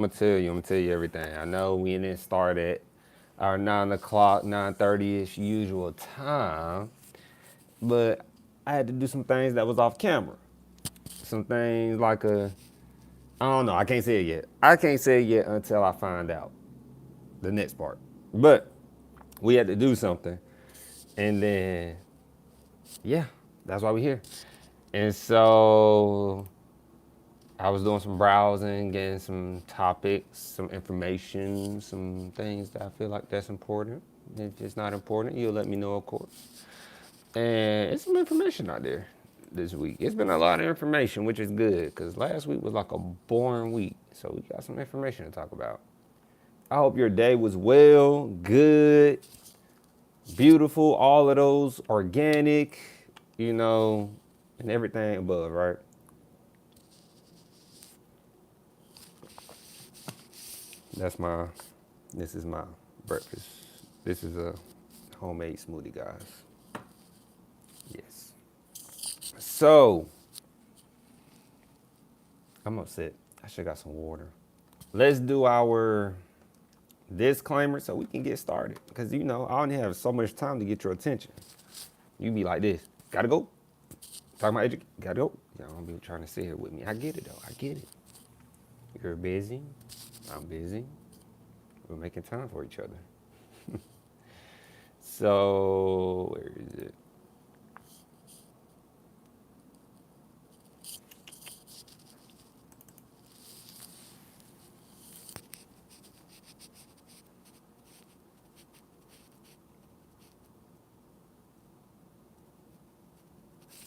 I'm gonna tell you everything. I know we didn't start at our 9 o'clock, 9:30-ish usual time, but I had to do some things that was off camera. Some things like I don't know, I can't say it yet. I can't say it yet until I find out the next part. But we had to do something. And then, yeah, that's why we're here. And so I was doing some browsing, getting some topics, some information, some things that I feel like that's important. If it's not important, you'll let me know, of course. And it's some information out there this week. It's been a lot of information, which is good, because last week was like a boring week. So we got some information to talk about. I hope your day was well, good, beautiful, all of those, organic, you know, and everything above, right? That's my, this is my breakfast. This is a homemade smoothie, guys. Yes. So, I'm upset. I should have got some water. Let's do our disclaimer so we can get started. Because, you know, I only have so much time to get your attention. You be like this, gotta go. Talking about education, gotta go. Y'all don't be trying to sit here with me. I get it, though. I get it. You're busy. I'm busy. We're making time for each other. So, where is it?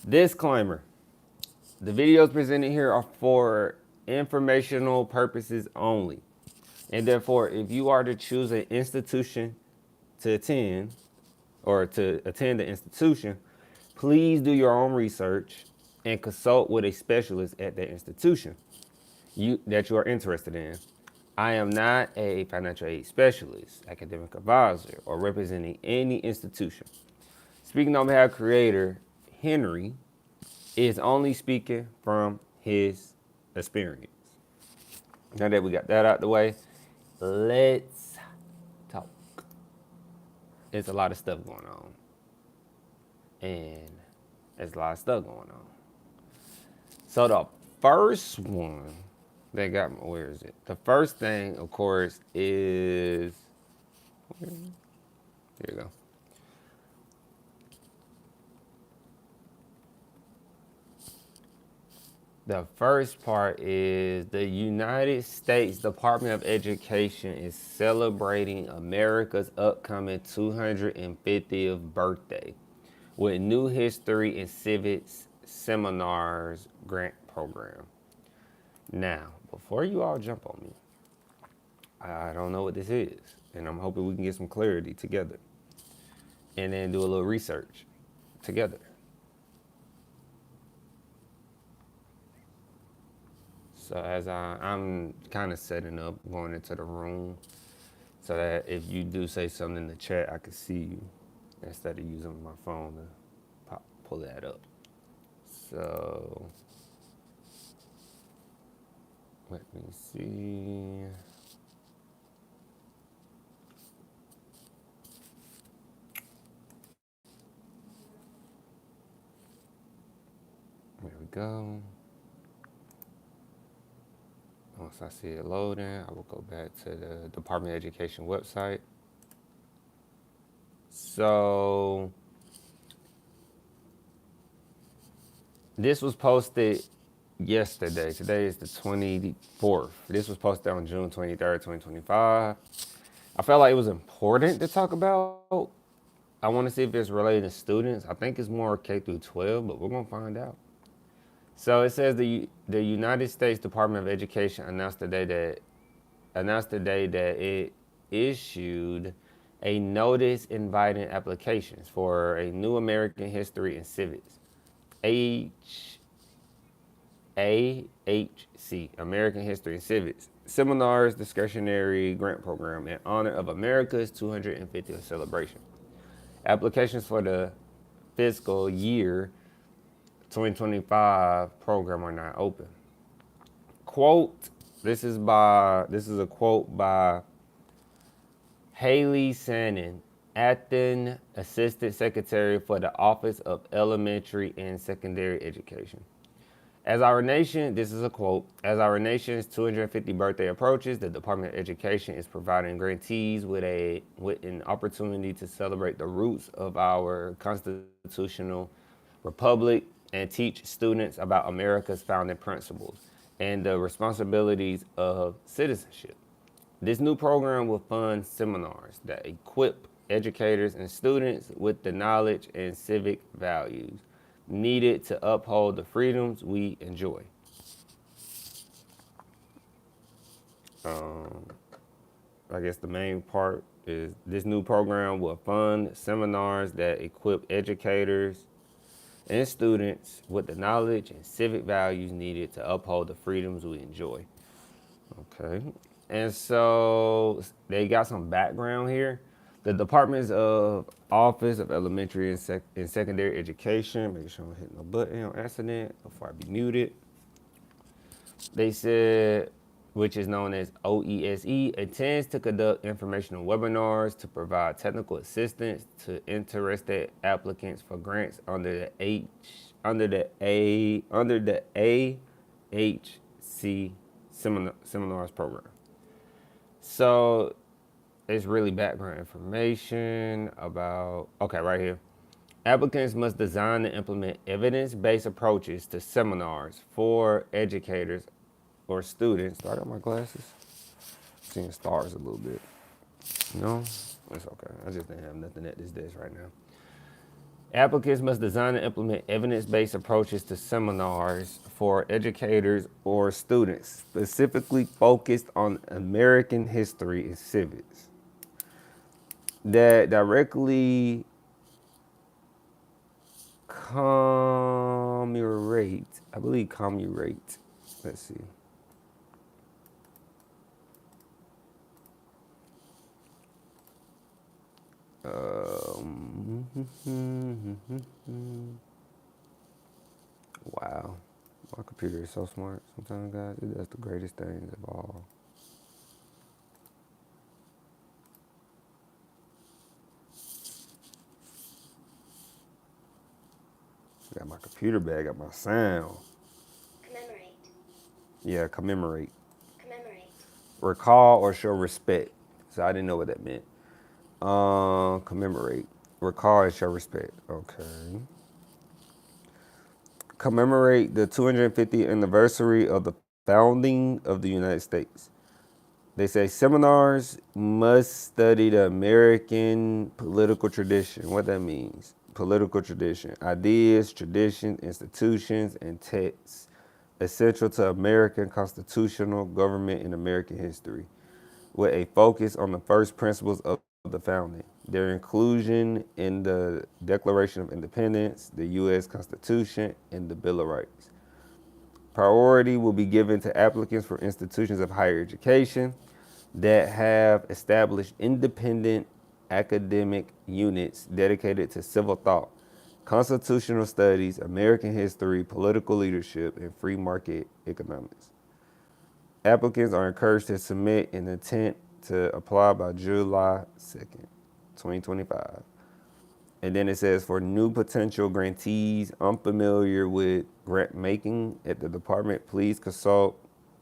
Disclaimer. The videos presented here are for informational purposes only. And therefore, if you are to choose an institution to attend or to attend the institution, please do your own research and consult with a specialist at that institution that you are interested in. I am not a financial aid specialist, academic advisor, or representing any institution. Speaking on behalf of creator Henry is only speaking from his experience. Now that we got that out the way, let's talk. There's a lot of stuff going on. And there's a lot of stuff going on. So the first one that got me, where is it? The first thing, of course, is, here you go. The first part is the United States Department of Education is celebrating America's upcoming 250th birthday with new history and civics seminars grant program. Now, before you all jump on me, I don't know what this is, and I'm hoping we can get some clarity together and then do a little research together. So as I'm kind of setting up, going into the room, so that if you do say something in the chat, I can see you instead of using my phone to pull that up. So let me see. There we go. Once I see it loading, I will go back to the Department of Education website. So this was posted yesterday. Today is the 24th. This was posted on June 23rd, 2025. I felt like it was important to talk about. I want to see if it's related to students. I think it's more K through 12, but we're going to find out. So it says the United States Department of Education announced today that it issued a notice inviting applications for a new American History and Civics AHC, American History and Civics Seminars Discretionary Grant Program in honor of America's 250th celebration. Applications for the fiscal year 2025 program are not open. Quote, This is a quote by Haley Sannon, Acting Assistant Secretary for the Office of Elementary and Secondary Education. This is a quote, as our nation's 250th birthday approaches, the Department of Education is providing grantees with an opportunity to celebrate the roots of our constitutional republic and teach students about America's founding principles and the responsibilities of citizenship. This new program will fund seminars that equip educators and students with the knowledge and civic values needed to uphold the freedoms we enjoy. I guess the main part is this new program will fund seminars that equip educators and students with the knowledge and civic values needed to uphold the freedoms we enjoy. Okay. And so they got some background here. The Department's of Office of Elementary and Secondary Education, make sure I'm hitting no button on accident before I be muted. They said, which is known as OESE, intends to conduct informational webinars to provide technical assistance to interested applicants for grants under the AHC seminars program. So it's really background information about, okay, right here. Applicants must design and implement evidence-based approaches to seminars for educators or students. Do I got my glasses? I'm seeing stars a little bit. No? It's okay. I just didn't have nothing at this desk right now. Applicants must design and implement evidence-based approaches to seminars for educators or students, specifically focused on American history and civics, that directly commemorate, let's see. Wow. My computer is so smart sometimes, guys. It does the greatest things of all. Got my computer back, got my sound. Commemorate. Yeah, commemorate. Commemorate. Recall or show respect. So I didn't know what that meant. Commemorate. Recall and show respect. Okay. Commemorate the 250th anniversary of the founding of the United States. They say seminars must study the American political tradition. What that means? Political tradition. Ideas, traditions, institutions, and texts essential to American constitutional government and American history, with a focus on the first principles of the founding, their inclusion in the Declaration of Independence, the U.S. Constitution, and the Bill of Rights. Priority will be given to applicants for institutions of higher education that have established independent academic units dedicated to civil thought, constitutional studies, American history, political leadership, and free market economics. Applicants are encouraged to submit an intent to apply by July 2nd, 2025. And then it says, for new potential grantees unfamiliar with grant making at the department, please consult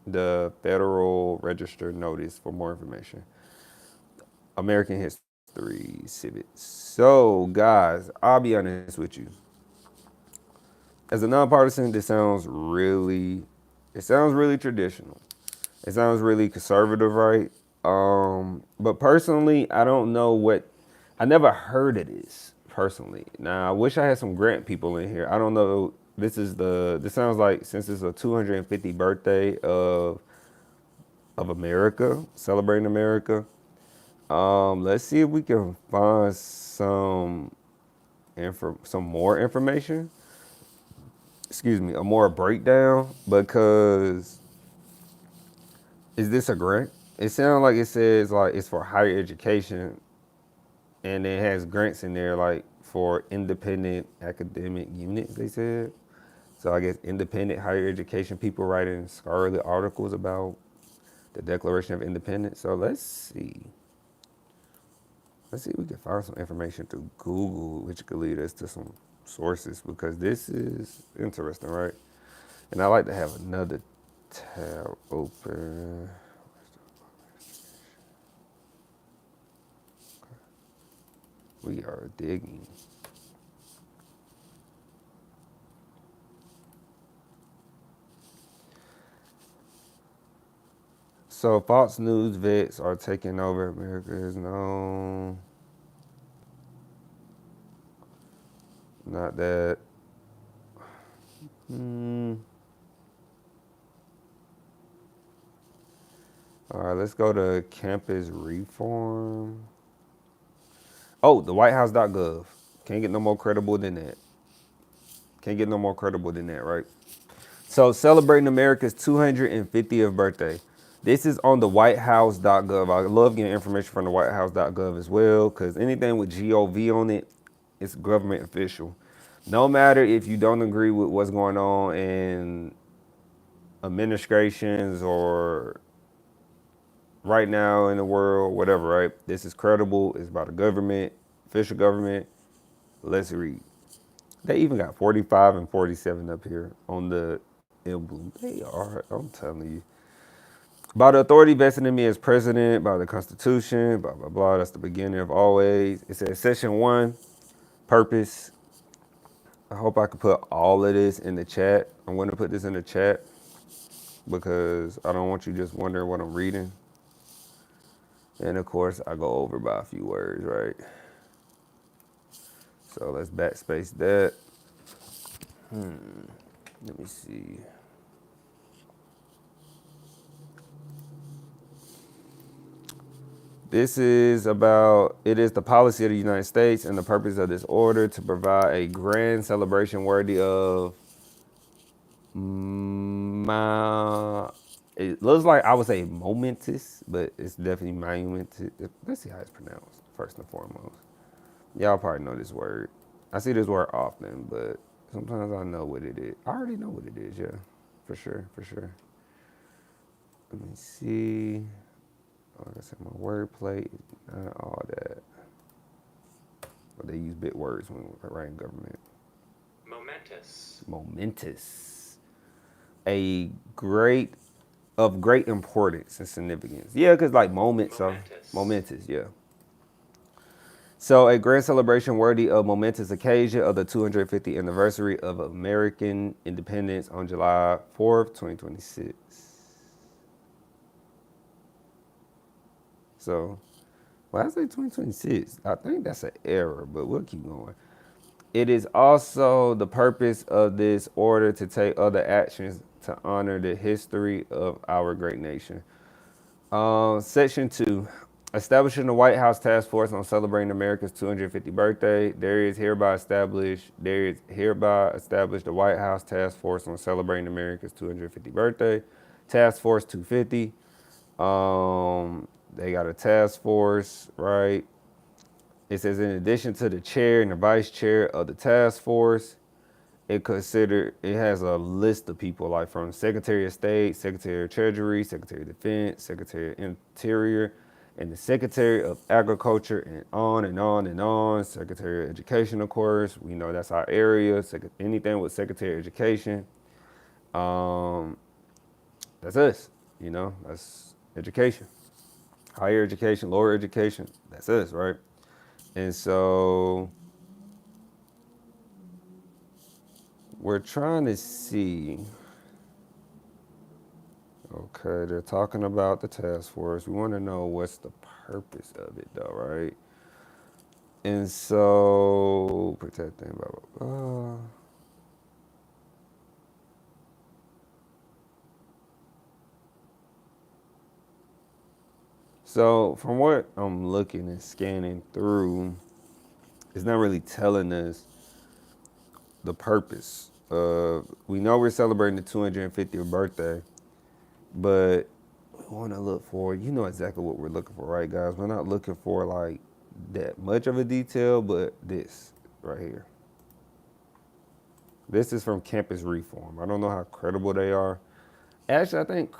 the Federal Register notice for more information. American history, civics. So, guys, I'll be honest with you. As a nonpartisan, it sounds really traditional. It sounds really conservative, right? But personally, I don't know I never heard of this personally. Now, I wish I had some grant people in here. I don't know. This sounds like, since it's a 250th birthday of America, celebrating America. Let's see if we can find some more information. Excuse me, a more breakdown, because is this a grant? It sounds like it says like it's for higher education, and it has grants in there like for independent academic units, they said. So I guess independent higher education people writing scholarly articles about the Declaration of Independence. So let's see. Let's see if we can find some information through Google, which could lead us to some sources, because this is interesting, right? And I like to have another tab open. We are digging. So Fox News vets are taking over. America is known. Not that. All right, let's go to campus reform. Oh, the whitehouse.gov. Can't get no more credible than that. Can't get no more credible than that, right? So celebrating America's 250th birthday. This is on the whitehouse.gov. I love getting information from the whitehouse.gov as well, because anything with GOV on it, it's government official. No matter if you don't agree with what's going on in administrations or right now in the world, whatever, right? This is credible. It's by the government, official government. Let's read. They even got 45 and 47 up here on the emblem. They are, I'm telling you. By the authority vested in me as president, by the Constitution, blah, blah, blah. That's the beginning of always. It says section 1, purpose. I hope I could put all of this in the chat. I'm going to put this in the chat because I don't want you just wondering what I'm reading. And of course, I go over by a few words, right? So let's backspace that. Let me see. This is about, it is the policy of the United States and the purpose of this order to provide a grand celebration worthy of it looks like I would say momentous, but it's definitely monumentous. Let's see how it's pronounced first and foremost. Y'all probably know this word. I see this word often, but sometimes I know what it is. I already know what it is, yeah. For sure, for sure. Let me see. Like I said, my wordplay is not all that. But they use big words when we're writing government. Momentous. Momentous. Of great importance and significance. Yeah, because like moments are momentous, yeah. So a grand celebration worthy of momentous occasion of the 250th anniversary of American independence on July 4th, 2026. So, well, I say 2026. I think that's an error, but we'll keep going. It is also the purpose of this order to take other actions to honor the history of our great nation. Section 2. Establishing the White House Task Force on celebrating America's 250th birthday. There is hereby established the White House Task Force on celebrating America's 250th birthday. Task Force 250. They got a task force, right? It says in addition to the chair and the vice chair of the task force, it has a list of people like from Secretary of State, Secretary of Treasury, Secretary of Defense, Secretary of Interior, and the Secretary of Agriculture, and on and on and on. Secretary of Education, of course, we know that's our area. Anything with Secretary of Education, that's us. That's education, higher education, lower education. That's us, right? And so we're trying to see. Okay, they're talking about the task force. We want to know what's the purpose of it, though, right? And so, protecting, blah, blah, blah. So, from what I'm looking and scanning through, it's not really telling us the purpose. We know we're celebrating the 250th birthday, but we want to look for, you know exactly what we're looking for, right, guys? We're not looking for like that much of a detail, but this right here. This is from Campus Reform. I don't know how credible they are. Actually, I think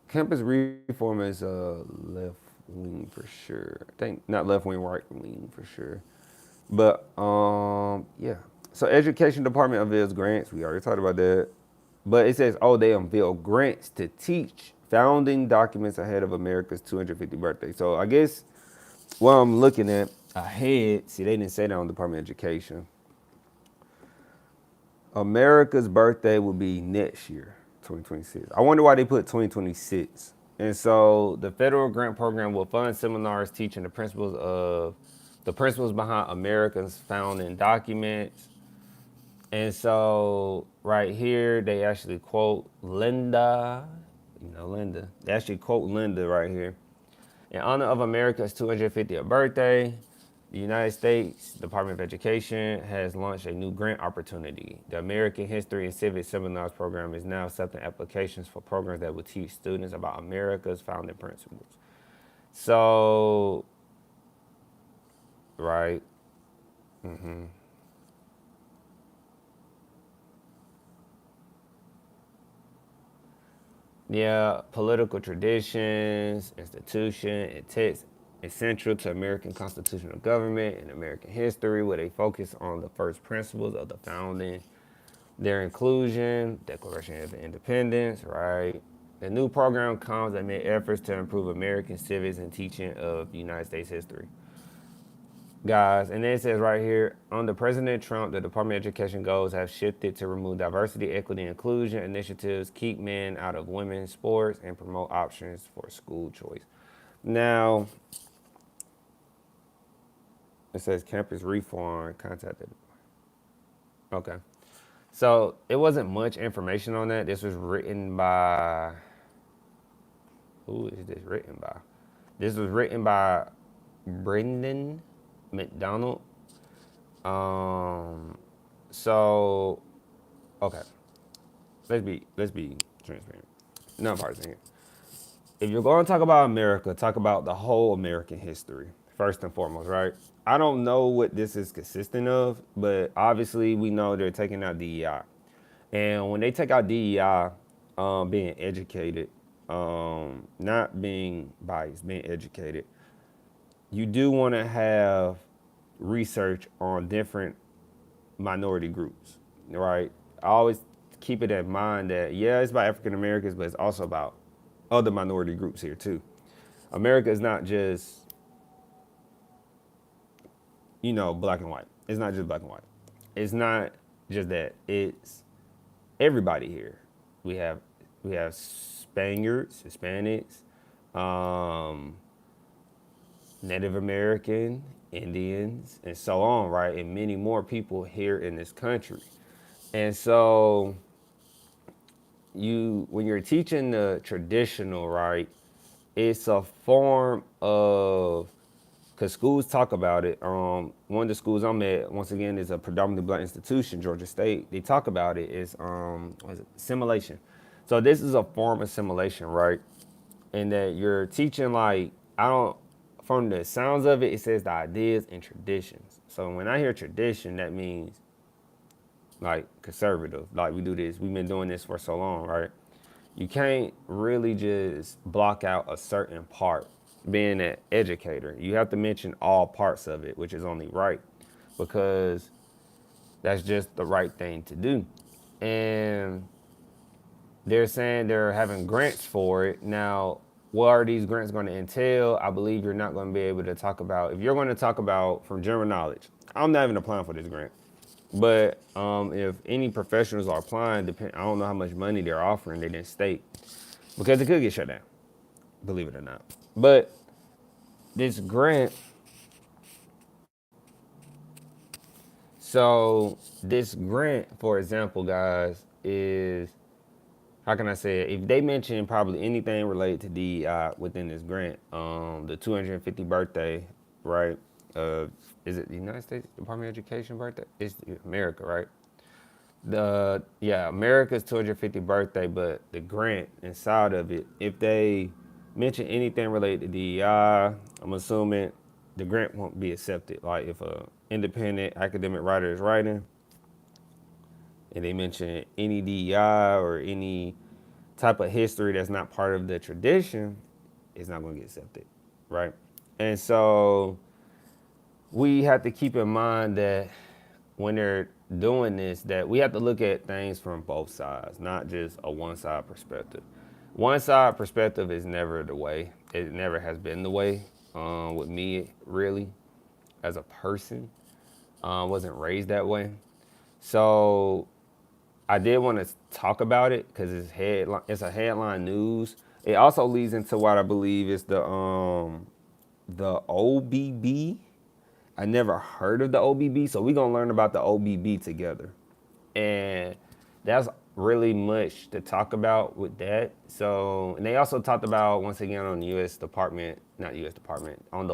Campus reform is left wing for sure. I think not left wing, right wing for sure. But yeah. So education department unveils grants. We already talked about that. But it says, oh, they unveil grants to teach founding documents ahead of America's 250th birthday. So I guess what I'm looking at ahead, see, they didn't say that on Department of Education. America's birthday will be next year, 2026. I wonder why they put 2026. And so the federal grant program will fund seminars teaching the principles behind America's founding documents. And so right here, they actually quote Linda. Linda. They actually quote Linda right here. In honor of America's 250th birthday, the United States Department of Education has launched a new grant opportunity. The American History and Civic Seminars program is now accepting applications for programs that will teach students about America's founding principles. So, right. Yeah, political traditions, institution, and text essential to American constitutional government and American history, where they focus on the first principles of the founding, their inclusion, Declaration of Independence, right? The new program comes amid efforts to improve American civics and teaching of United States history. Guys, and then it says right here, under President Trump, the Department of Education goals have shifted to remove diversity, equity, and inclusion initiatives, keep men out of women's sports, and promote options for school choice. Now, it says campus reform contacted. Okay. So it wasn't much information on that. This was written by, who is this written by? This was written by Brendan McDonald. So okay, let's be transparent. Nonpartisan here. If you're going to talk about America, talk about the whole American history first and foremost, right? I don't know what this is consistent of, but obviously we know they're taking out DEI, and when they take out DEI, being educated, not being biased, being educated, you do want to have research on different minority groups, right? I always keep it in mind that, yeah, it's about African Americans, but it's also about other minority groups here too. America is not just, black and white. It's not just black and white. It's not just that. It's everybody here. We have Spaniards, Hispanics, Native American, Indians, and so on, right? And many more people here in this country. And so when you're teaching the traditional, right, it's a form of, because schools talk about it. One of the schools I'm at, once again, is a predominantly black institution, Georgia State. They talk about it is what is it? Assimilation. So this is a form of assimilation, right? And that you're teaching from the sounds of it, it says the ideas and traditions. So when I hear tradition, that means like conservative. Like we do this, we've been doing this for so long, right? You can't really just block out a certain part. Being an educator, you have to mention all parts of it, which is only right, because that's just the right thing to do. And they're saying they're having grants for it. Now, what are these grants going to entail? I believe you're not going to be able to talk about, if you're going to talk about from general knowledge, I'm not even applying for this grant. But if any professionals are applying, I don't know how much money they're offering, they didn't state, because it could get shut down, believe it or not. But this grant, for example, guys, is, how can I say it? If they mention probably anything related to DEI within this grant, the 250 birthday, right? Is it the United States Department of Education birthday? It's America, right? America's 250 birthday, but the grant inside of it, if they mention anything related to DEI, I'm assuming the grant won't be accepted. Like if a independent academic writer is writing and they mention any DEI or any type of history that's not part of the tradition is not going to get accepted, right? And so we have to keep in mind that when they're doing this, that we have to look at things from both sides, not just a one-side perspective. One-side perspective is never the way. It never has been the way with me, really, as a person. Wasn't raised that way. So I did want to talk about it because it's a headline news. It also leads into what I believe is the OBB. I never heard of the OBB, so we're gonna learn about the OBB together. And that's really much to talk about with that. So, and they also talked about once again on the U.S. Department, not U.S. Department, on the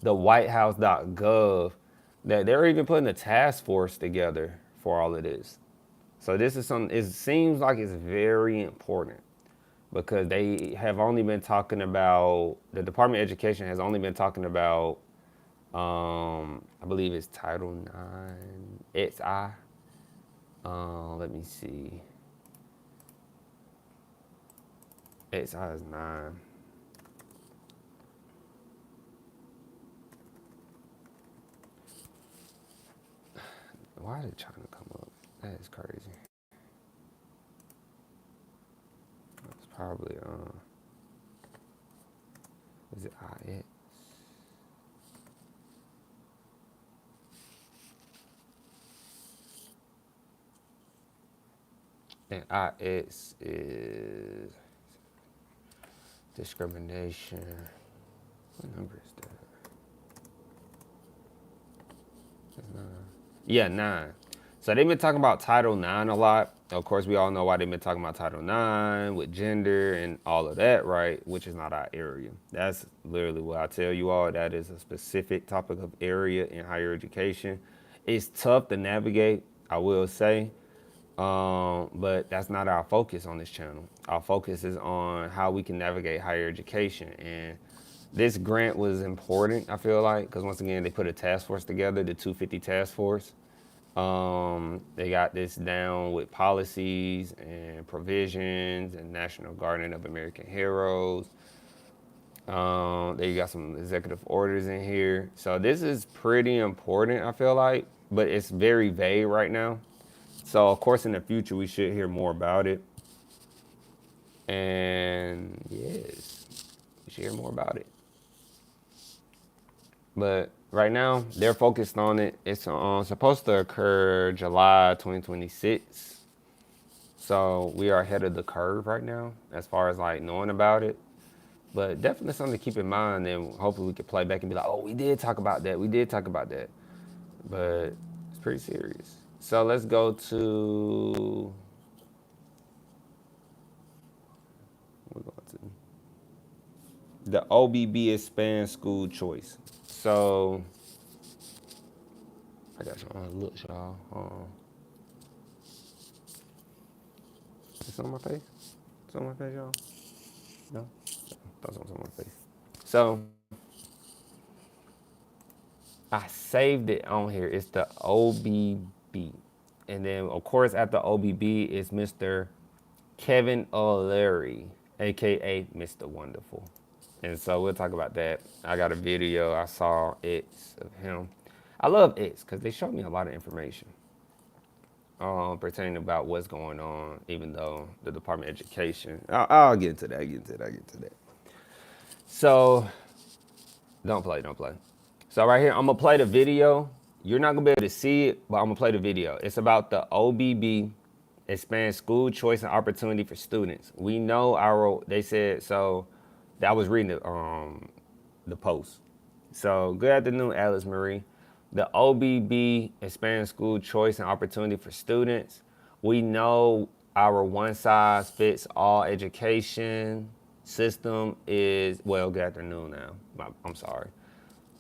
the White House.gov, that they're even putting a task force together for all of this. So this is something. It seems like it's very important because they have only been talking about, the Department of Education has only been talking about, I believe it's Title IX, XI. Let me see. XI is 9. Why is it trying to come up? That is crazy. It's probably, is it IX? And IX is discrimination. What number is that? That's 9. Yeah, 9. So they've been talking about Title IX a lot. Of course, we all know why they've been talking about Title IX with gender and all of that, right? Which is not our area. That's literally what I tell you all. That is a specific topic of area in higher education. It's tough to navigate, I will say. But that's not our focus on this channel. Our focus is on how we can navigate higher education. And this grant was important, I feel like, because once again, they put a task force together, the 250 task force. They got this down with policies and provisions and National Guardian of American Heroes. They got some executive orders in here. So this is pretty important, I feel like, but it's very vague right now. So of course in the future we should hear more about it. And yes, we should hear more about it. But right now they're focused on it. It's supposed to occur July 2026. So we are ahead of the curve right now as far as like knowing about it. But definitely something to keep in mind, and hopefully we can play back and be like, oh, we did talk about that. We did talk about that. But it's pretty serious. So let's go to, we're going to the OBB expand school choice. So I got some looks, y'all. It's on my face. It's on my face, y'all. No, that's on my face. So I saved it on here. It's the OBB. And then, of course, after OBB is Mr. Kevin O'Leary, a.k.a. Mr. Wonderful. And so we'll talk about that. I got a video. I saw X of him. I love X because they showed me a lot of information pertaining about what's going on, even though the Department of Education. I'll get into that. So don't play. So right here, I'm going to play the video. You're not going to be able to see it, but I'm going to play the video. It's about the OBB, expand school choice and opportunity for students. We know they said, so I was reading the post. So good afternoon, Alice Marie. The OBB, expand school choice and opportunity for students. We know our one size fits all education system is, well, good afternoon now. I'm sorry.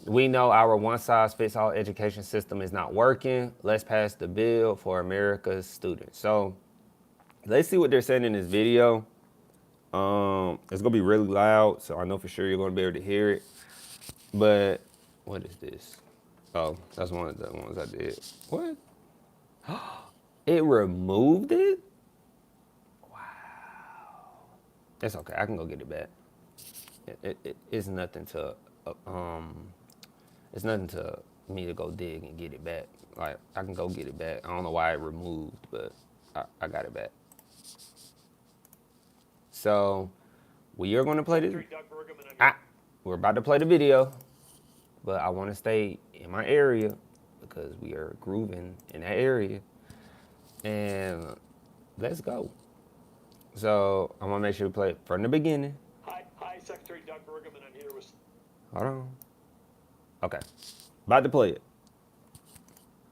We know our one-size-fits-all education system is not working. Let's pass the bill for America's students. So let's see what they're saying in this video. It's gonna be really loud, so I know for sure you're gonna be able to hear it. But what is this? Oh, that's one of the ones I did. What? It removed it? It's okay. I can go get it back. It's nothing to it's nothing to me to go dig and get it back. Like I can go get it back. I don't know why it removed, but I got it back. So we are going to play this. We're about to play the video, but I want to stay in my area because we are grooving in that area. And let's go. So I'm gonna make sure we play it from the beginning. Hi, Secretary Doug Burgum, and I'm here with. Hold on. Okay, about to play it.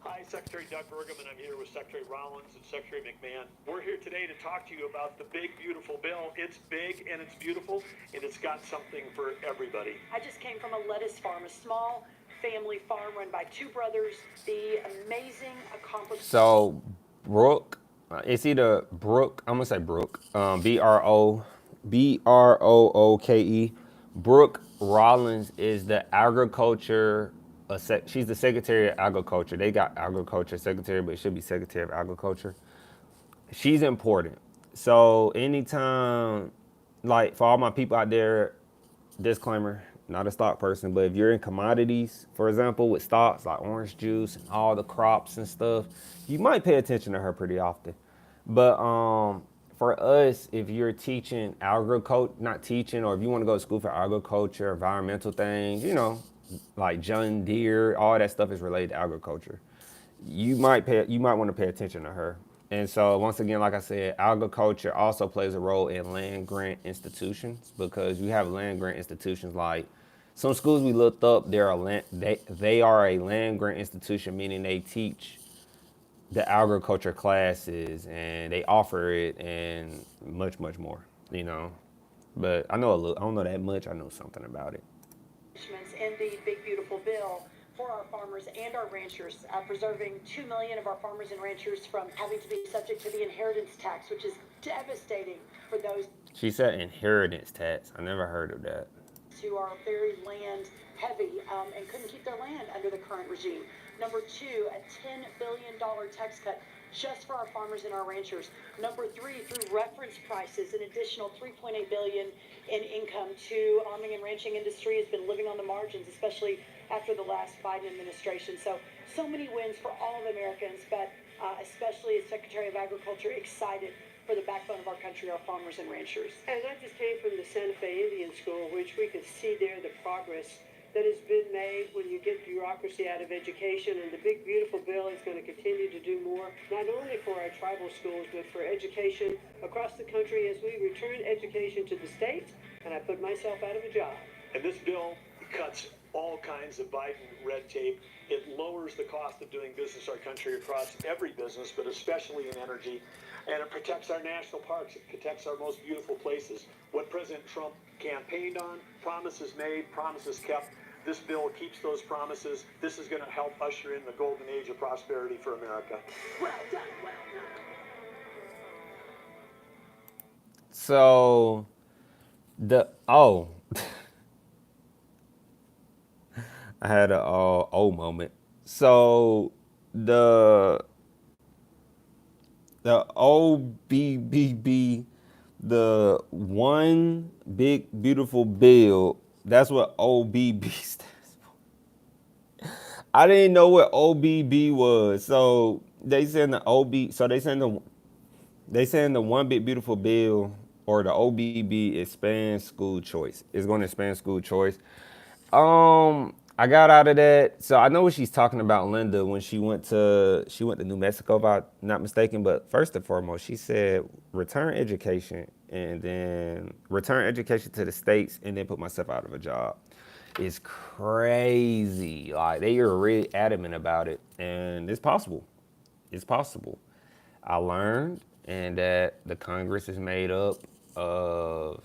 Hi, Secretary Doug Burgum, and I'm here with Secretary Rollins and Secretary McMahon. We're here today to talk to you about the big, beautiful bill. It's big and it's beautiful, and it's got something for everybody. I just came from a lettuce farm, a small family farm run by two brothers. The amazing accomplishment. So Brooke, it's either Brooke. I'm gonna say Brooke. Brooke. Brooke Rollins is the agriculture. She's the Secretary of Agriculture. They got Agriculture Secretary, but it should be Secretary of Agriculture. She's important. So anytime, like for all my people out there, disclaimer, not a stock person, but if you're in commodities, for example, with stocks like orange juice and all the crops and stuff, you might pay attention to her pretty often. But for us, if you're teaching agriculture, not teaching, or if you want to go to school for agriculture, environmental things, like John Deere, all that stuff is related to agriculture. You might want to pay attention to her. And so once again, like I said, agriculture also plays a role in land grant institutions because you have land grant institutions like some schools we looked up. They are a land grant institution, meaning they teach the agriculture classes and they offer it and much more. But I know a little. I don't know that much. I know something about it. In the big beautiful bill for our farmers and our ranchers, preserving 2 million of our farmers and ranchers from having to be subject to the inheritance tax, which is devastating for those. She said inheritance tax. I never heard of that. Who are very land heavy and couldn't keep their land under the current regime. Number two, a $10 billion tax cut just for our farmers and our ranchers. Number three, through reference prices, an additional $3.8 billion in income to farming and ranching industry has been living on the margins, especially after the last Biden administration. So many wins for all of Americans, but especially as Secretary of Agriculture, excited for the backbone of our country, our farmers and ranchers. And I just came from the Santa Fe Indian School, which we could see there the progress that has been made when you get bureaucracy out of education. And the big, beautiful bill is going to continue to do more, not only for our tribal schools, but for education across the country as we return education to the states. And I put myself out of a job. And this bill cuts all kinds of Biden red tape. It lowers the cost of doing business in our country across every business, but especially in energy. And it protects our national parks. It protects our most beautiful places. What President Trump campaigned on, promises made, promises kept. This bill keeps those promises. This is going to help usher in the golden age of prosperity for America. Well done, well done. So I had a moment. So the OBBB, the one big beautiful bill, that's what OBB stands for. I didn't know what OBB was. So they saying the one big beautiful bill, or the OBB, expands school choice. It's going to expand school choice. I got out of that. So I know what she's talking about, Linda, when she went to New Mexico, if I'm not mistaken. But first and foremost, she said return education to the states and then put myself out of a job. It's crazy. Like, they are really adamant about it, and it's possible. It's possible. I learned and that the Congress is made up of,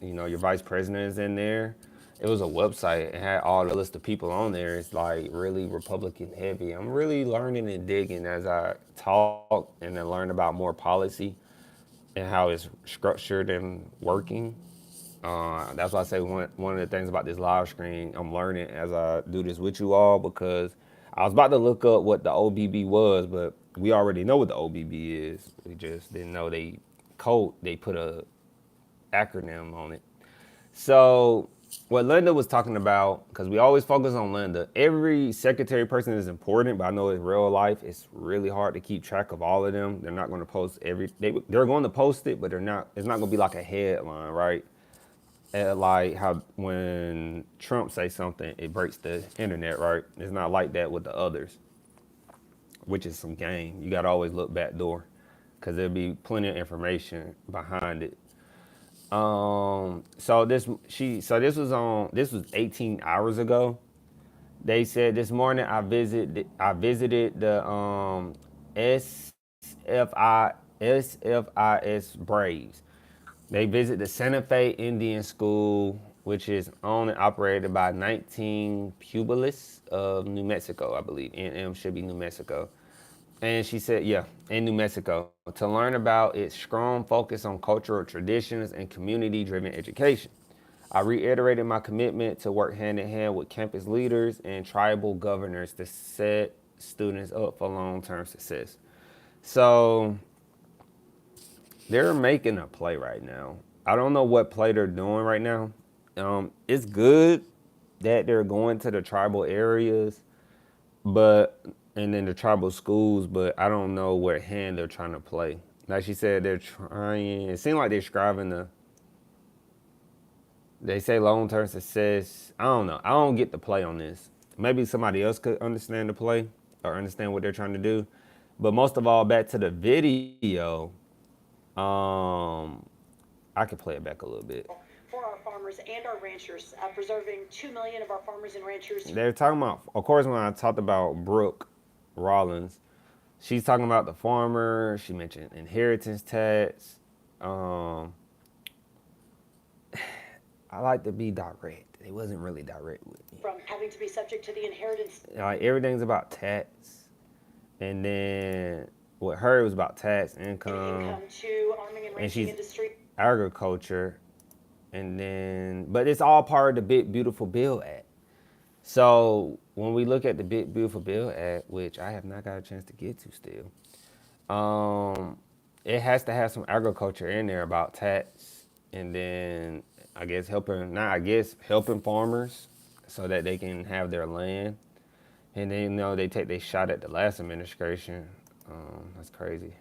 your vice president is in there. It was a website. It had all the list of people on there. It's like really Republican heavy. I'm really learning and digging as I talk and then learn about more policy and how it's structured and working. That's why I say one of the things about this live screen, I'm learning as I do this with you all, because I was about to look up what the OBB was, but we already know what the OBB is. We just didn't know they put a acronym on it. So what Linda was talking about, because we always focus on Linda, every secretary person is important, but I know in real life it's really hard to keep track of all of them. They're not going to post they're going to post it, but it's not going to be like a headline, right? Like how when Trump says something, it breaks the internet, right? It's not like that with the others, which is some game. You got to always look back door, because there'll be plenty of information behind it. So this was 18 hours ago. They said this morning I visited the SFIS Braves. They visit the Santa Fe Indian School, which is owned and operated by 19 Pueblos of New Mexico, I believe. NM should be New Mexico. And she said, yeah, in New Mexico, to learn about its strong focus on cultural traditions and community-driven education. I reiterated my commitment to work hand in hand with campus leaders and tribal governors to set students up for long-term success. So they're making a play right now. I don't know what play they're doing right now. It's good that they're going to the tribal areas, and then the tribal schools, but I don't know what hand they're trying to play. Like she said, they're trying. It seems like they're striving to. They say long-term success. I don't know. I don't get the play on this. Maybe somebody else could understand the play or understand what they're trying to do. But most of all, back to the video. I could play it back a little bit. For our farmers and our ranchers, preserving 2 million of our farmers and ranchers. They're talking about, of course, when I talked about Brooke Rollins, she's talking about the farmer. She mentioned inheritance tax. I like to be direct. It wasn't really direct with me. From having to be subject to the inheritance. Like everything's about tax, and then with her it was about tax, income To arming and ranching industry. Agriculture, and then but it's all part of the Big Beautiful Bill Act. So when we look at the Big Beautiful Bill Act, which I have not got a chance to get to still, it has to have some agriculture in there about tax, and then I guess helping farmers so that they can have their land. And then they take their shot at the last administration. That's crazy.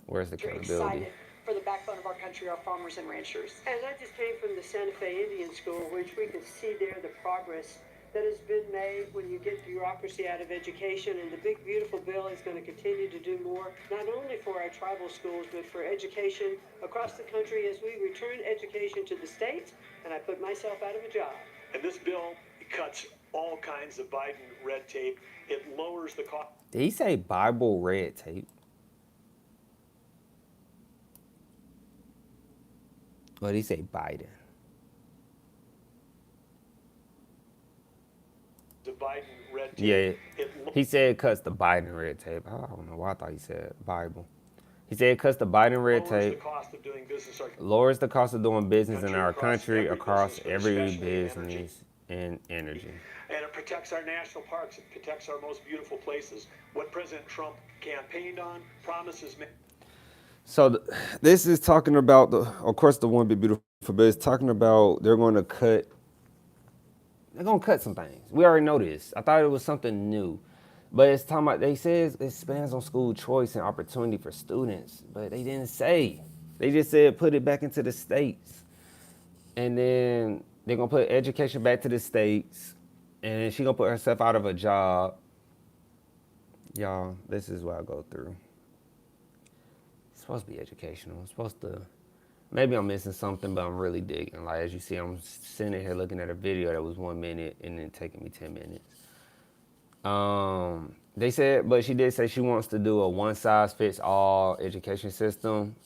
Where's the accountability? Excited for the backbone of our country, our farmers and ranchers. As I just came from the Santa Fe Indian School, which we can see there the progress that has been made when you get bureaucracy out of education, and the big beautiful bill is going to continue to do more, not only for our tribal schools, but for education across the country as we return education to the states, and I put myself out of a job. And this bill cuts all kinds of Biden red tape. It lowers the cost. Did he say Bible red tape? Or did he say Biden? The Biden red tape. Yeah, he said it cuts the Biden red tape. I don't know why I thought he said Bible. He said it cuts the Biden red tape. Lowers the cost of doing business in our country across every business and energy. And it protects our national parks. It protects our most beautiful places. What President Trump campaigned on, promises made. So this is talking about of course, the one big beautiful bill is talking about they're going to cut some things. We already know this. I thought it was something new, but it's talking about, they says it expands on school choice and opportunity for students, but they didn't say. They just said put it back into the states, and then they're gonna put education back to the states, and then she's gonna put herself out of a job. Y'all, this is what I go through. It's supposed to be educational. It's supposed to, maybe I'm missing something, but I'm really digging. Like, as you see, I'm sitting here looking at a video that was 1 minute and then taking me 10 minutes. They said, but she did say she wants to do a one-size-fits-all education system.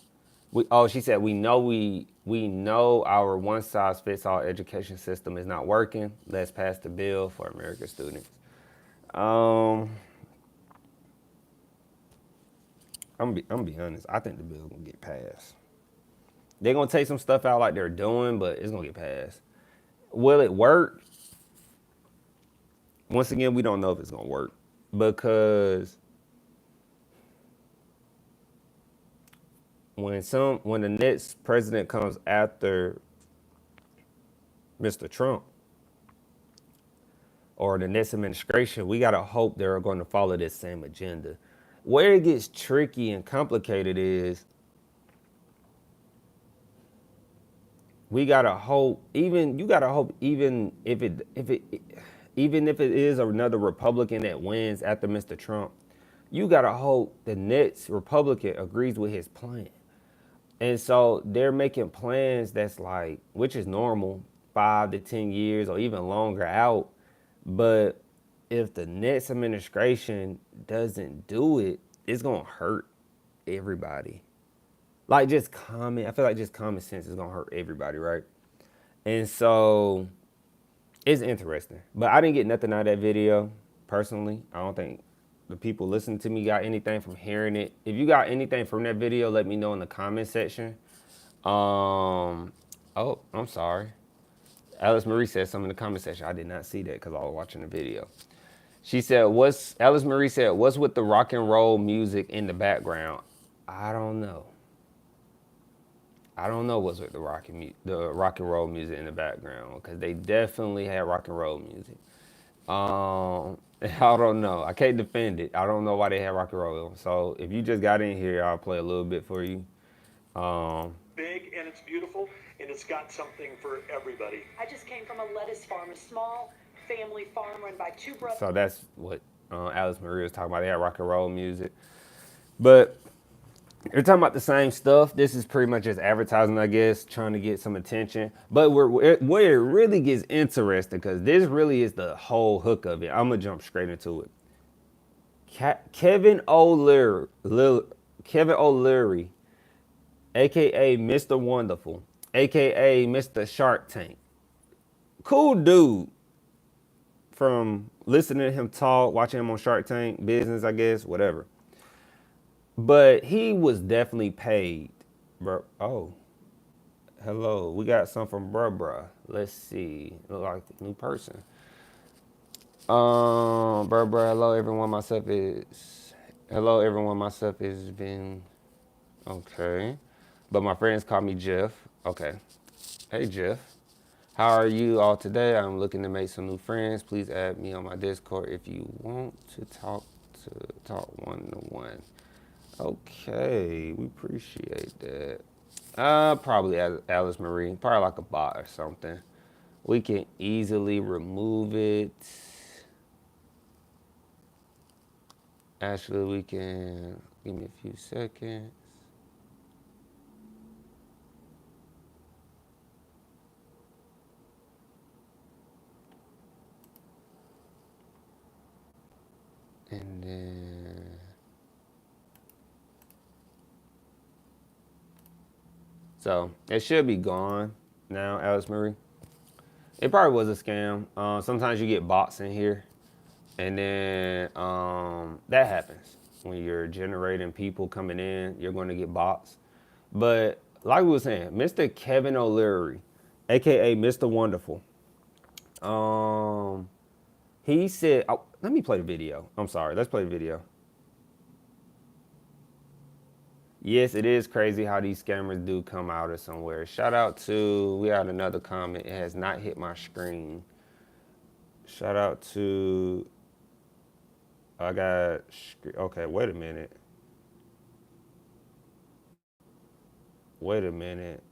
She said, we know our one-size-fits-all education system is not working. Let's pass the bill for American students. I'm gonna be honest. I think the bill's gonna get passed. They're gonna take some stuff out like they're doing, but it's gonna get passed. Will it work? Once again, we don't know if it's gonna work, because when the next president comes after Mr. Trump or the next administration, we gotta hope they're going to follow this same agenda. Where it gets tricky and complicated is we gotta hope. Even you gotta hope. Even if it is another Republican that wins after Mr. Trump, you gotta hope the next Republican agrees with his plan. And so they're making plans that's like, which is normal, 5 to 10 years or even longer out. But if the next administration doesn't do it, it's gonna hurt everybody. Like I feel like just common sense is gonna hurt everybody, right? And so it's interesting. But I didn't get nothing out of that video, personally. I don't think the people listening to me got anything from hearing it. If you got anything from that video, let me know in the comment section. Oh, I'm sorry. Alice Marie said something in the comment section. I did not see that because I was watching the video. She said, Alice Marie said, what's with the rock and roll music in the background? I don't know. I don't know what's with the rock and roll music in the background, because they definitely had rock and roll music. I don't know. I can't defend it. I don't know why they had rock and roll. So if you just got in here, I'll play a little bit for you. Big and it's beautiful and it's got something for everybody. I just came from a lettuce farm, a small family farm run by two brothers. So that's what Alice Marie was talking about. They had rock and roll music. But they're talking about the same stuff. This is pretty much just advertising, I guess, trying to get some attention. But where it really gets interesting, because this really is the whole hook of it. I'm going to jump straight into it. Kevin O'Leary, a.k.a. Mr. Wonderful, a.k.a. Mr. Shark Tank. Cool dude. From listening to him talk, watching him on Shark Tank, business, I guess, whatever. But he was definitely paid. Bro, oh, hello. We got some from Bruh. Let's see. Look like a new person. Bruh. Hello everyone. Myself is been okay. But my friends call me Jeff. Okay. Hey Jeff. How are you all today? I'm looking to make some new friends. Please add me on my Discord if you want to talk one-to-one. Okay, we appreciate that. Probably Alice Marie, probably like a bot or something. We can easily remove it. Actually, we can, give me a few seconds. And then, so it should be gone now, Alice Marie. It probably was a scam. Sometimes you get bots in here, and then that happens when you're generating people coming in. You're going to get bots. But like we were saying, Mr. Kevin O'Leary, aka Mr. Wonderful, he said, oh, let me play the video. I'm sorry, let's play the video. Yes, it is crazy how these scammers do come out of somewhere. Shout out to, we had another comment. It has not hit my screen. Shout out to, okay, wait a minute. Wait a minute.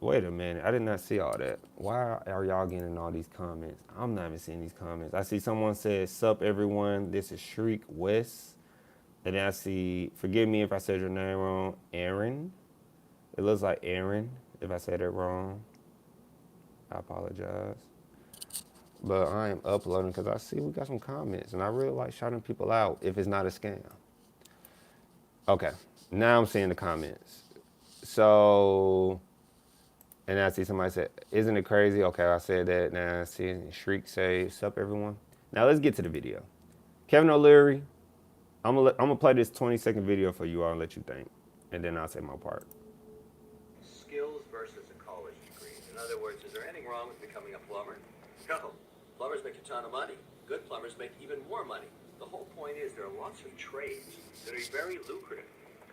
I did not see all that. Why are y'all getting all these comments? I'm not even seeing these comments. I see someone said, sup everyone, this is Shriek West. And then I see, forgive me if I said your name wrong, Aaron. It looks like Aaron, if I said it wrong. I apologize. But I am uploading because I see we got some comments, and I really like shouting people out if it's not a scam. Okay, now I'm seeing the comments. So, and I see somebody said, isn't it crazy? Okay, I said that. Now I see Shriek say, sup everyone. Now let's get to the video. Kevin O'Leary, I'm gonna play this 20-second video for you all and let you think. And then I'll say my part. Skills versus a college degree. In other words, is there anything wrong with becoming a plumber? No. Plumbers make a ton of money. Good plumbers make even more money. The whole point is there are lots of trades that are very lucrative.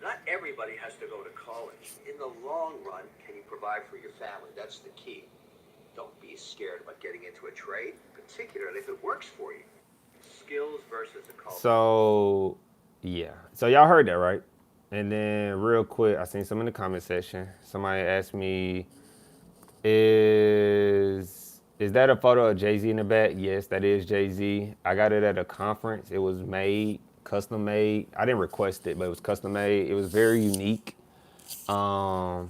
Not everybody has to go to college. In the long run, can you provide for your family? That's the key. Don't be scared about getting into a trade, particularly if it works for you. Skills versus a college. So, yeah. So y'all heard that, right? And then real quick, I seen some in the comment section. Somebody asked me, is that a photo of Jay-Z in the back? Yes, that is Jay-Z. I got it at a conference. It was made, custom made. I didn't request it, but it was custom made. It was very unique. And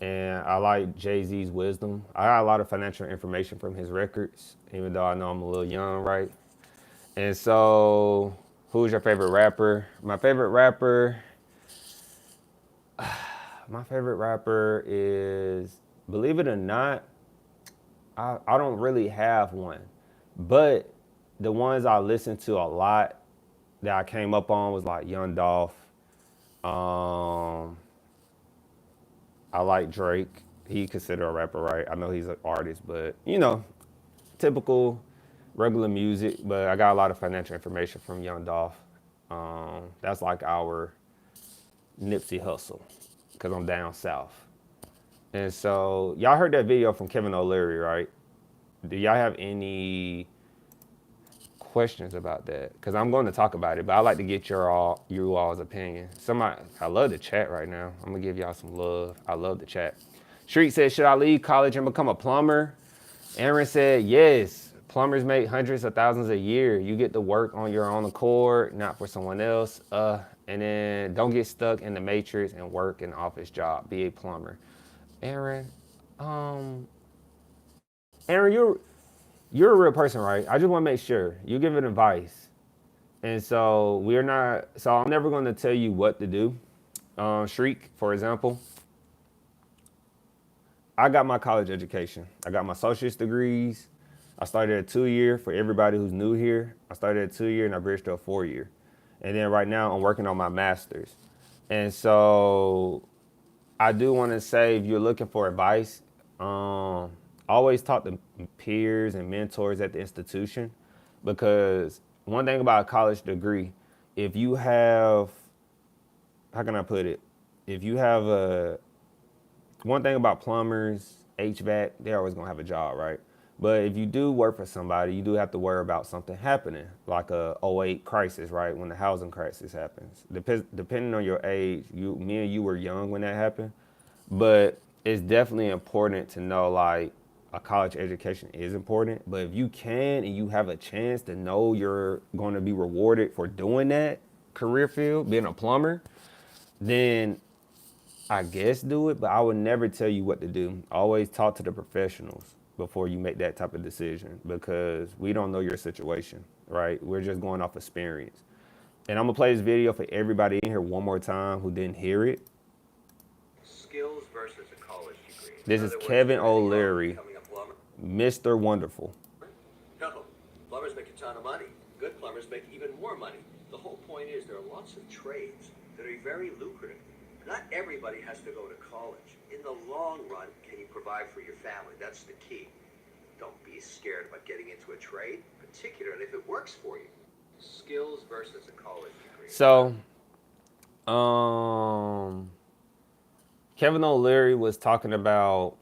I like Jay-Z's wisdom. I got a lot of financial information from his records, even though I know I'm a little young, right? And so, who's your favorite rapper? My favorite rapper is, believe it or not, I don't really have one. But the ones I listen to a lot that I came up on was like Young Dolph. I like Drake. He considered a rapper, right? I know he's an artist, but typical regular music. But I got a lot of financial information from Young Dolph. That's like our Nipsey Hussle, because I'm down south. And so y'all heard that video from Kevin O'Leary, right? Do y'all have any questions about that? Because I'm going to talk about it, but I like to get you all's opinion. I love the chat right now. I'm gonna give y'all some love. I love the chat. Street said, should I leave college and become a plumber? Aaron said, yes. Plumbers make hundreds of thousands a year. You get to work on your own accord, not for someone else. And then don't get stuck in the matrix and work an office job. Be a plumber. Aaron, you're a real person, right? I just want to make sure you're giving advice. And so I'm never going to tell you what to do. Shriek, for example, I got my college education. I got my associate's degrees. I started at 2-year for everybody who's new here. I started at 2-year and I bridged to a 4-year. And then right now I'm working on my master's. And so I do want to say, if you're looking for advice, always talk to peers and mentors at the institution, because one thing about a college degree, if you have, how can I put it? If you have one thing about plumbers, HVAC, they're always gonna have a job, right? But if you do work for somebody, you do have to worry about something happening, like a '08 crisis, right? When the housing crisis happens. Depending on your age, me and you were young when that happened, but it's definitely important to know, like, a college education is important. But if you can and you have a chance to know you're going to be rewarded for doing that career field, being a plumber, then I guess do it. But I would never tell you what to do. Always talk to the professionals before you make that type of decision, because we don't know your situation, right? We're just going off experience. And I'm gonna play this video for everybody in here one more time who didn't hear it. Skills versus a college degree. This is Kevin O'Leary, Mr. Wonderful. No, plumbers make a ton of money. Good plumbers make even more money. The whole point is there are lots of trades that are very lucrative. Not everybody has to go to college. In the long run, can you provide for your family? That's the key. Don't be scared about getting into a trade, particularly if it works for you. Skills versus a college degree. So, Kevin O'Leary was talking about,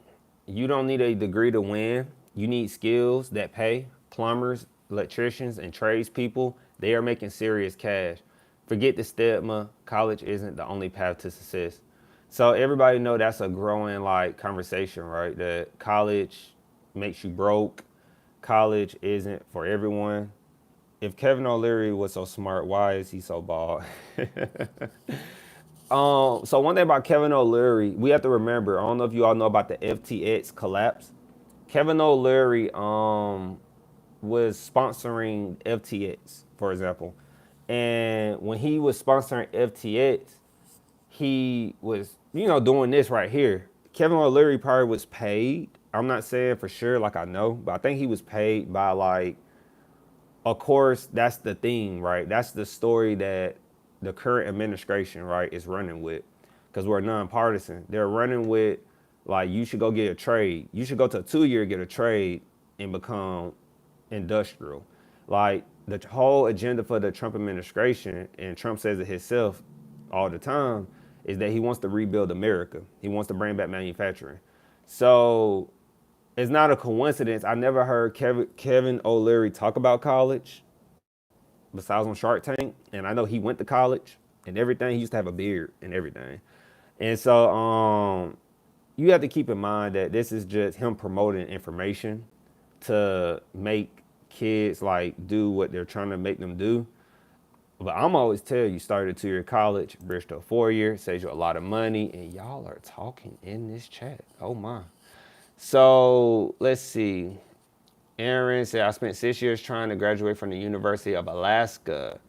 you don't need a degree to win. You need skills that pay. Plumbers, electricians, and tradespeople, they are making serious cash. Forget the stigma. College isn't the only path to success. So everybody know that's a growing conversation, right? That college makes you broke. College isn't for everyone. If Kevin O'Leary was so smart, why is he so bald? So one thing about Kevin O'Leary, we have to remember, I don't know if you all know about the FTX collapse. Kevin O'Leary was sponsoring FTX, for example. And when he was sponsoring FTX, he was, doing this right here. Kevin O'Leary probably was paid. I'm not saying for sure, I know, but I think he was paid by of course, that's the thing, right? That's the story that the current administration, right, is running with, because we're nonpartisan. They're running with, you should go get a trade. You should go to a 2-year, get a trade, and become industrial. The whole agenda for the Trump administration, and Trump says it himself, all the time, is that he wants to rebuild America. He wants to bring back manufacturing. So it's not a coincidence. I never heard Kevin O'Leary talk about college besides on Shark Tank. And I know he went to college and everything. He used to have a beard and everything. And so you have to keep in mind that this is just him promoting information to make kids like do what they're trying to make them do. But I'm always tell you, start a 2-year college, bridge to a 4-year, saves you a lot of money, and y'all are talking in this chat. Oh my. So let's see. Aaron said, I spent 6 years trying to graduate from the University of Alaska.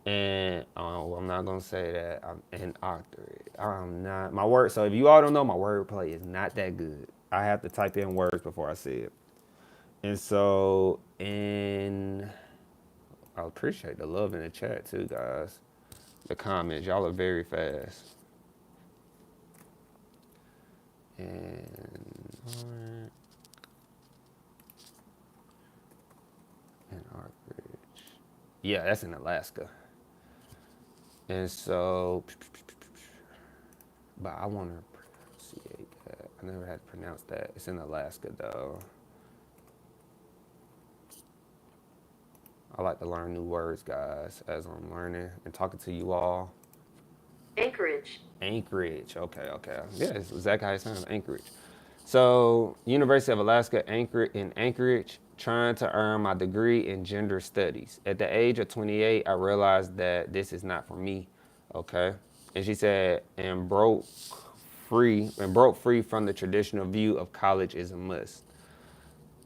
And I'm not gonna say that. I'm an octorate. I'm not my word. So if you all don't know, my wordplay is not that good. I have to type in words before I say it. And so, and I appreciate the love in the chat too, guys. The comments, y'all are very fast. And Anchorage. Yeah, that's in Alaska. And so, but I want to pronunciate that. I never had to pronounce that. It's in Alaska though. I like to learn new words, guys, as I'm learning and talking to you all. Anchorage. Anchorage. Okay. Yeah, it's exactly how it sounds. Anchorage. So, University of Alaska, in Anchorage, trying to earn my degree in gender studies. At the age of 28, I realized that this is not for me. Okay. And she said, and broke free from the traditional view of college is a must.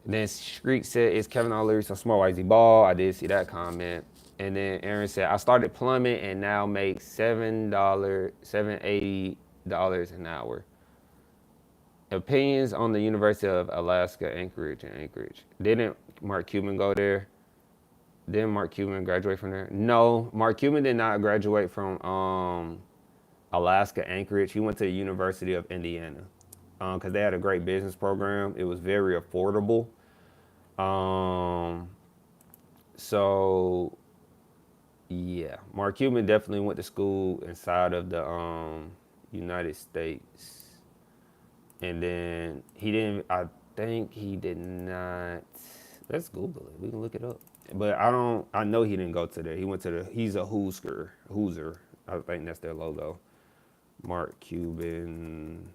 Then Street said, is Kevin O'Leary so smart? Why is he bald? I did see that comment. And then Aaron said, I started plumbing and now make $780 an hour. Opinions on the University of Alaska, Anchorage. Didn't Mark Cuban go there? Didn't Mark Cuban graduate from there? No, Mark Cuban did not graduate from Alaska, Anchorage. He went to the University of Indiana because they had a great business program. It was very affordable. So yeah, Mark Cuban definitely went to school inside of the United States. And then I think he did not, let's Google it. We can look it up. But I know he didn't go to there. He went to he's a Hoosier. I think that's their logo. Mark Cuban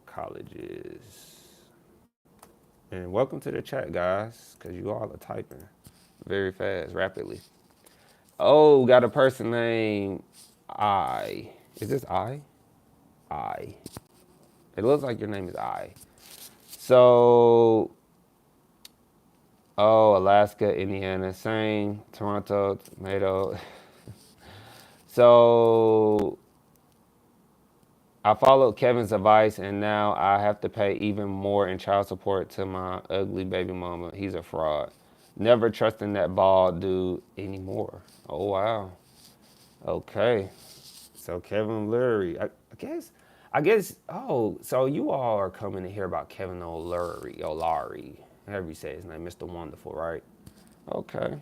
colleges. And welcome to the chat, guys, because you all are typing very fast, rapidly. Oh, got a person named I. Is this I? I. It looks like your name is I. So, Alaska, Indiana, same. Toronto, tomato. So, I followed Kevin's advice and now I have to pay even more in child support to my ugly baby mama. He's a fraud. Never trusting that bald dude anymore. Oh, wow. Okay. So Kevin Leary, I guess, so you all are coming to hear about Kevin O'Leary, however you say his name, Mr. Wonderful, right? Okay.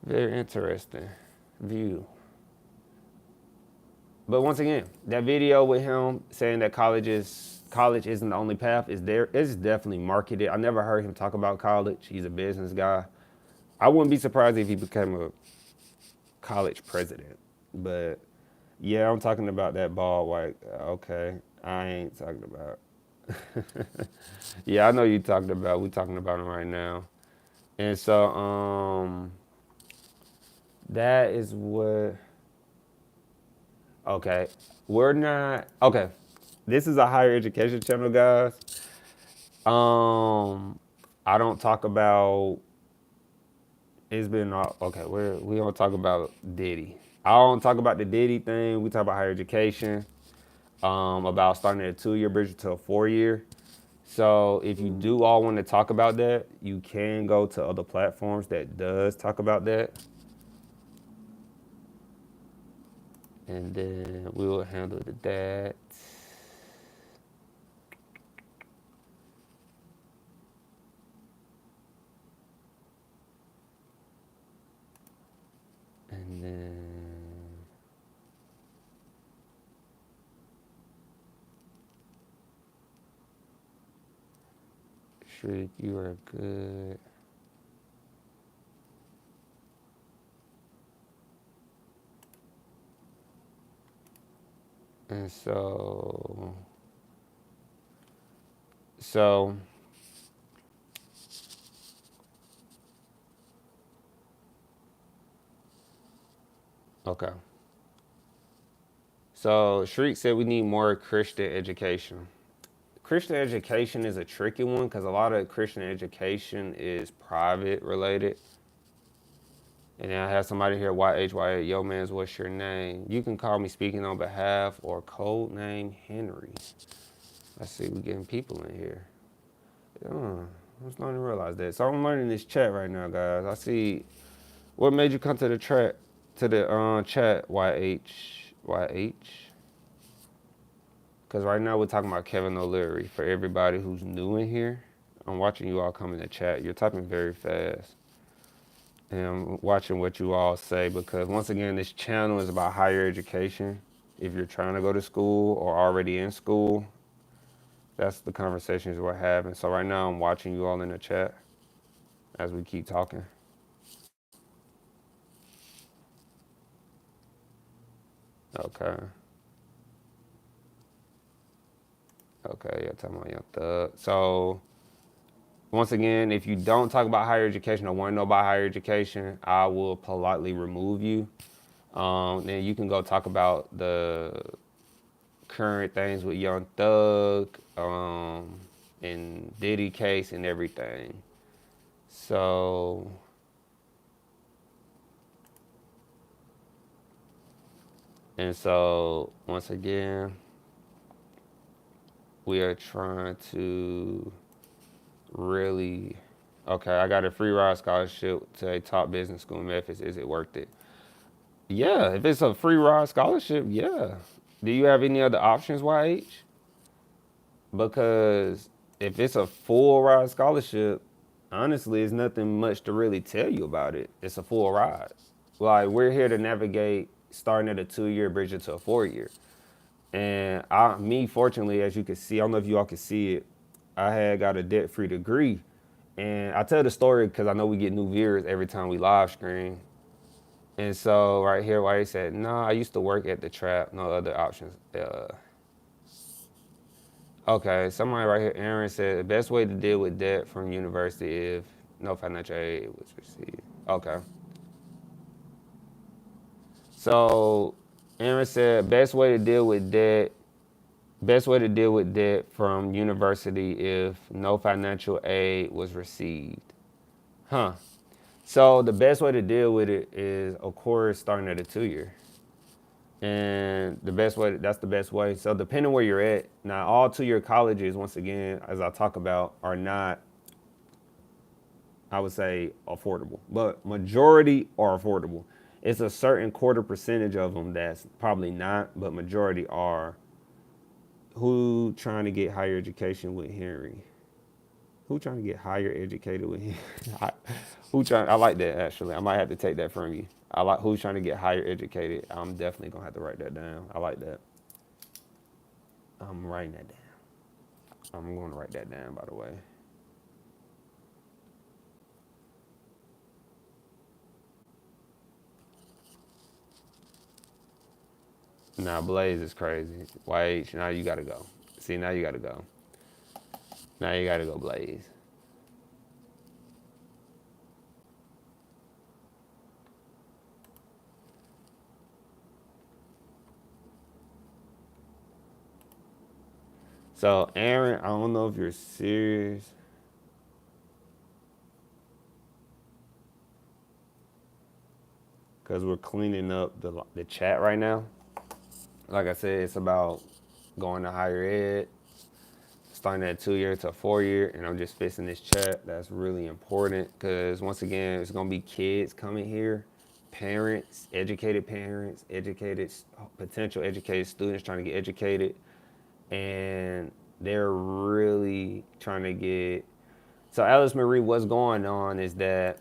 Very interesting view. But once again, that video with him saying that college isn't the only path is there. It's definitely marketed. I never heard him talk about college. He's a business guy. I wouldn't be surprised if he became a college president. But yeah, I'm talking about that bald white. Okay, I ain't talking about. Yeah, I know you talking about. We talking about him right now. And so that is what. Okay, we're not. Okay, this is a higher education channel, guys. I don't talk about. It's been okay. We don't talk about Diddy. I don't talk about the Diddy thing. We talk about higher education. About starting at a 2-year bridge to a 4-year. So if you do all want to talk about that, you can go to other platforms that does talk about that. And then we will handle that. And then Shriek, you are good. And so okay. So Shriek said we need more Christian education. Christian education is a tricky one because a lot of Christian education is private related. And then I have somebody here, YHY, yo mans, what's your name? You can call me speaking on behalf or code name Henry. I see we getting people in here. I was starting to realize that. So I'm learning this chat right now, guys. I see. What made you come to the chat? Chat, YH. Because right now we're talking about Kevin O'Leary. For everybody who's new in here, I'm watching you all come in the chat. You're typing very fast. And I'm watching what you all say because once again, this channel is about higher education. If you're trying to go to school or already in school, that's the conversations we're having. So right now I'm watching you all in the chat as we keep talking. Okay. Okay, yeah, talking about Young Thug. So once again, if you don't talk about higher education or want to know about higher education, I will politely remove you. Then you can go talk about the current things with Young Thug, and Diddy case and everything. So once again, we are trying to really, okay, I got a free ride scholarship to a top business school in Memphis. Is it worth it? Yeah, if it's a free ride scholarship, yeah. Do you have any other options, YH? Because if it's a full ride scholarship, honestly, it's nothing much to really tell you about it. It's a full ride. Like, we're here to navigate starting at a 2-year, bridging to a 4-year. And fortunately, as you can see, I don't know if you all can see it, I had got a debt-free degree. And I tell the story because I know we get new viewers every time we live stream. And so right here, why he said, no, I used to work at the trap, no other options. Okay, somebody right here, Aaron said, the best way to deal with debt from university if no financial aid was received. Okay. So Aaron said, best way to deal with debt from university if no financial aid was received. Huh. So the best way to deal with it is, of course, starting at a 2-year. And that's the best way. So depending where you're at, now all 2-year colleges, once again, as I talk about, are not, I would say, affordable. But majority are affordable. It's a certain quarter percentage of them that's probably not, but majority are. Who trying to get higher education with Henry? Who trying to get higher educated with Henry? I like that, actually. I might have to take that from you. I like who's trying to get higher educated. I'm definitely going to have to write that down. I like that. I'm writing that down. I'm going to write that down, by the way. Now, Blaze is crazy. YH, now you got to go. See, now you got to go. Now you got to go, Blaze. So, Aaron, I don't know if you're serious. Because we're cleaning up the chat right now. Like I said, it's about going to higher ed, starting at 2-year to 4-year, and I'm just fixing this chat. That's really important because, once again, it's going to be kids coming here, parents, potential educated students trying to get educated, and they're really trying to get. So, Alice Marie, what's going on is that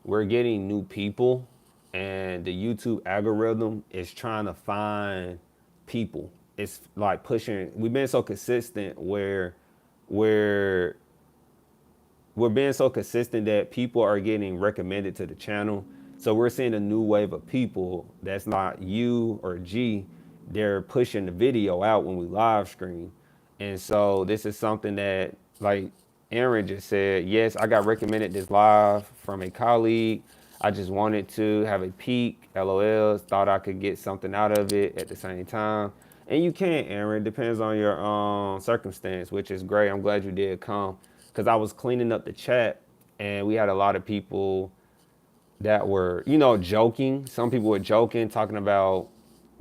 we're getting new people, and the YouTube algorithm is trying to find people. It's like pushing. We've been so consistent where we're being so consistent that people are getting recommended to the channel. So we're seeing a new wave of people that's not you or G. They're pushing the video out when we live stream. And so this is something that, like Aaron just said, yes, I got recommended this live from a colleague. I just wanted to have a peek, LOLs, thought I could get something out of it at the same time. And you can, Aaron, depends on your circumstance, which is great. I'm glad you did come, because I was cleaning up the chat and we had a lot of people that were, joking. Some people were joking, talking about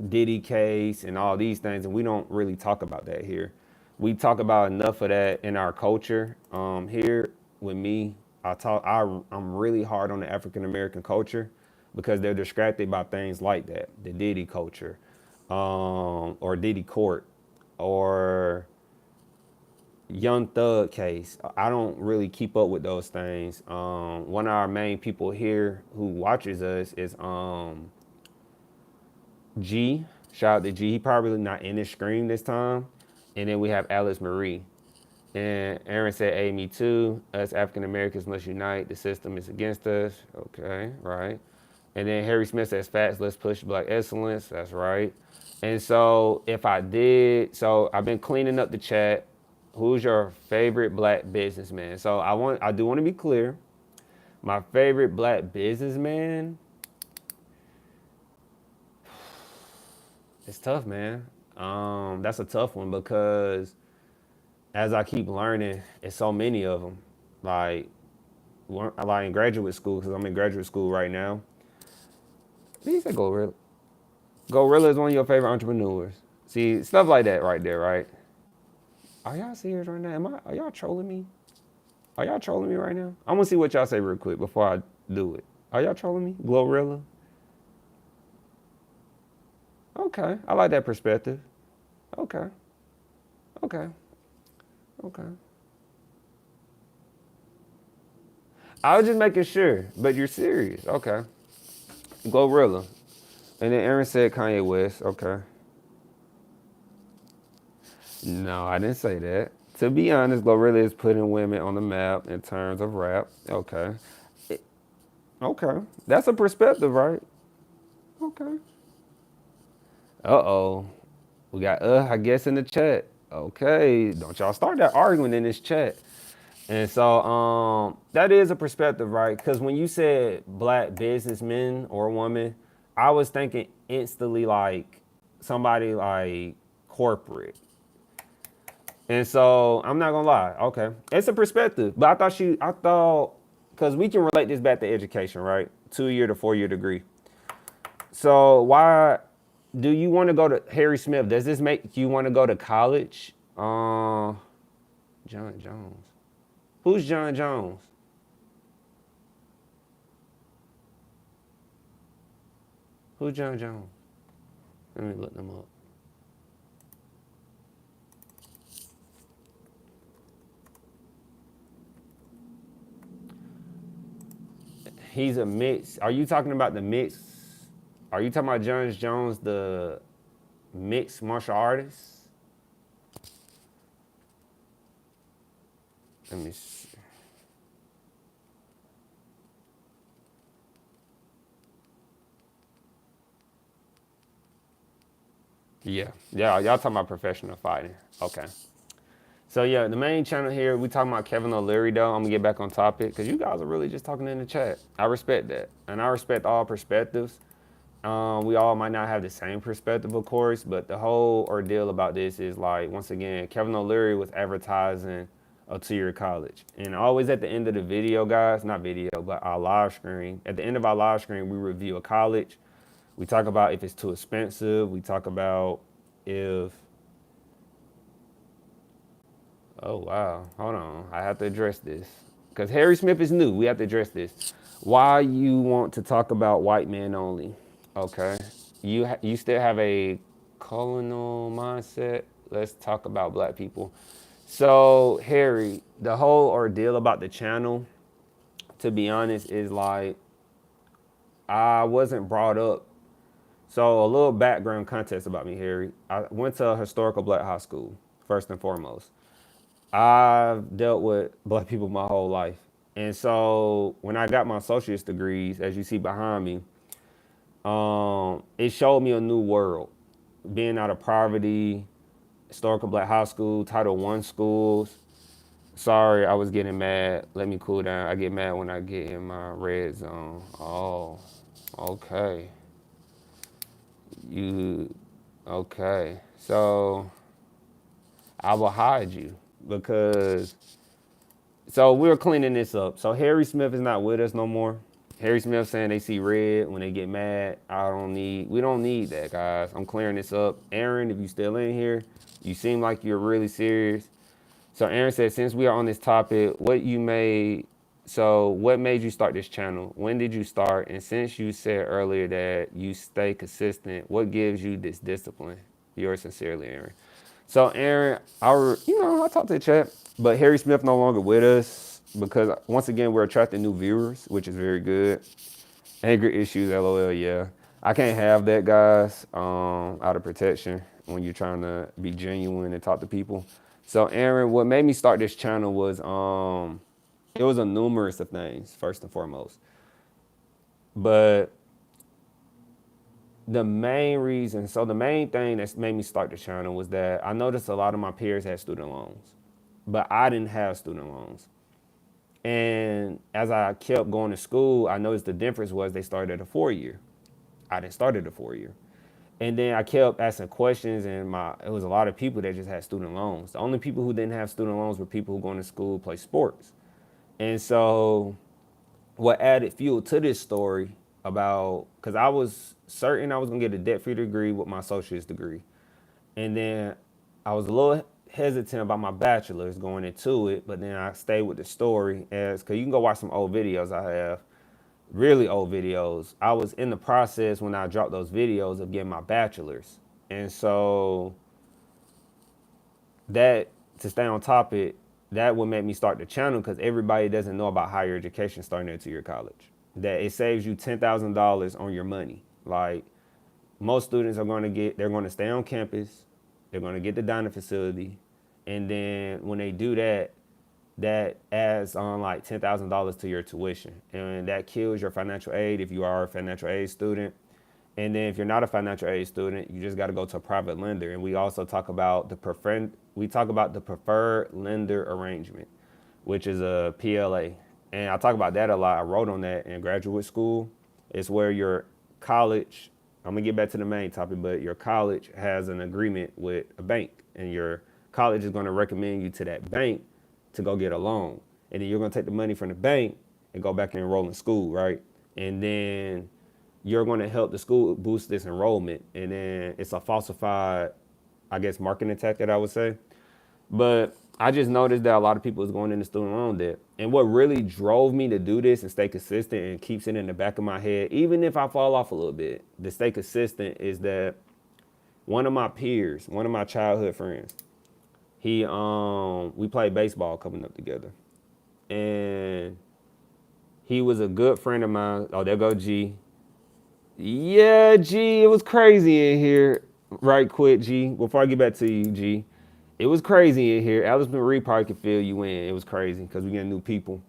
Diddy case and all these things, and we don't really talk about that here. We talk about enough of that in our culture. Here with me, I'm really hard on the African American culture because they're distracted by things like that, the Diddy culture, or Diddy court, or Young Thug case. I don't really keep up with those things. One of our main people here who watches us is G. Shout out to G. He probably not in the screen this time. And then we have Alice Marie. And Aaron said, hey, me too. Us African Americans must unite. The system is against us. Okay, right. And then Harry Smith says, facts, let's push Black excellence. That's right. And so I've been cleaning up the chat. Who's your favorite Black businessman? So I do want to be clear. My favorite Black businessman, it's tough, man. That's a tough one because as I keep learning, it's so many of them. Like in graduate school, because I'm in graduate school right now. He said Gorilla. Gorilla is one of your favorite entrepreneurs. See, stuff like that right there, right? Are y'all serious right now? Are y'all trolling me? Are y'all trolling me right now? I'm gonna see what y'all say real quick before I do it. Are y'all trolling me? Glorilla? Okay, I like that perspective. Okay. I was just making sure, but you're serious. Okay. Glorilla. And then Aaron said Kanye West. Okay. No, I didn't say that. To be honest, Glorilla is putting women on the map in terms of rap. Okay. Okay. That's a perspective, right? Okay. Uh-oh. We got I guess in the chat. Okay. Don't y'all start that arguing in this chat. And so that is a perspective, right? Because when you said Black businessman or woman, I was thinking instantly like somebody like corporate. And so I'm not gonna lie, okay, it's a perspective. But I thought, because we can relate this back to education, right? 2-year to 4-year degree. So why do you want to go to Harry Smith? Does this make you want to go to college? John Jones. Who's John Jones? Who's John Jones? Let me look them up. He's a mix. Are you talking about the mix? Are you talking about John Jones, the mixed martial artist? Let me see. Yeah, y'all talking about professional fighting. Okay. So yeah, the main channel here, we talking about Kevin O'Leary though. I'm gonna get back on topic because you guys are really just talking in the chat. I respect that. And I respect all perspectives. We all might not have the same perspective, of course, but the whole ordeal about this is like, once again, Kevin O'Leary was advertising a 2-year college. And always at the end of the video, guys, not video, but our live stream, at the end of our live stream, we review a college. We talk about if it's too expensive. We talk about if, oh, wow, hold on. I have to address this. Because Harry Smith is new. We have to address this. Why you want to talk about white men only? Okay. You still have a colonial mindset. Let's talk about Black people. So, Harry, the whole ordeal about the channel, to be honest, is like, I wasn't brought up. So, a little background context about me, Harry. I went to a historical Black high school, first and foremost. I've dealt with Black people my whole life. And so when I got my associate's degrees, as you see behind me, it showed me a new world. Being out of poverty, historical black high school, Title I schools. Sorry, I was getting mad. Let me cool down. I get mad when I get in my red zone. Oh, okay. Okay. So I will hide you because, so we're cleaning this up. So Harry Smith is not with us no more. Harry Smith saying they see red when they get mad. We don't need that, guys. I'm clearing this up. Aaron, if you still in here, you seem like you're really serious. So Aaron said, since we are on this topic, what made you start this channel? When did you start? And since you said earlier that you stay consistent, what gives you this discipline? Yours sincerely, Aaron. So Aaron, I talked to the chat, but Harry Smith no longer with us because once again, we're attracting new viewers, which is very good. Anger issues, LOL, yeah. I can't have that, guys, out of protection when you're trying to be genuine and talk to people. So Aaron, what made me start this channel was it was a numerous of things, first and foremost. But the main thing that made me start the channel was that I noticed a lot of my peers had student loans, but I didn't have student loans. And as I kept going to school, I noticed the difference was they started at a 4-year. I didn't start at a 4-year. And then I kept asking questions, and it was a lot of people that just had student loans. The only people who didn't have student loans were people who going to school, play sports. And so what added fuel to this story because I was certain I was gonna get a debt-free degree with my associate's degree. And then I was a little hesitant about my bachelor's going into it, but then I stayed with the story because you can go watch some old videos I have. Really old videos. I was in the process when I dropped those videos of getting my bachelor's. And so to stay on topic, that would make me start the channel because everybody doesn't know about higher education starting at 2-year college. That it saves you $10,000 on your money. Like most students they're going to stay on campus, they're going to get the dining facility. And then when they do that adds on like $10,000 to your tuition. And that kills your financial aid if you are a financial aid student. And then if you're not a financial aid student, you just got to go to a private lender. And we also talk about the preferred lender arrangement, which is a PLA. And I talk about that a lot. I wrote on that in graduate school. It's where your college, I'm going to get back to the main topic, but your college has an agreement with a bank. And your college is going to recommend you to that bank to go get a loan. And then you're going to take the money from the bank and go back and enroll in school, right? And then you're going to help the school boost this enrollment. And then it's a falsified, I guess, marketing tactic, I would say. But I just noticed that a lot of people is going into student loan debt. And what really drove me to do this and stay consistent and keeps it in the back of my head, even if I fall off a little bit, to stay consistent is that one of my peers, one of my childhood friends, we played baseball coming up together. And he was a good friend of mine. Oh, there go G. Yeah, G, it was crazy in here. Right quick, G. Before I get back to you, G. It was crazy in here. Alice Marie probably could fill you in. It was crazy because we get new people.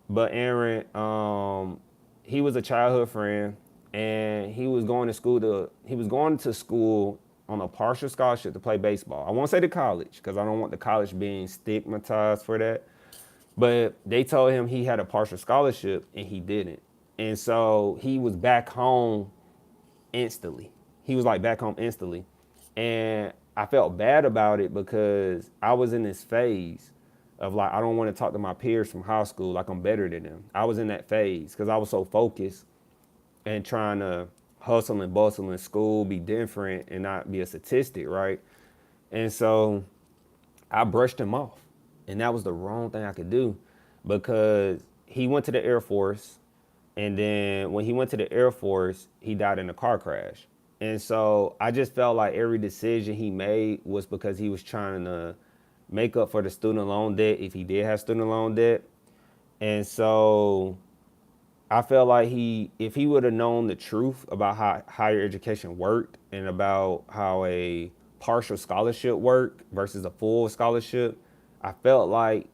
But Aaron, he was a childhood friend, and he was going to school on a partial scholarship to play baseball. I won't say to college because I don't want the college being stigmatized for that. But they told him he had a partial scholarship and he didn't. And so he was back home instantly. He was like back home instantly. And I felt bad about it because I was in this phase of like, I don't want to talk to my peers from high school like I'm better than them. I was in that phase because I was so focused and trying to hustle and bustle in school, be different and not be a statistic, right? And so I brushed him off. And that was the wrong thing I could do because he went to the Air Force. And then when he went to the Air Force, he died in a car crash. And so I just felt like every decision he made was because he was trying to make up for the student loan debt if he did have student loan debt. And so I felt like if he would have known the truth about how higher education worked and about how a partial scholarship worked versus a full scholarship, I felt like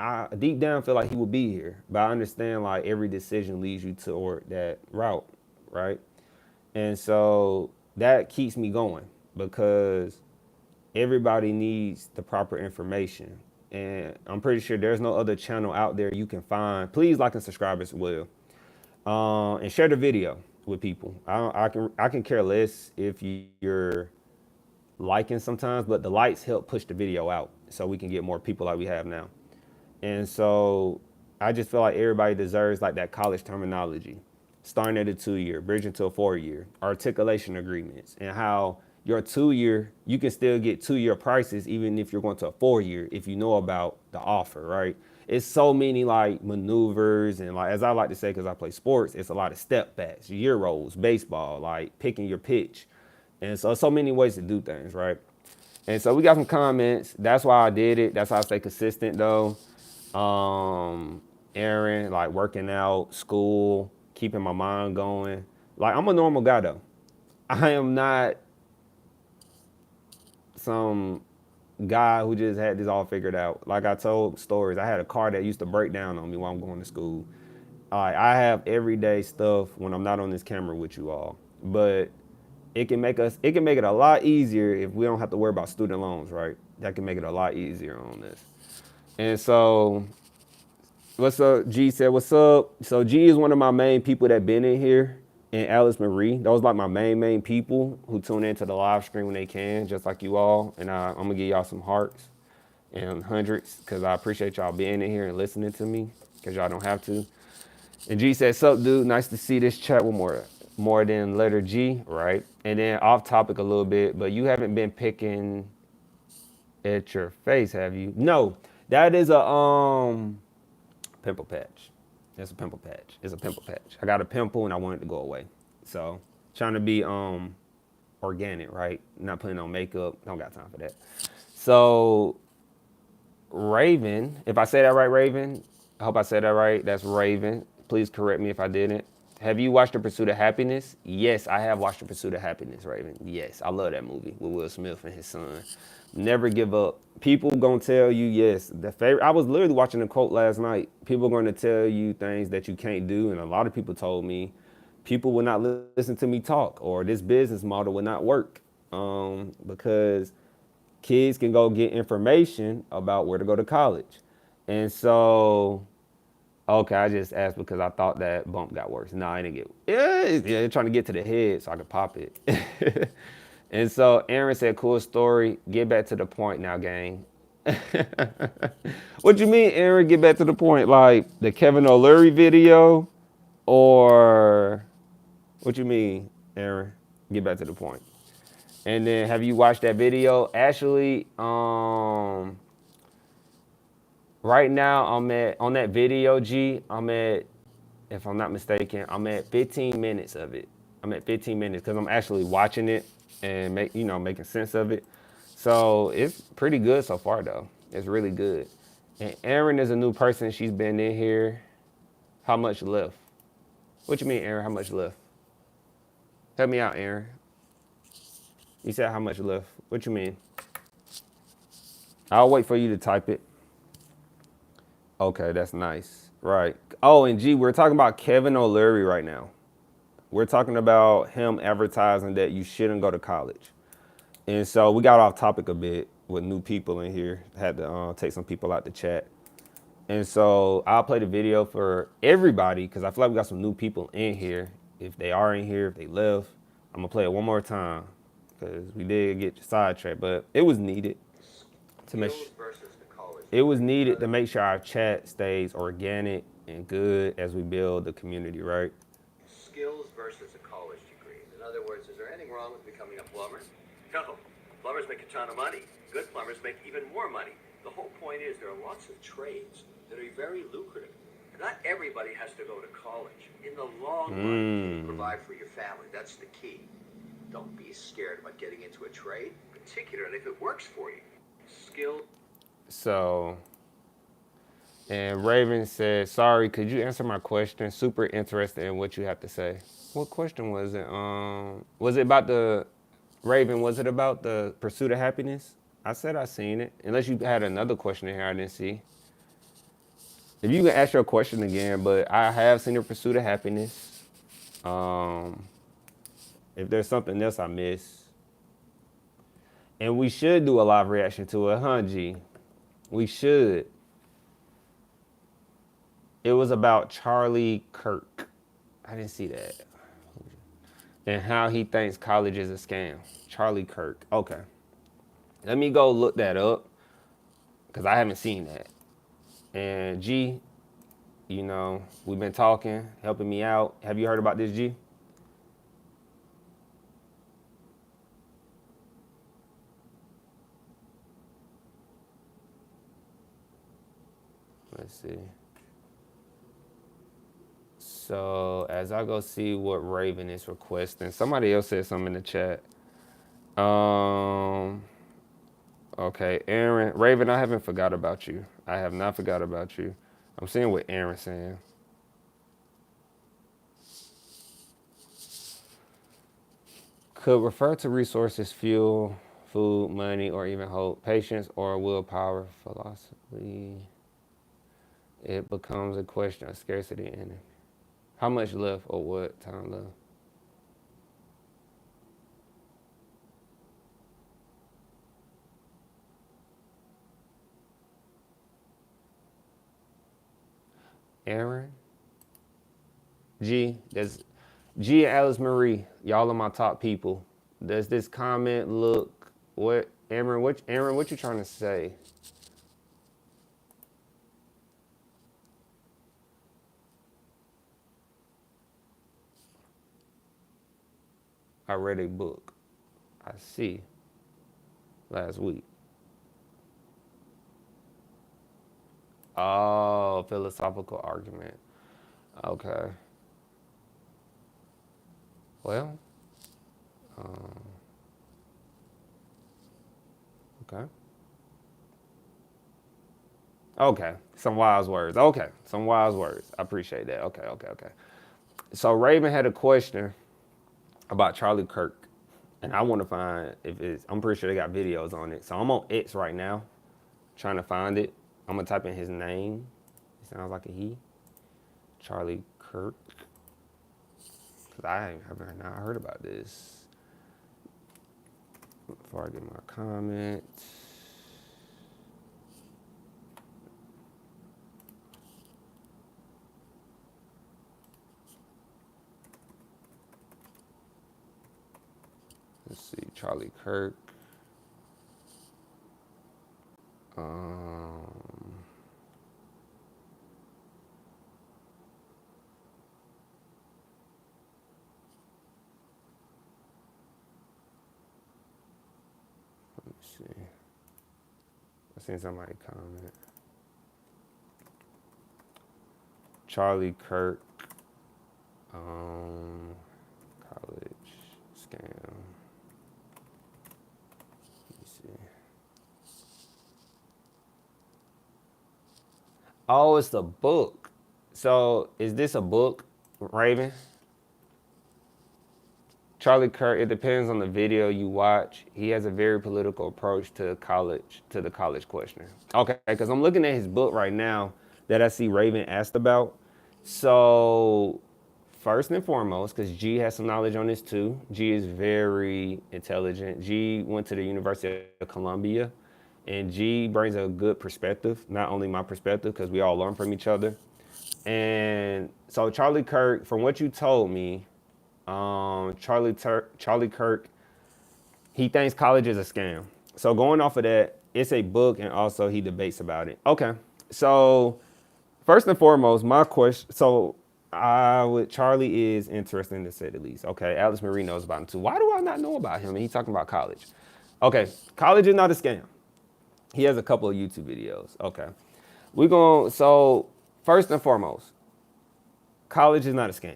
I deep down feel like he would be here, but I understand like every decision leads you toward that route, right? And so that keeps me going because everybody needs the proper information. And I'm pretty sure there's no other channel out there you can find. Please like and subscribe as well. And share the video with people. I can care less if you're liking sometimes, but the likes help push the video out so we can get more people like we have now. And so I just feel like everybody deserves like that college terminology, starting at a 2-year, bridging to a 4-year, articulation agreements, and how your 2-year, you can still get 2-year prices even if you're going to a 4-year if you know about the offer, right? It's so many like maneuvers and like, as I like to say, because I play sports, it's a lot of step backs, year rolls, baseball, like picking your pitch. And so many ways to do things, right? And so we got some comments. That's why I did it. That's how I stay consistent though. Aaron, like working out, school, keeping my mind going. Like I'm a normal guy though. I am not some guy who just had this all figured out. Like I told stories, I had a car that used to break down on me while I'm going to school. I have everyday stuff when I'm not on this camera with you all, but it can make it a lot easier if we don't have to worry about student loans, right? That can make it a lot easier on this. And so, what's up? G said, what's up? So G is one of my main people that been in here, and Alice Marie. Those like my main people who tune into the live stream when they can, just like you all. And I'm gonna give y'all some hearts and hundreds because I appreciate y'all being in here and listening to me because y'all don't have to. And G said, sup, dude? Nice to see this chat with more than letter G, right? And then off topic a little bit, but you haven't been picking at your face, have you? No, that is a pimple patch. It's a pimple patch. It's a pimple patch. I got a pimple and I want it to go away. So trying to be organic, right? Not putting on makeup. Don't got time for that. So Raven, if I say that right, Raven, I hope I said that right. That's Raven. Please correct me if I didn't. Have you watched The Pursuit of Happiness? Yes, I have watched The Pursuit of Happiness, Raven. Yes, I love that movie with Will Smith and his son. Never give up. People gonna tell you, yes, the favorite. I was literally watching a quote last night. People gonna tell you things that you can't do, and a lot of people told me people will not listen to me talk, or this business model will not work, because kids can go get information about where to go to college. And so, okay, I just asked because I thought that bump got worse. No, I didn't get. Yeah, trying to get to the head so I could pop it. And so Aaron said, cool story. Get back to the point now, gang. What you mean, Aaron? Get back to the point, like the Kevin O'Leary video, or what you mean, Aaron? Get back to the point. And then, have you watched that video? Actually, right now I'm on that video, G. I'm at, if I'm not mistaken, I'm at 15 minutes of it. I'm at 15 minutes because I'm actually watching it and making sense of it. So it's pretty good so far though. It's really good. And Erin is a new person. She's been in here. How much left? What you mean, Erin? How much left? Help me out, Erin. You said how much left? What you mean? I'll wait for you to type it. Okay, that's nice. Right. Oh, and G, we're talking about Kevin O'Leary right now. We're talking about him advertising that you shouldn't go to college. And so we got off topic a bit with new people in here. Had to take some people out the chat. And so I'll play the video for everybody because I feel like we got some new people in here. If they are in here, if they left, I'm going to play it one more time because we did get sidetracked, but it was needed to make sure. It was needed to make sure our chat stays organic and good as we build the community, right? Skills versus a college degree. In other words, is there anything wrong with becoming a plumber? No. Plumbers make a ton of money. Good plumbers make even more money. The whole point is there are lots of trades that are very lucrative. Not everybody has to go to college. In the long run, provide for your family. That's the key. Don't be scared about getting into a trade, particularly if it works for you. Skill. So, and Raven said, sorry, could you answer my question? Super interested in what you have to say. What question was it? Was it about the, Raven, was it about the Pursuit of Happiness? I said I seen it. Unless you had another question in here I didn't see. If you can ask your question again, but I have seen your pursuit of happiness. If there's something else I missed, and we should do a live reaction to it, huh, G? We should. It was about Charlie Kirk. I didn't see that. And how he thinks college is a scam. Charlie Kirk. Okay. Let me go look that up because I haven't seen that. And G, you know, we've been talking, helping me out. Have you heard about this, G? Let's see. So as I go see what Raven is requesting, somebody else said something in the chat. Okay, Aaron, Raven, I haven't forgot about you. I have not forgot about you. I'm seeing what Aaron's saying. Could refer to resources, fuel, food, money, or even hope, patience, or willpower, philosophy. It becomes a question of scarcity and how much left or what time left. Aaron, G, there's G and Alice Marie. Y'all are my top people. Does this comment look what Aaron? What you trying to say? I read a book. I see. Last week. Oh, philosophical argument. Okay. Well. Okay. Okay. Some wise words. Okay. Some wise words. I appreciate that. Okay. So Raven had a question about Charlie Kirk. And I want to find if it's, I'm pretty sure they got videos on it. So I'm on X right now, trying to find it. I'm going to type in his name. It sounds like a he. Charlie Kirk. Because I haven't not heard about this. Before I get my comment. Let's see, Charlie Kirk. Let me see. I seen somebody comment. Charlie Kirk. College scam. Let me see. Oh, it's a book. So is this a book, Raven? Charlie Kirk, it depends on the video you watch. He has a very political approach to college, to the college question. Okay, because I'm looking at his book right now that I see Raven asked about. So first and foremost, because G has some knowledge on this too. G is very intelligent. G went to the University of Columbia, and G brings a good perspective, not only my perspective, because we all learn from each other. And so Charlie Kirk, from what you told me, Charlie Kirk, he thinks college is a scam. So going off of that, it's a book, and also he debates about it. Okay, so first and foremost, my question. So Charlie is interesting to say the least. Okay, Alice Marie knows about him too. Why do I not know about him? And he's talking about college. Okay, college is not a scam. He has a couple of YouTube videos. Okay, so first and foremost, college is not a scam.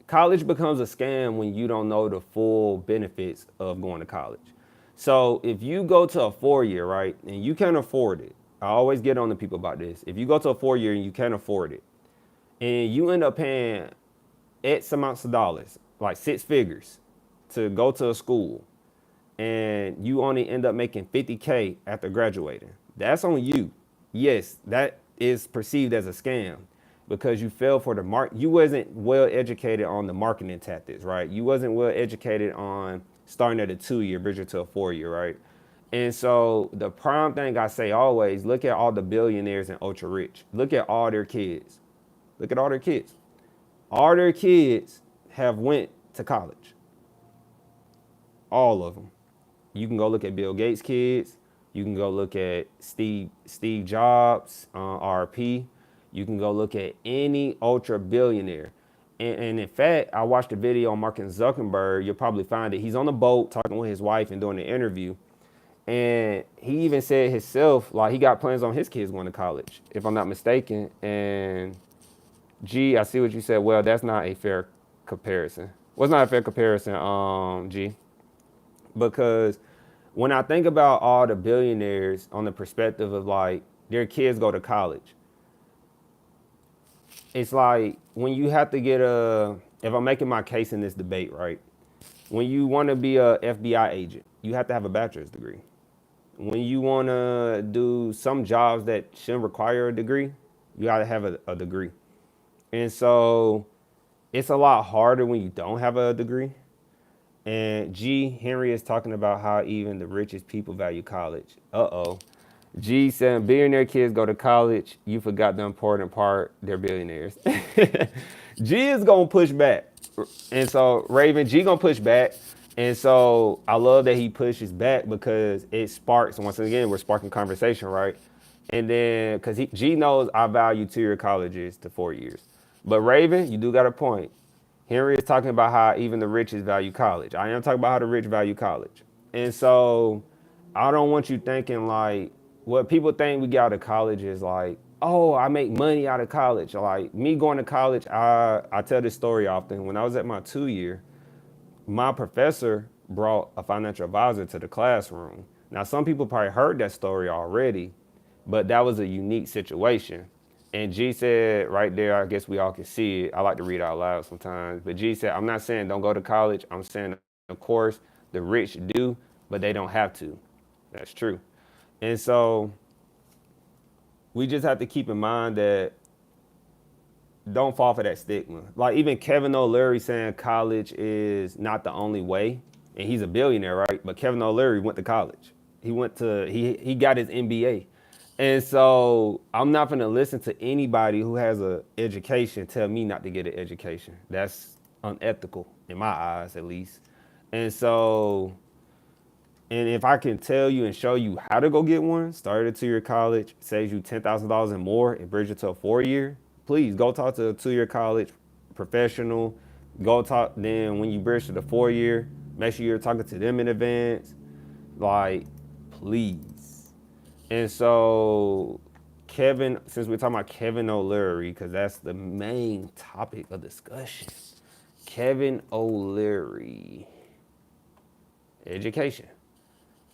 College becomes a scam when you don't know the full benefits of going to college. So if you go to a 4-year, right, and you can't afford it, I always get on to people about this. If you go to a 4-year and you can't afford it, and you end up paying X amounts of dollars, like 6 figures, to go to a school, and you only end up making $50K after graduating, that's on you. Yes, that is perceived as a scam because you fell for the mark. You wasn't well educated on the marketing tactics, right? You wasn't well educated on starting at a 2-year, bridging to a 4-year, right? And so the prime thing I say always, look at all the billionaires and ultra rich. Look at all their kids. Look at all their kids. All their kids have went to college. All of them. You can go look at Bill Gates' kids. You can go look at Steve Jobs, RP. You can go look at any ultra billionaire. And in fact, I watched a video on Mark Zuckerberg. You'll probably find it. He's on the boat talking with his wife and doing the interview. And he even said himself, like, he got plans on his kids going to college, if I'm not mistaken. And G, I see what you said. Well, that's not a fair comparison. Well, it's not a fair comparison, G. Because when I think about all the billionaires on the perspective of like their kids go to college, it's like when you have to get if I'm making my case in this debate, right? When you want to be a FBI agent, you have to have a bachelor's degree. When you want to do some jobs that shouldn't require a degree, you got to have a degree. And so it's a lot harder when you don't have a degree. And G, Henry is talking about how even the richest people value college. Uh-oh. G said, billionaire kids go to college. You forgot the important part. They're billionaires. G is going to push back. And so, Raven, G going to push back. And so I love that he pushes back because it sparks, once again, we're sparking conversation, right? And then, because G knows I value 2-year colleges to 4 years. But Raven, you do got a point. Henry is talking about how even the rich value college. I am talking about how the rich value college. And so I don't want you thinking like, what people think we get out of college is like, oh, I make money out of college. Like me going to college, I tell this story often. When I was at my 2-year, my professor brought a financial advisor to the classroom. Now, some people probably heard that story already, but that was a unique situation. And G said right there, I guess we all can see it. I like to read out loud sometimes. But G said, I'm not saying don't go to college. I'm saying, of course, the rich do, but they don't have to. That's true. And so we just have to keep in mind that don't fall for that stigma. Like even Kevin O'Leary saying college is not the only way. And he's a billionaire, right? But Kevin O'Leary went to college. He got his MBA. And so I'm not going to listen to anybody who has an education tell me not to get an education. That's unethical in my eyes, at least. And so, and if I can tell you and show you how to go get one, start at a 2-year college, saves you $10,000 and more, and bridge it to a 4-year, please go talk to a 2-year college professional. Go talk, then when you bridge to the 4-year, make sure you're talking to them in advance. Like, please. And so Kevin, since we're talking about Kevin O'Leary, because that's the main topic of discussion. Kevin O'Leary, education.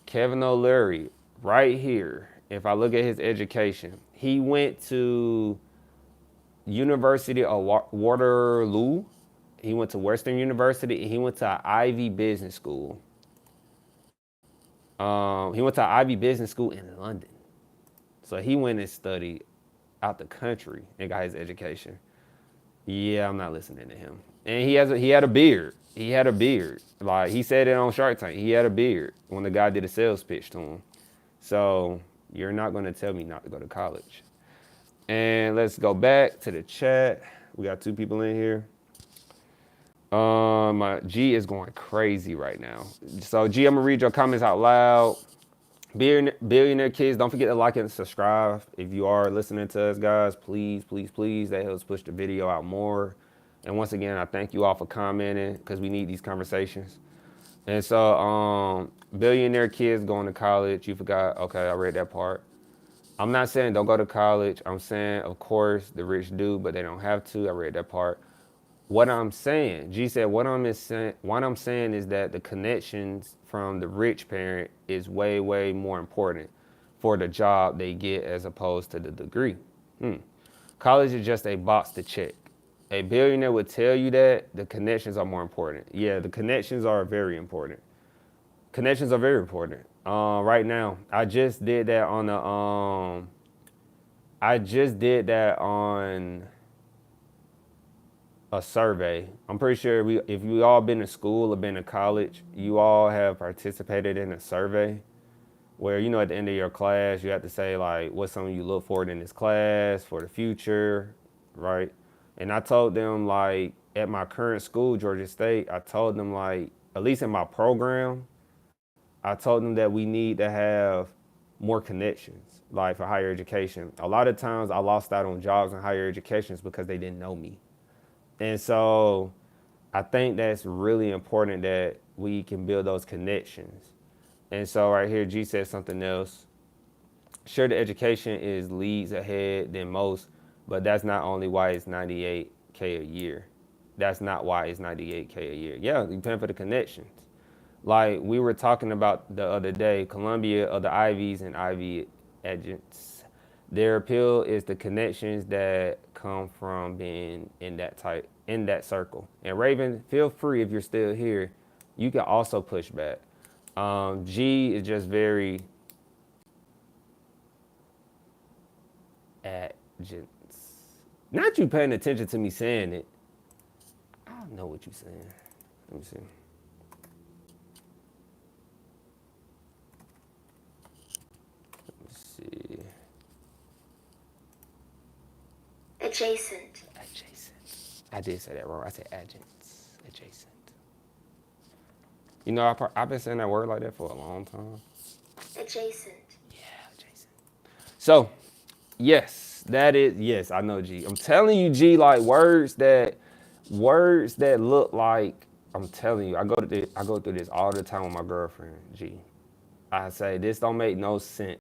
Kevin O'Leary, right here, if I look at his education, he went to University of Waterloo. He went to Western University, and he went to Ivy Business School. He went to Ivy Business School in London. So he went and studied out the country and got his education. Yeah, I'm not listening to him. And he had a beard. He had a beard. Like he said it on Shark Tank. He had a beard when the guy did a sales pitch to him. So you're not going to tell me not to go to college. And let's go back to the chat. We got 2 people in here. My G is going crazy right now. So G, I'm gonna read your comments out loud. Billionaire kids, don't forget to like and subscribe. If you are listening to us, guys, please, please, please. That helps push the video out more. And once again, I thank you all for commenting because we need these conversations. And so, billionaire kids going to college. You forgot. Okay, I read that part. I'm not saying don't go to college. I'm saying, of course, the rich do, but they don't have to. I read that part. What I'm saying, G said, what I'm saying is that the connections from the rich parent is way, way more important for the job they get as opposed to the degree. College is just a box to check. A billionaire would tell you that the connections are more important. Yeah, the connections are very important. Connections are very important. Right now, I just did that on the I just did that on a survey. I'm pretty sure if you all been to school or been to college, you all have participated in a survey where, you know, at the end of your class, you have to say like, what's something you look forward in this class for the future, right? And I told them like at my current school, Georgia State, I told them like, at least in my program, I told them that we need to have more connections, like for higher education. A lot of times I lost out on jobs in higher education because they didn't know me. And so I think that's really important that we can build those connections. And so right here, G said something else. Sure, the education is leads ahead than most, but that's not only why it's 98K a year. That's not why it's 98K a year. Yeah, you paying for the connections. Like we were talking about the other day, Columbia or the Ivies and Ivy agents, their appeal is the connections that come from being in that circle. And Raven, feel free if you're still here, you can also push back. G is just very agents. Not you paying attention to me saying it. I don't know what you're saying. Let me see. Adjacent. Adjacent. I did say that wrong. I said agents. Adjacent. You know, I've been saying that word like that for a long time. Adjacent. Yeah, adjacent. So, yes, that is, yes, I know, G. I'm telling you, G, like words that look like, I'm telling you, I go through this all the time with my girlfriend, G. I say, this don't make no sense.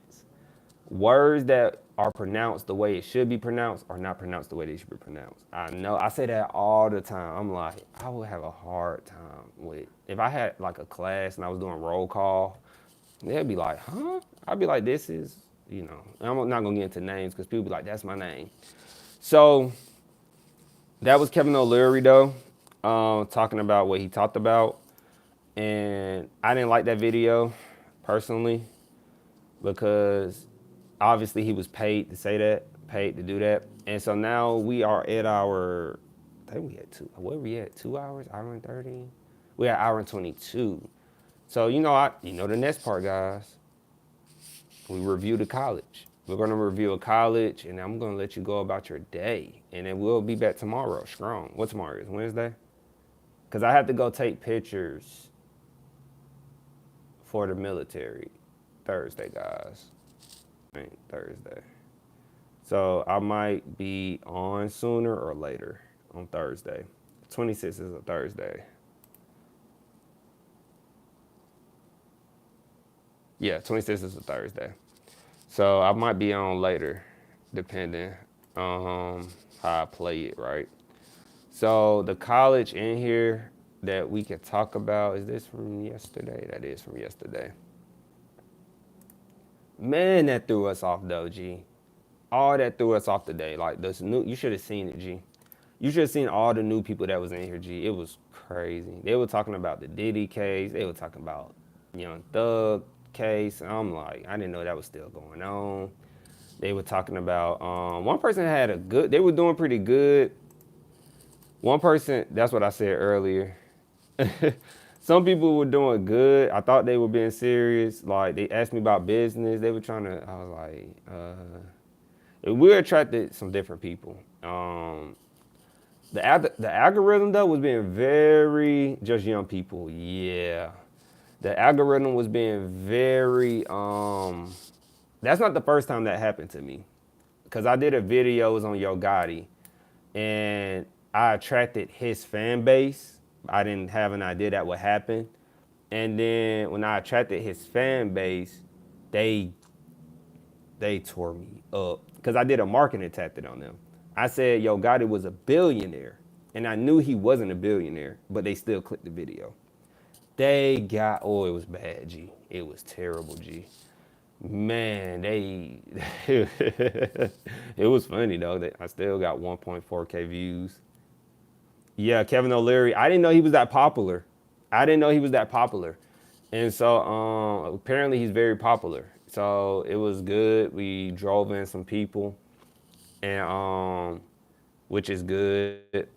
Words that are pronounced the way it should be pronounced are not pronounced the way they should be pronounced. I know, I say that all the time. I'm like, I would have a hard time with, if I had like a class and I was doing roll call, they'd be like, huh? I'd be like, this is, you know, I'm not gonna get into names because people be like, that's my name. So that was Kevin O'Leary though, talking about what he talked about. And I didn't like that video personally because obviously he was paid to say that, paid to do that. And so now we are at our, I think we had what were we at, 2 hours, hour and 30? We had hour and 22. So, you know, the next part, guys, we review the college. We're gonna review a college and I'm gonna let you go about your day. And then we'll be back tomorrow, strong. What tomorrow is, Wednesday? Because I have to go take pictures for the military Thursday, guys. Thursday. So I might be on sooner or later on Thursday. 26th is a Thursday. Yeah, 26th is a Thursday. So I might be on later, depending on how I play it, right? So the college in here that we can talk about, is this from yesterday? That is from yesterday. Man, that threw us off though, G. All that threw us off today. Like this new, you should have seen it, G. You should have seen all the new people that was in here, G. It was crazy. They were talking about the Diddy case. They were talking about Young Thug case. I'm like, I didn't know that was still going on. They were talking about, one person had they were doing pretty good. One person, that's what I said earlier. Some people were doing good. I thought they were being serious. Like, they asked me about business. They were trying to, I was like, we attracted some different people. The algorithm, though, was being very, just young people, yeah. The algorithm was being very, that's not the first time that happened to me. Because I did a video, it was on Yo Gotti, and I attracted his fan base. I didn't have an idea that would happen. And then when I attracted his fan base, they tore me up. Because I did a marketing tactic on them. I said Yo Gotti was a billionaire. And I knew he wasn't a billionaire, but they still clicked the video. It was bad, G. It was terrible, G. Man, it was funny though. I still got 1.4K views. Yeah, Kevin O'Leary. I didn't know he was that popular. And so apparently he's very popular. So it was good. We drove in some people. and which is good.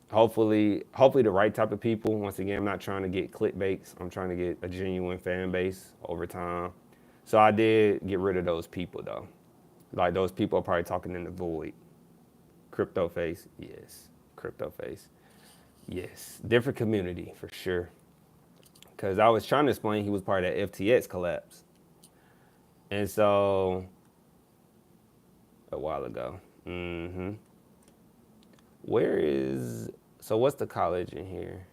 Hopefully the right type of people. Once again, I'm not trying to get clickbaits. I'm trying to get a genuine fan base over time. So I did get rid of those people though. Like those people are probably talking in the void. Crypto face, yes. Crypto face, yes. Different community for sure. Cause I was trying to explain he was part of that FTX collapse, and so a while ago. Where is so? What's the college in here?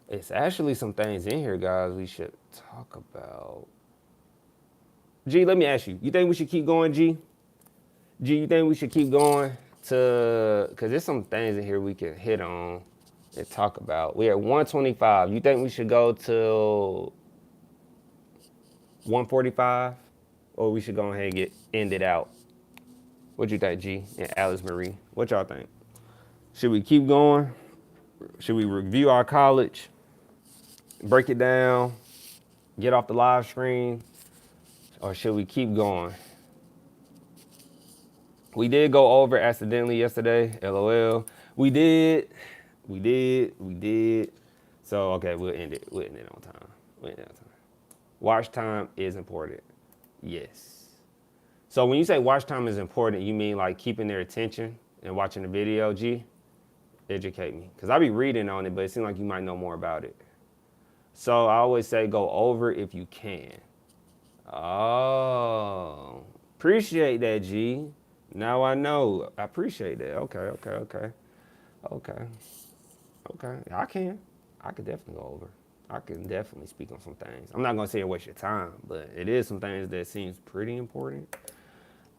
It's actually some things in here, guys. We should talk about. G, let me ask you. You think we should keep going, G? G, you think we should keep going to? Cause there's some things in here we can hit on and talk about. We're at 125. You think we should go till 145, or we should go ahead and end it out? What you think, G and Alice Marie? What y'all think? Should we keep going? Should we review our college, break it down, get off the live stream, or should we keep going? We did go over accidentally yesterday, LOL. We did. So, okay, we'll end it. We'll end it on time. Watch time is important. Yes. So when you say watch time is important, you mean like keeping their attention and watching the video, G? Educate me. Because I be reading on it, but it seems like you might know more about it. So I always say go over if you can. Oh, appreciate that, G. Now I know. I appreciate that. Okay. I could definitely go over. I can definitely speak on some things. I'm not gonna say waste your time, but it is some things that seems pretty important.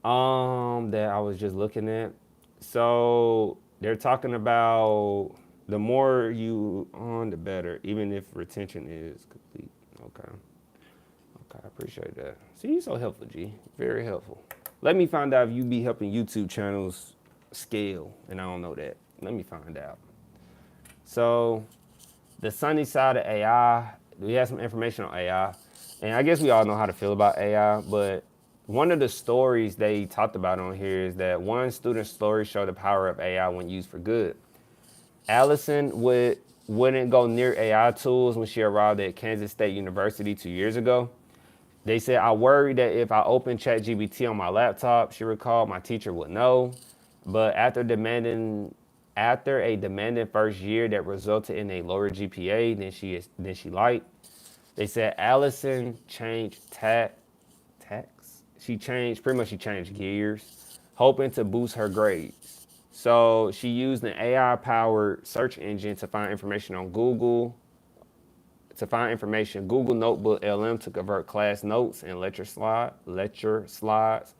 That I was just looking at. So they're talking about the more you on, the better, even if retention is complete. Okay, I appreciate that. See, you're so helpful, G. Very helpful. Let me find out if you be helping YouTube channels scale, and I don't know that. Let me find out. So, the sunny side of AI, we have some information on AI, and I guess we all know how to feel about AI, but one of the stories they talked about on here is that one student's story showed the power of AI when used for good. Allison wouldn't go near AI tools when she arrived at Kansas State University 2 years ago. They said, I worried that if I opened ChatGPT on my laptop, she recalled, my teacher would know. But after a demanding first year that resulted in a lower GPA than she liked, they said Allison changed tacks. She changed gears, hoping to boost her grades. So she used an AI-powered search engine to find information on Google. Google Notebook LM to convert class notes and lecture slides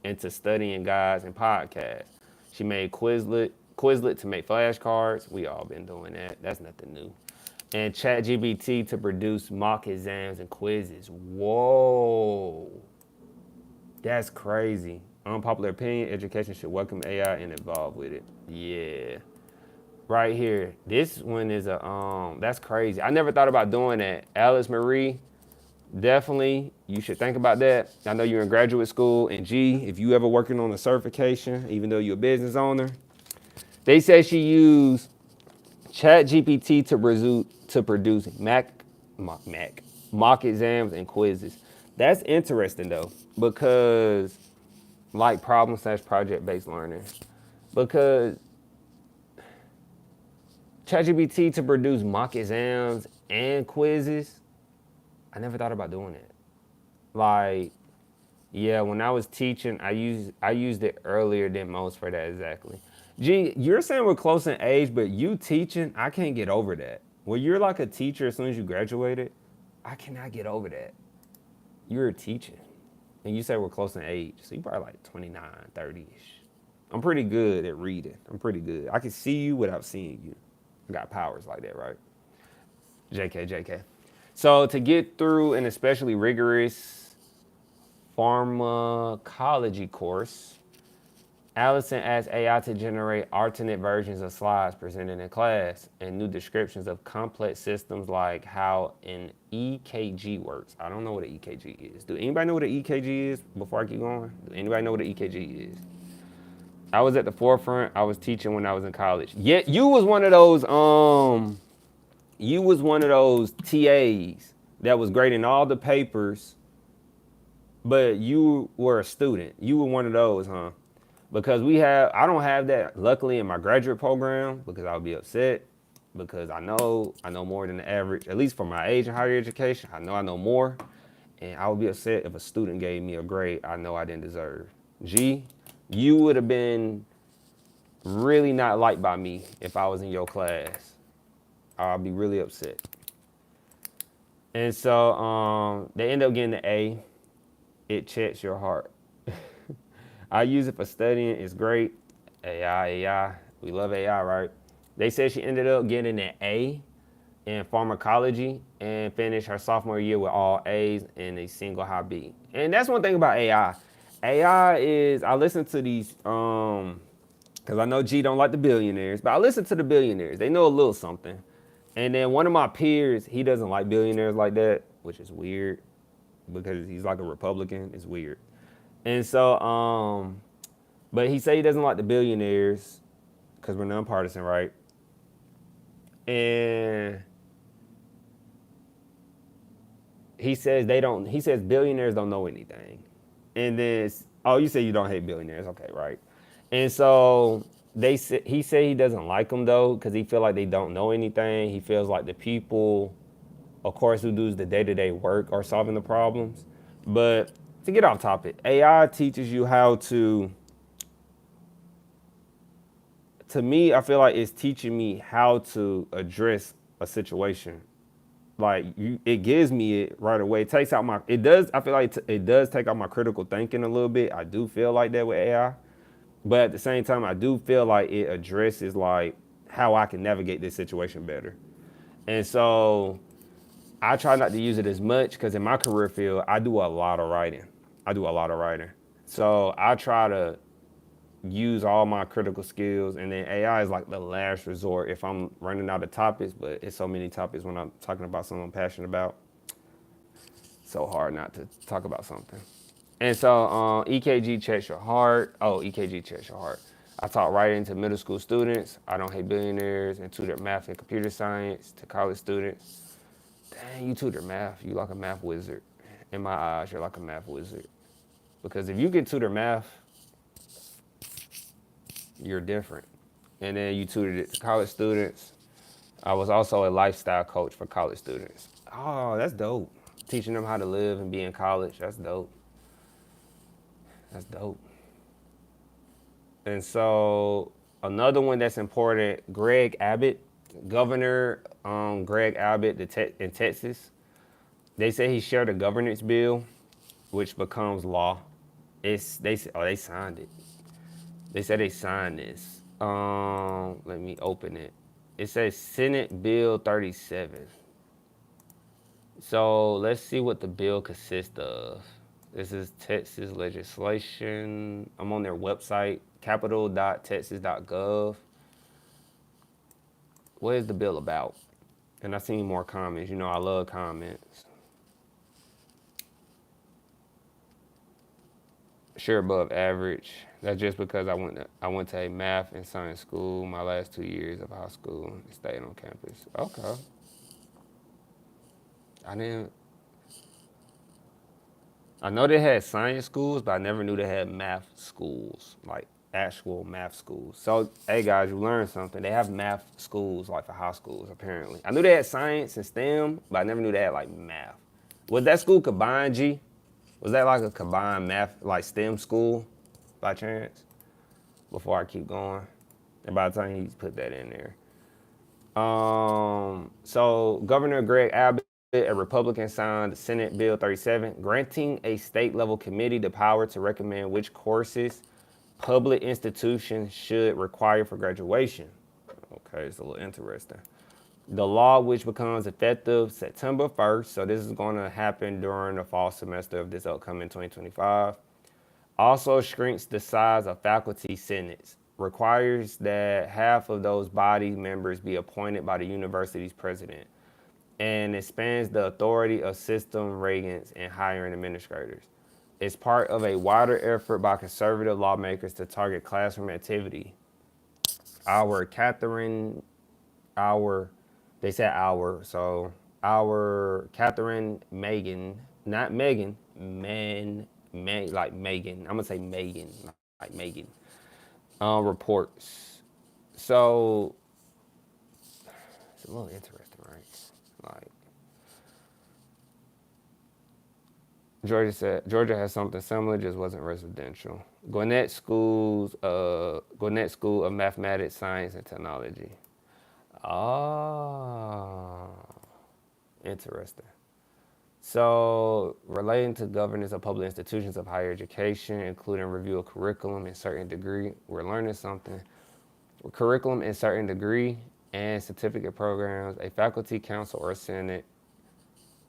into studying guides and podcasts. She made Quizlet to make flashcards. We all been doing that. That's nothing new. And ChatGPT to produce mock exams and quizzes. Whoa. That's crazy. Unpopular opinion, education should welcome AI and evolve with it. Yeah. Right here. This one is that's crazy. I never thought about doing that. Alice Marie, definitely, you should think about that. I know you're in graduate school, and G, if you ever working on a certification, even though you're a business owner, they say she used ChatGPT to produce mock exams and quizzes. That's interesting though, because like problem/project-based learning, because ChatGPT to produce mock exams and quizzes, I never thought about doing it. Like, yeah, when I was teaching, I used it earlier than most for that exactly. Gee, you're saying we're close in age, but you teaching, I can't get over that. When you're like a teacher as soon as you graduated, I cannot get over that. You're teaching, and you say we're close in age, so you're probably like 29, 30-ish. I'm pretty good at reading. I'm pretty good. I can see you without seeing you. I got powers like that, right? JK. So to get through an especially rigorous pharmacology course, Allison asked AI to generate alternate versions of slides presented in class and new descriptions of complex systems like how an EKG works. I don't know what an EKG is. Do anybody know what an EKG is before I keep going? Do anybody know what an EKG is? I was at the forefront. I was teaching when I was in college. Yet you was one of those TAs that was grading all the papers, but you were a student. You were one of those, huh? Because I don't have that luckily in my graduate program because I would be upset because I know more than the average, at least for my age in higher education. I know more, and I would be upset if a student gave me a grade I know I didn't deserve. G, you would have been really not liked by me if I was in your class. I'll be really upset. And so they end up getting the A. It checks your heart. I use it for studying. It's great. AI. We love AI, right? They said she ended up getting an A in pharmacology and finished her sophomore year with all A's and a single high B. And that's one thing about AI. AI is, I listen to these, because I know G don't like the billionaires, but I listen to the billionaires. They know a little something. And then one of my peers, he doesn't like billionaires like that, which is weird because he's like a Republican. It's weird. And so, but he said he doesn't like the billionaires because we're nonpartisan, right? And he says billionaires don't know anything. And then, oh, you say you don't hate billionaires. Okay, right. And so he said he doesn't like them though because he feel like they don't know anything. He feels like the people, of course, who do the day-to-day work are solving the problems. But to get off topic, AI teaches you how to me, I feel like it's teaching me how to address a situation. Like it gives me it right away. It takes out I feel like it does take out my critical thinking a little bit. I do feel like that with AI. But at the same time, I do feel like it addresses like how I can navigate this situation better. And so I try not to use it as much because in my career field, I do a lot of writing. So I try to use all my critical skills, and then AI is like the last resort if I'm running out of topics, but it's so many topics when I'm talking about something I'm passionate about. So hard not to talk about something. And so EKG checks your heart. Oh, EKG checks your heart. I taught writing to middle school students. I don't hate billionaires, and tutored math and computer science to college students. Dang, you tutor math. You like a math wizard. In my eyes, you're like a math wizard. Because if you can tutor math, you're different. And then you tutored it to college students. I was also a lifestyle coach for college students. Oh, that's dope. Teaching them how to live and be in college. That's dope. And so another one that's important, Greg Abbott, Governor Greg Abbott in Texas. They say he shared a governance bill, which becomes law. They signed it. They said they signed this. Let me open it. It says Senate Bill 37. So let's see what the bill consists of. This is Texas legislation. I'm on their website, capitol.texas.gov. What is the bill about? And I seen more comments. You know, I love comments. Sure, above average. That's just because I went to a math and science school my last 2 years of high school and stayed on campus. Okay. I know they had science schools, but I never knew they had math schools, like actual math schools. So, hey guys, you learned something. They have math schools like for high schools, apparently. I knew they had science and STEM, but I never knew they had like math. Was that school combined, G? Was that like a combined math, like STEM school by chance? Before I keep going. And by the time he put that in there. So Governor Greg Abbott, a Republican, signed the Senate Bill 37, granting a state-level committee the power to recommend which courses public institutions should require for graduation. Okay, it's a little interesting. The law, which becomes effective September 1st, so this is going to happen during the fall semester of this upcoming 2025, also shrinks the size of faculty senates, requires that half of those body members be appointed by the university's president, and expands the authority of system regents and hiring administrators. It's part of a wider effort by conservative lawmakers to target classroom activity. They said so our Catherine Megan, not Megan, like Megan. I'm gonna say Megan, like Megan. Reports. So it's a little interesting, right? Like Georgia has something similar, just wasn't residential. Gwinnett School of Mathematics, Science, and Technology. Oh, interesting. So, relating to governance of public institutions of higher education, including review of curriculum in certain degree, we're learning something. Curriculum in certain degree and certificate programs, a faculty council or senate,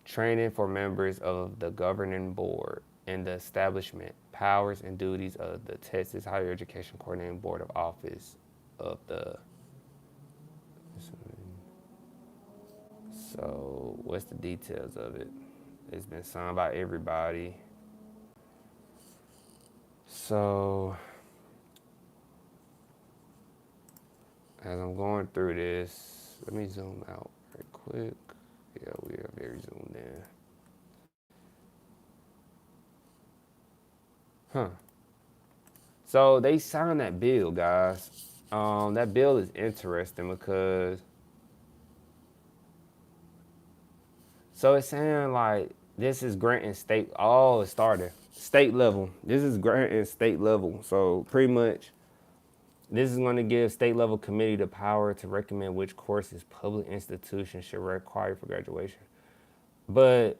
training for members of the governing board, and the establishment, powers, and duties of the Texas Higher Education Coordinating Board of Office of the. So, what's the details of it? It's been signed by everybody. So, as I'm going through this, let me zoom out right quick. Yeah, we are very zoomed in. So they signed that bill, guys. That bill is interesting because so it's saying like this is granting state. Oh, it started state level. This is granting state level. So pretty much, this is going to give state level committee the power to recommend which courses public institutions should require for graduation. But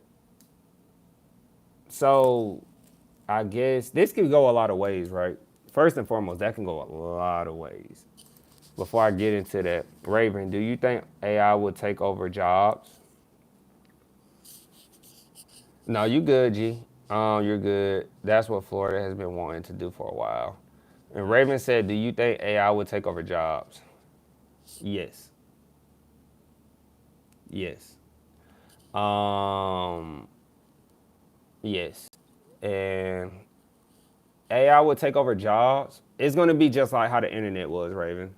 so I guess this could go a lot of ways, right? First and foremost, that can go a lot of ways. Before I get into that, Raven, do you think AI will take over jobs? No, you good, G. You're good. That's what Florida has been wanting to do for a while. And Raven said, do you think AI will take over jobs? Yes. Yes. Yes. And AI will take over jobs. It's going to be just like how the internet was, Raven.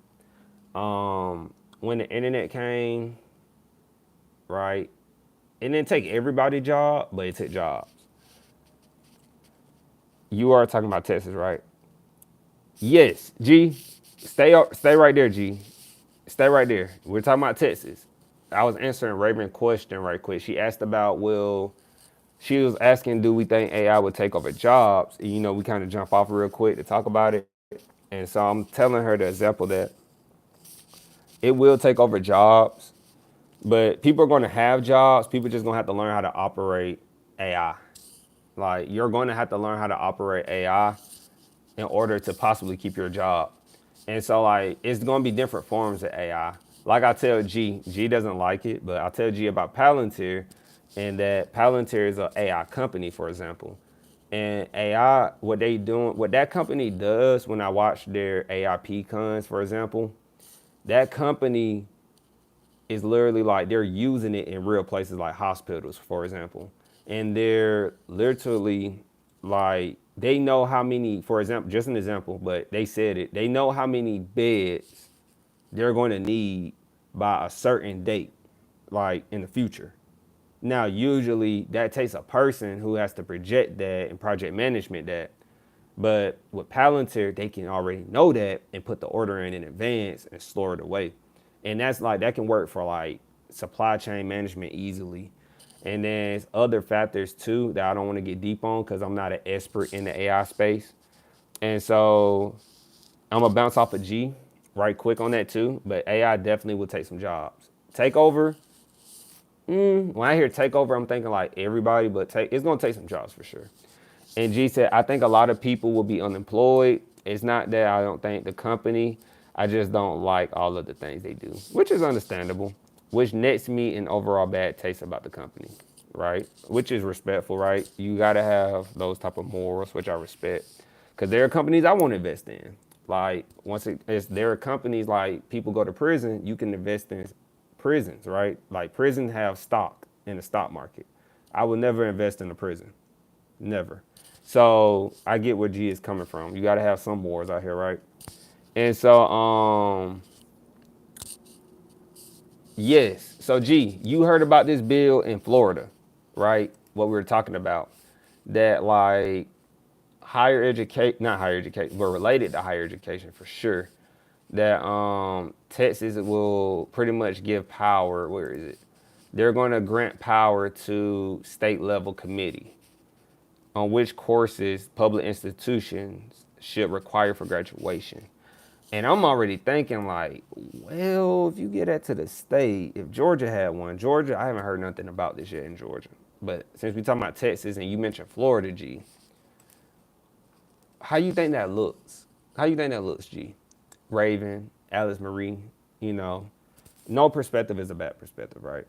When the internet came, right, it didn't take everybody's job, but it took jobs. You are talking about Texas, right? Yes, G. Stay right there, G. Stay right there. We're talking about Texas. I was answering Raven's question right quick. She asked about she was asking, do we think AI would take over jobs? And, you know, we kind of jump off real quick to talk about it. And so I'm telling her the example that it will take over jobs, but people are going to have jobs. People just going to have to learn how to operate AI. Like, you're going to have to learn how to operate AI in order to possibly keep your job. And so, like, it's going to be different forms of AI. Like I tell G doesn't like it, but I tell G about Palantir, and that Palantir is an AI company, for example. And AI, what that company does when I watch their AIP cons, for example, that company is literally like they're using it in real places like hospitals, for example. And they're literally like, they know how many, for example, just an example, but they said it, they know how many beds they're going to need by a certain date, like in the future. Now, usually that takes a person who has to project that and project management that. But with Palantir, they can already know that and put the order in advance and store it away. And that's like, that can work for like supply chain management easily. And then there's other factors too that I don't want to get deep on because I'm not an expert in the AI space. And so I'm gonna bounce off of G right quick on that too. But AI definitely will take some jobs. Takeover. When I hear takeover, I'm thinking like everybody, but it's gonna take some jobs for sure. And G said, I think a lot of people will be unemployed. It's not that I don't think the company, I just don't like all of the things they do, which is understandable, which nets me an overall bad taste about the company, right? Which is respectful, right? You gotta have those type of morals, which I respect. Because there are companies I won't invest in. Like, there are companies like people go to prison, you can invest in prisons, right? Like prisons have stock in the stock market. I would never invest in a prison, never. So I get where G is coming from. You got to have some wars out here, right? And so, yes. So G, you heard about this bill in Florida, right? What we were talking about, that like higher education, not higher education, but related to higher education for sure. That Texas will pretty much give power. Where is it? They're going to grant power to state level committee on which courses public institutions should require for graduation. And I'm already thinking like, well, if you get that to the state, if Georgia had one, Georgia, I haven't heard nothing about this yet in Georgia. But since we talking about Texas and you mentioned Florida, G, how you think that looks? How you think that looks, G? Raven, Alice Marie, you know, no perspective is a bad perspective, right?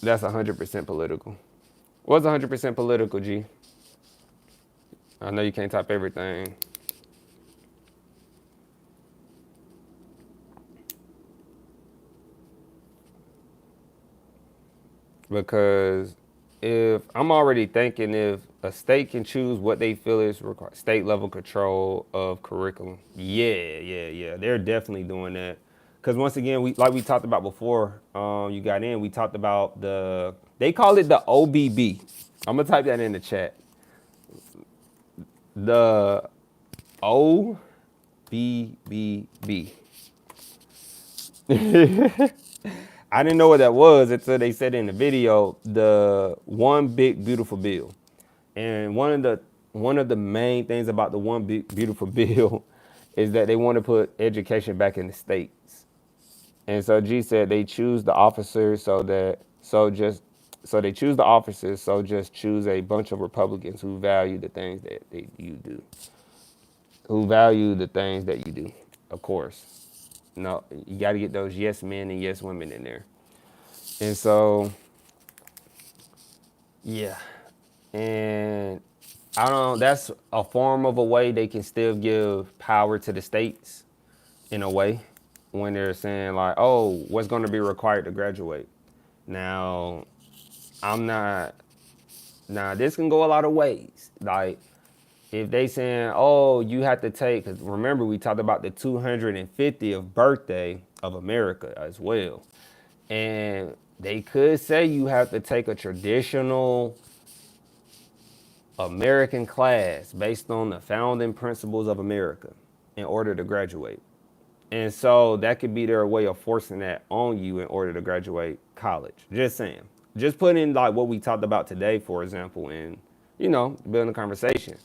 That's 100% political. What's 100% political, G? I know you can't type everything. Because if I'm already thinking if a state can choose what they feel is required, state level control of curriculum. Yeah. They're definitely doing that. Because once again, we like we talked about before, you got in, we talked about they call it the OBB. I'm gonna type that in the chat. The OBBB. I didn't know what that was until they said in the video, the one big beautiful bill. And one of the main things about the one big beautiful bill is that they want to put education back in the states. And so G said they choose the officers so they choose the officers, so just choose a bunch of Republicans who value the things that you do. Who value the things that you do, of course. No, you got to get those yes men and yes women in there. And so, yeah. And I don't know, that's a form of a way they can still give power to the states in a way when they're saying like, oh, what's going to be required to graduate? Now, this can go a lot of ways. Like, if they saying, oh, you have to take, because remember we talked about the 250th birthday of America as well. And they could say you have to take a traditional American class based on the founding principles of America in order to graduate. And so that could be their way of forcing that on you in order to graduate college. Just saying. Just put in like what we talked about today, for example, and, building a conversation.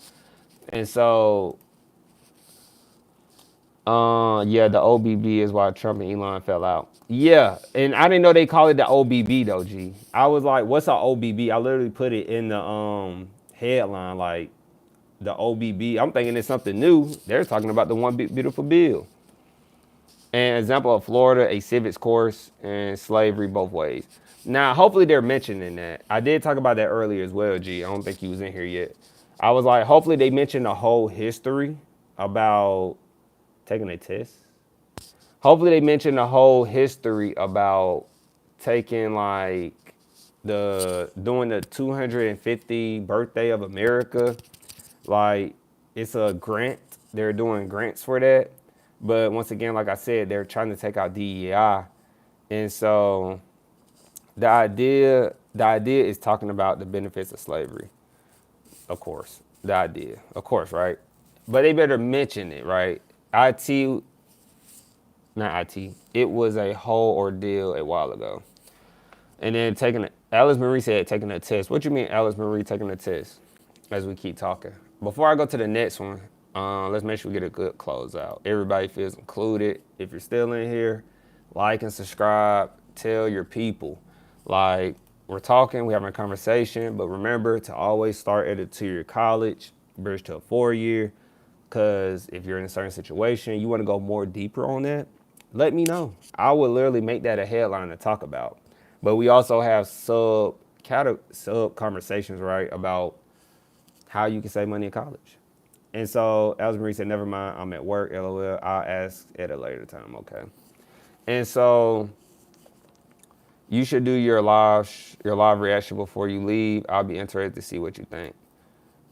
And so, yeah, the OBB is why Trump and Elon fell out. Yeah, and I didn't know they call it the OBB though, G. I was like, what's an OBB? I literally put it in the headline, like the OBB. I'm thinking it's something new. They're talking about the one big beautiful bill. An example of Florida, a civics course, and slavery both ways. Now, hopefully they're mentioning that. I did talk about that earlier as well, G. I don't think you was in here yet. I was like, hopefully they mentioned the whole history about taking a test. Hopefully they mentioned the whole history about taking like doing the 250 birthday of America. Like, it's a grant. They're doing grants for that. But once again, like I said, they're trying to take out DEI. And so the idea is talking about the benefits of slavery. Of course. The idea. Of course, right? But they better mention it, right? It was a whole ordeal a while ago. And then Alice Marie said taking a test. What you mean, Alice Marie, taking a test? As we keep talking. Before I go to the next one, let's make sure we get a good closeout. Everybody feels included. If you're still in here, like and subscribe. Tell your people. Like, we're talking, we're having a conversation, but remember to always start at a 2-year college, bridge to a 4-year, because if you're in a certain situation, you want to go more deeper on that, let me know. I would literally make that a headline to talk about. But we also have sub conversations, right, about how you can save money in college. And so Alice Marie said, never mind, I'm at work, LOL. I'll ask at a later time, okay? And so, You should do your live reaction before you leave. I'll be interested to see what you think.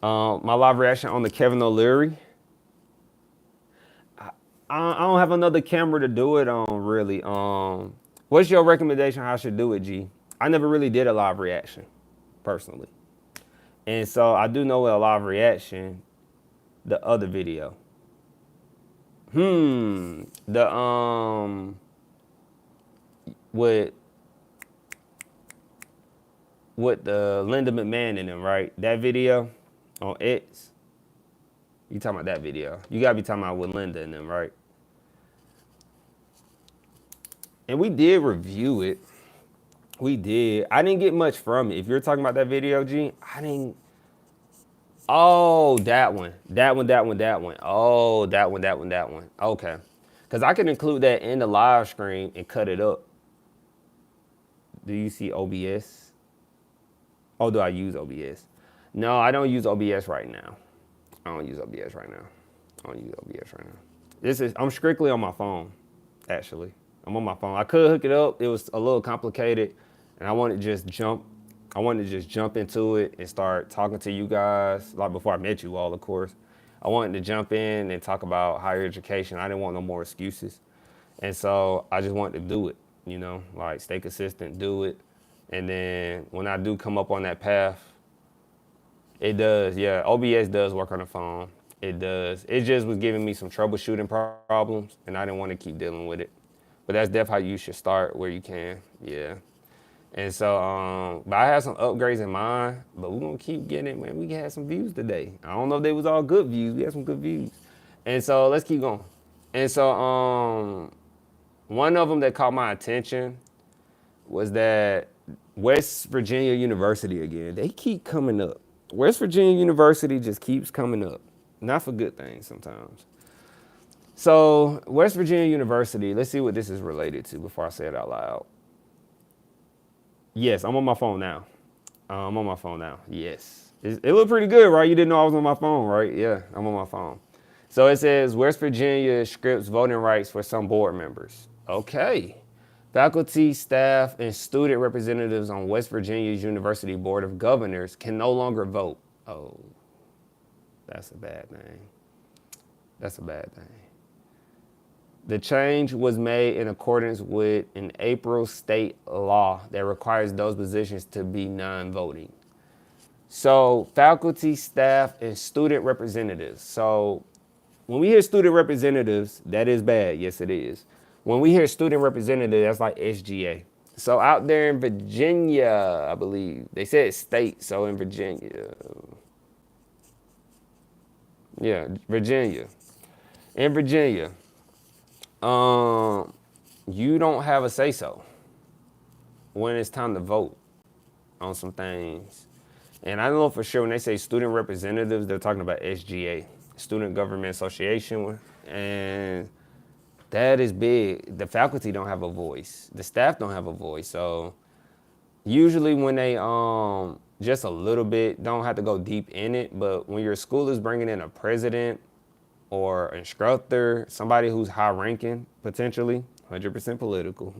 My live reaction on the Kevin O'Leary. I don't have another camera to do it on, really. What's your recommendation how I should do it, G? I never really did a live reaction, personally. And so I do know a live reaction, the other video. With the Linda McMahon in them, right? That video on X. You talking about that video? You gotta be talking about with Linda in them, right? And we did review it. We did. I didn't get much from it. If you're talking about that video, G, I didn't. Oh, that one. Oh, that one. Okay. Because I can include that in the live stream and cut it up. Do you see OBS? Oh, do I use OBS? No, I don't use OBS right now. I'm strictly on my phone, actually. I'm on my phone. I could hook it up. It was a little complicated, and I wanted to just jump into it and start talking to you guys, like before I met you all, of course. I wanted to jump in and talk about higher education. I didn't want no more excuses. And so I just wanted to do it, like stay consistent, do it. And then when I do come up on that path, it does, yeah, OBS does work on the phone. It does. It just was giving me some troubleshooting problems, and I didn't want to keep dealing with it. But that's definitely how you should start where you can, yeah. And so, but I have some upgrades in mind, but we're gonna keep getting it, man. We had some views today. I don't know if they was all good views. We had some good views. And so let's keep going. And so, one of them that caught my attention was that West Virginia University again. They keep coming up. West Virginia University just keeps coming up. Not for good things sometimes. So West Virginia University, let's see what this is related to before I say it out loud. Yes, I'm on my phone now. Yes. It looked pretty good, right? You didn't know I was on my phone, right? Yeah, I'm on my phone. So it says West Virginia scripts voting rights for some board members. Okay. Faculty, staff, and student representatives on West Virginia's University Board of Governors can no longer vote. Oh, that's a bad thing. The change was made in accordance with an April state law that requires those positions to be non-voting. So faculty, staff, and student representatives. So when we hear student representatives, that is bad. Yes, it is. When we hear student representative, that's like SGA. So out there in Virginia, I believe, they said state, so in Virginia. Yeah, Virginia. In Virginia, you don't have a say-so when it's time to vote on some things. And I know for sure when they say student representatives, they're talking about SGA, Student Government Association. And that is big. The faculty don't have a voice. The staff don't have a voice. So usually when they just a little bit, don't have to go deep in it, but when your school is bringing in a president or instructor, somebody who's high ranking, potentially, 100% political.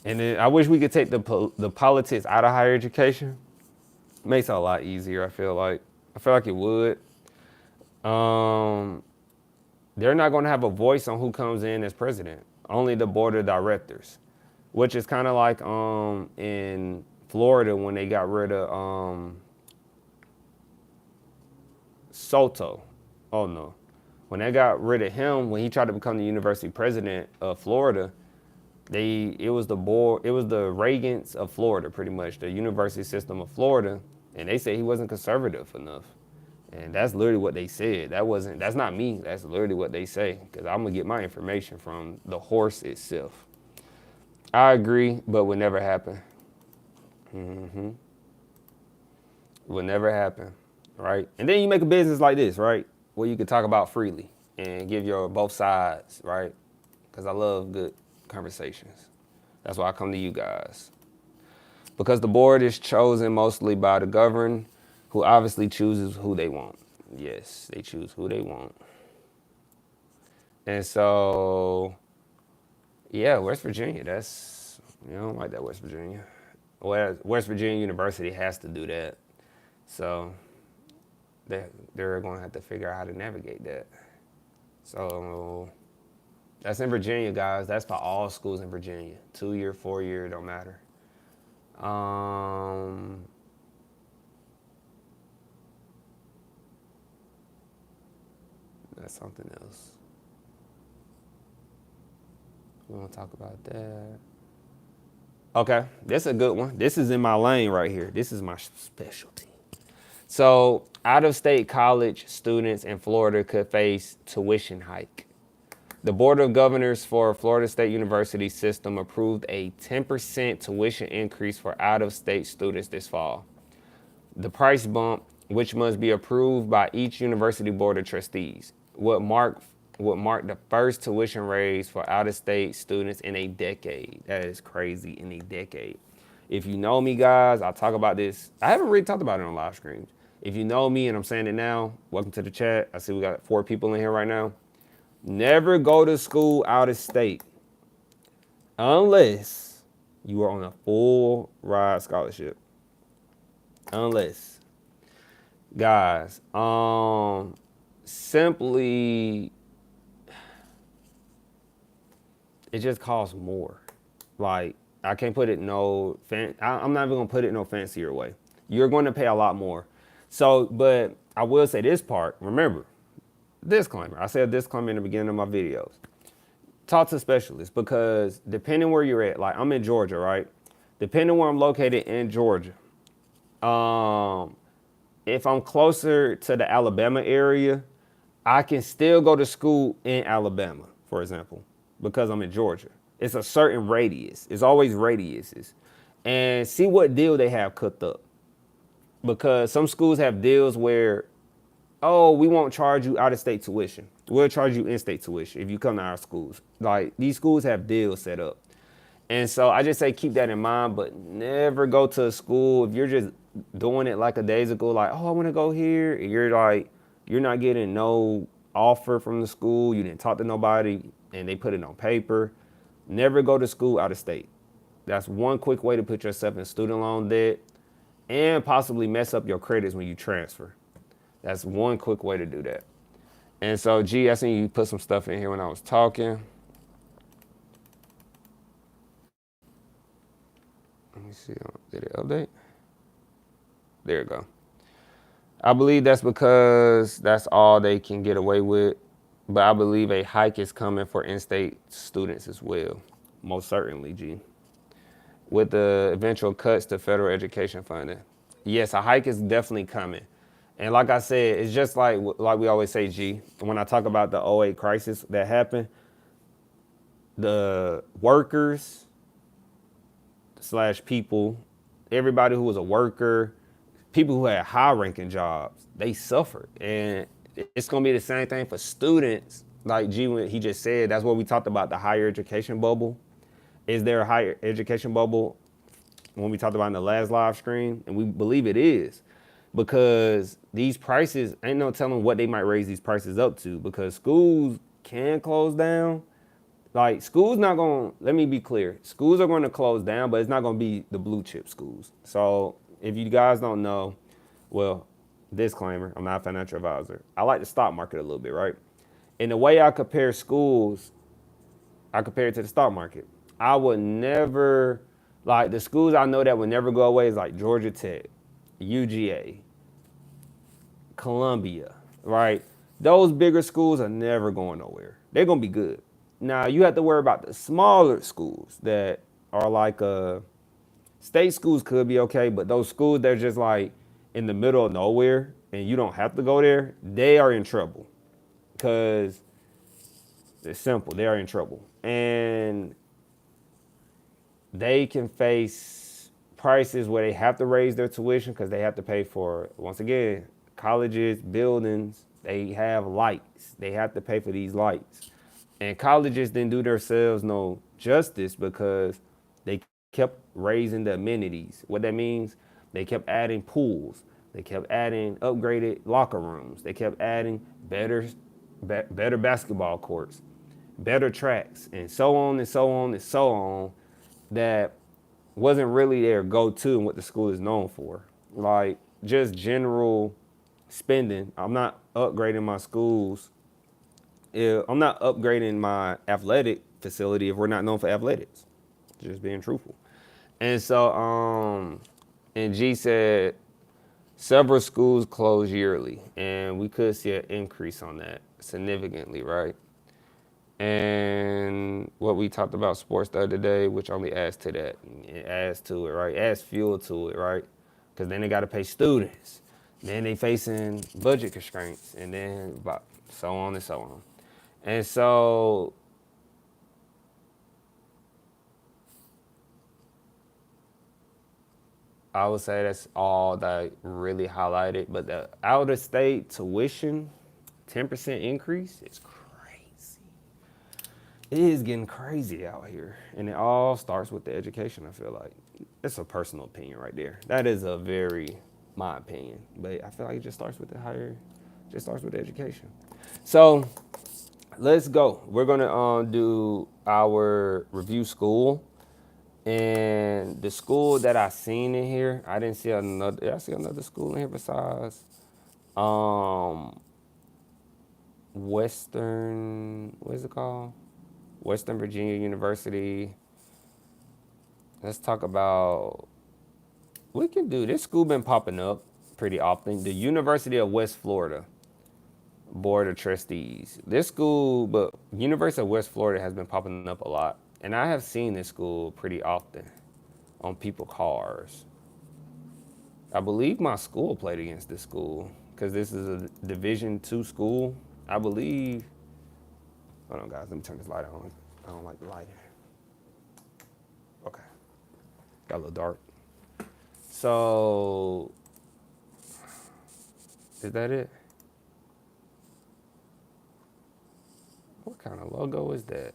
And then I wish we could take the politics out of higher education. Makes it a lot easier, I feel like it would. They're not going to have a voice on who comes in as president. Only the board of directors, which is kind of like in Florida when they got rid of Soto. Oh no, when they got rid of him, when he tried to become the university president of Florida, it was the Reagans of Florida, pretty much the university system of Florida, and they said he wasn't conservative enough. And that's literally what they said. That's not me. That's literally what they say. Because I'm going to get my information from the horse itself. I agree, but would never happen. Would never happen, right? And then you make a business like this, right? Where you can talk about freely and give your both sides, right? Because I love good conversations. That's why I come to you guys. Because the board is chosen mostly by the governed, who obviously chooses who they want. Yes, they choose who they want. And so, yeah, West Virginia, that's You don't like that West Virginia. Well, West Virginia University has to do that. So they're going to have to figure out how to navigate that. So that's in Virginia, guys. That's for all schools in Virginia. 2-year, 4-year, don't matter. That's something else. We want to talk about that. Okay, this is a good one. This is in my lane right here. This is my specialty. So, out-of-state college students in Florida could face tuition hike. The Board of Governors for Florida State University system approved a 10% tuition increase for out-of-state students this fall. The price bump, which must be approved by each university board of trustees, would mark the first tuition raise for out-of-state students in a decade. That is crazy, in a decade. If you know me, guys, I'll talk about this. I haven't really talked about it on live streams. If you know me, and I'm saying it now, welcome to the chat. I see we got 4 people in here right now. Never go to school out of state unless you are on a full ride scholarship. Unless, guys, simply, it just costs more. Like, I can't put it I'm not even gonna put it no fancier way. You're going to pay a lot more. So, but I will say this part, remember, disclaimer. I said disclaimer in the beginning of my videos. Talk to specialists, because depending where you're at, like I'm in Georgia, right? Depending where I'm located in Georgia, if I'm closer to the Alabama area, I can still go to school in Alabama, for example, because I'm in Georgia. It's a certain radius. It's always radiuses. And see what deal they have cooked up. Because some schools have deals where, oh, we won't charge you out-of-state tuition. We'll charge you in-state tuition if you come to our schools. Like, these schools have deals set up. And so I just say keep that in mind, but never go to a school if you're just doing it like a days ago, like, oh, I want to go here. And you're not getting no offer from the school. You didn't talk to nobody, and they put it on paper. Never go to school out of state. That's one quick way to put yourself in student loan debt and possibly mess up your credits when you transfer. That's one quick way to do that. And so, G, I seen you put some stuff in here when I was talking. Let me see. Did it update? There you go. I believe that's because that's all they can get away with. But I believe a hike is coming for in-state students as well. Most certainly, G. With the eventual cuts to federal education funding. Yes, a hike is definitely coming. And like I said, it's just like we always say, G, when I talk about the 2008 crisis that happened, the workers / people, everybody who was a worker, people who had high-ranking jobs, they suffered. And it's going to be the same thing for students. Like G, when he just said, that's what we talked about, the higher education bubble. Is there a higher education bubble when we talked about in the last live stream? And we believe it is, because these prices, ain't no telling what they might raise these prices up to, because schools can close down. Like, schools not going to, let me be clear, schools are going to close down, but it's not going to be the blue chip schools. So if you guys don't know, well, disclaimer, I'm not a financial advisor. I like the stock market a little bit, right? And the way I compare schools, I compare it to the stock market. I would never, like the schools I know that would never go away is like Georgia Tech, UGA, Columbia, right? Those bigger schools are never going nowhere. They're going to be good. Now, you have to worry about the smaller schools that are like state schools could be okay, but those schools that are just like in the middle of nowhere and you don't have to go there, they are in trouble, because it's simple. They are in trouble. And they can face prices where they have to raise their tuition because they have to pay for, once again, colleges, buildings, they have lights. They have to pay for these lights. And colleges didn't do themselves no justice because they kept raising the amenities. What that means, they kept adding pools. They kept adding upgraded locker rooms. They kept adding better basketball courts, better tracks, and so on and so on and so on. that wasn't really their go-to and what the school is known for. Like just general spending. I'm not upgrading my schools. I'm not upgrading my athletic facility if we're not known for athletics. Just being truthful. And so, and G said several schools close yearly, and we could see an increase on that significantly, right? And what we talked about sports the other day, which only adds to that. It adds to it, right? It adds fuel to it, right? Because then they got to pay students. Then they facing budget constraints, and then so on and so on. And so I would say that's all that I really highlighted. But the out-of-state tuition, 10% increase is crazy. It is getting crazy out here. And it all starts with the education, I feel like. It's a personal opinion right there. That is my opinion. But I feel like it just starts with the education. So let's go. We're gonna do our review school. And the school that I seen in here, I didn't see another. Did I see another school in here besides Western? What is it called? Western Virginia University. Let's talk about. We can do this. School been popping up pretty often. The University of West Florida Board of Trustees. This school, but University of West Florida has been popping up a lot. And I have seen this school pretty often on people's cars. I believe my school played against this school because this is a Division II school. I believe. Hold on, guys. Let me turn this light on. I don't like the lighting. Okay. Got a little dark. So, is that it? What kind of logo is that?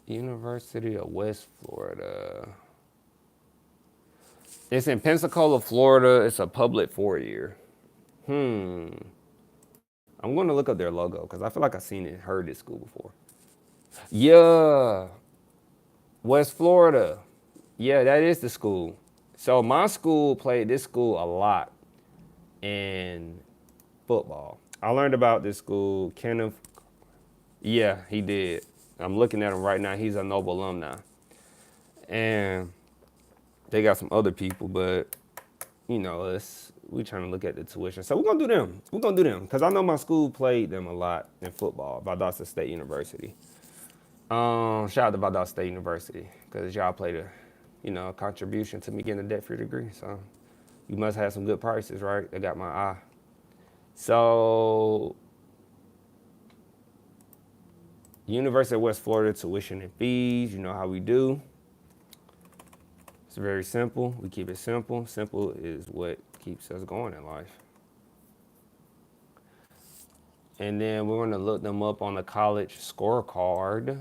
University of West Florida. It's in Pensacola, Florida. It's a public 4-year. I'm going to look up their logo because I feel like I've seen it, heard this school before. Yeah. West Florida. Yeah, that is the school. So my school played this school a lot in football. I learned about this school. Kenneth. Yeah, he did. I'm looking at him right now. He's a Noble alumni. And they got some other people, but, we trying to look at the tuition. So we're going to do them. Because I know my school played them a lot in football, Valdosta State University. Shout out to Valdosta State University, because y'all played a contribution to me getting a debt-free degree. So you must have some good prices, right? They got my eye. So University of West Florida tuition and fees, you know how we do. It's very simple. We keep it simple. Simple is what keeps us going in life. And then we're going to look them up on the College Scorecard.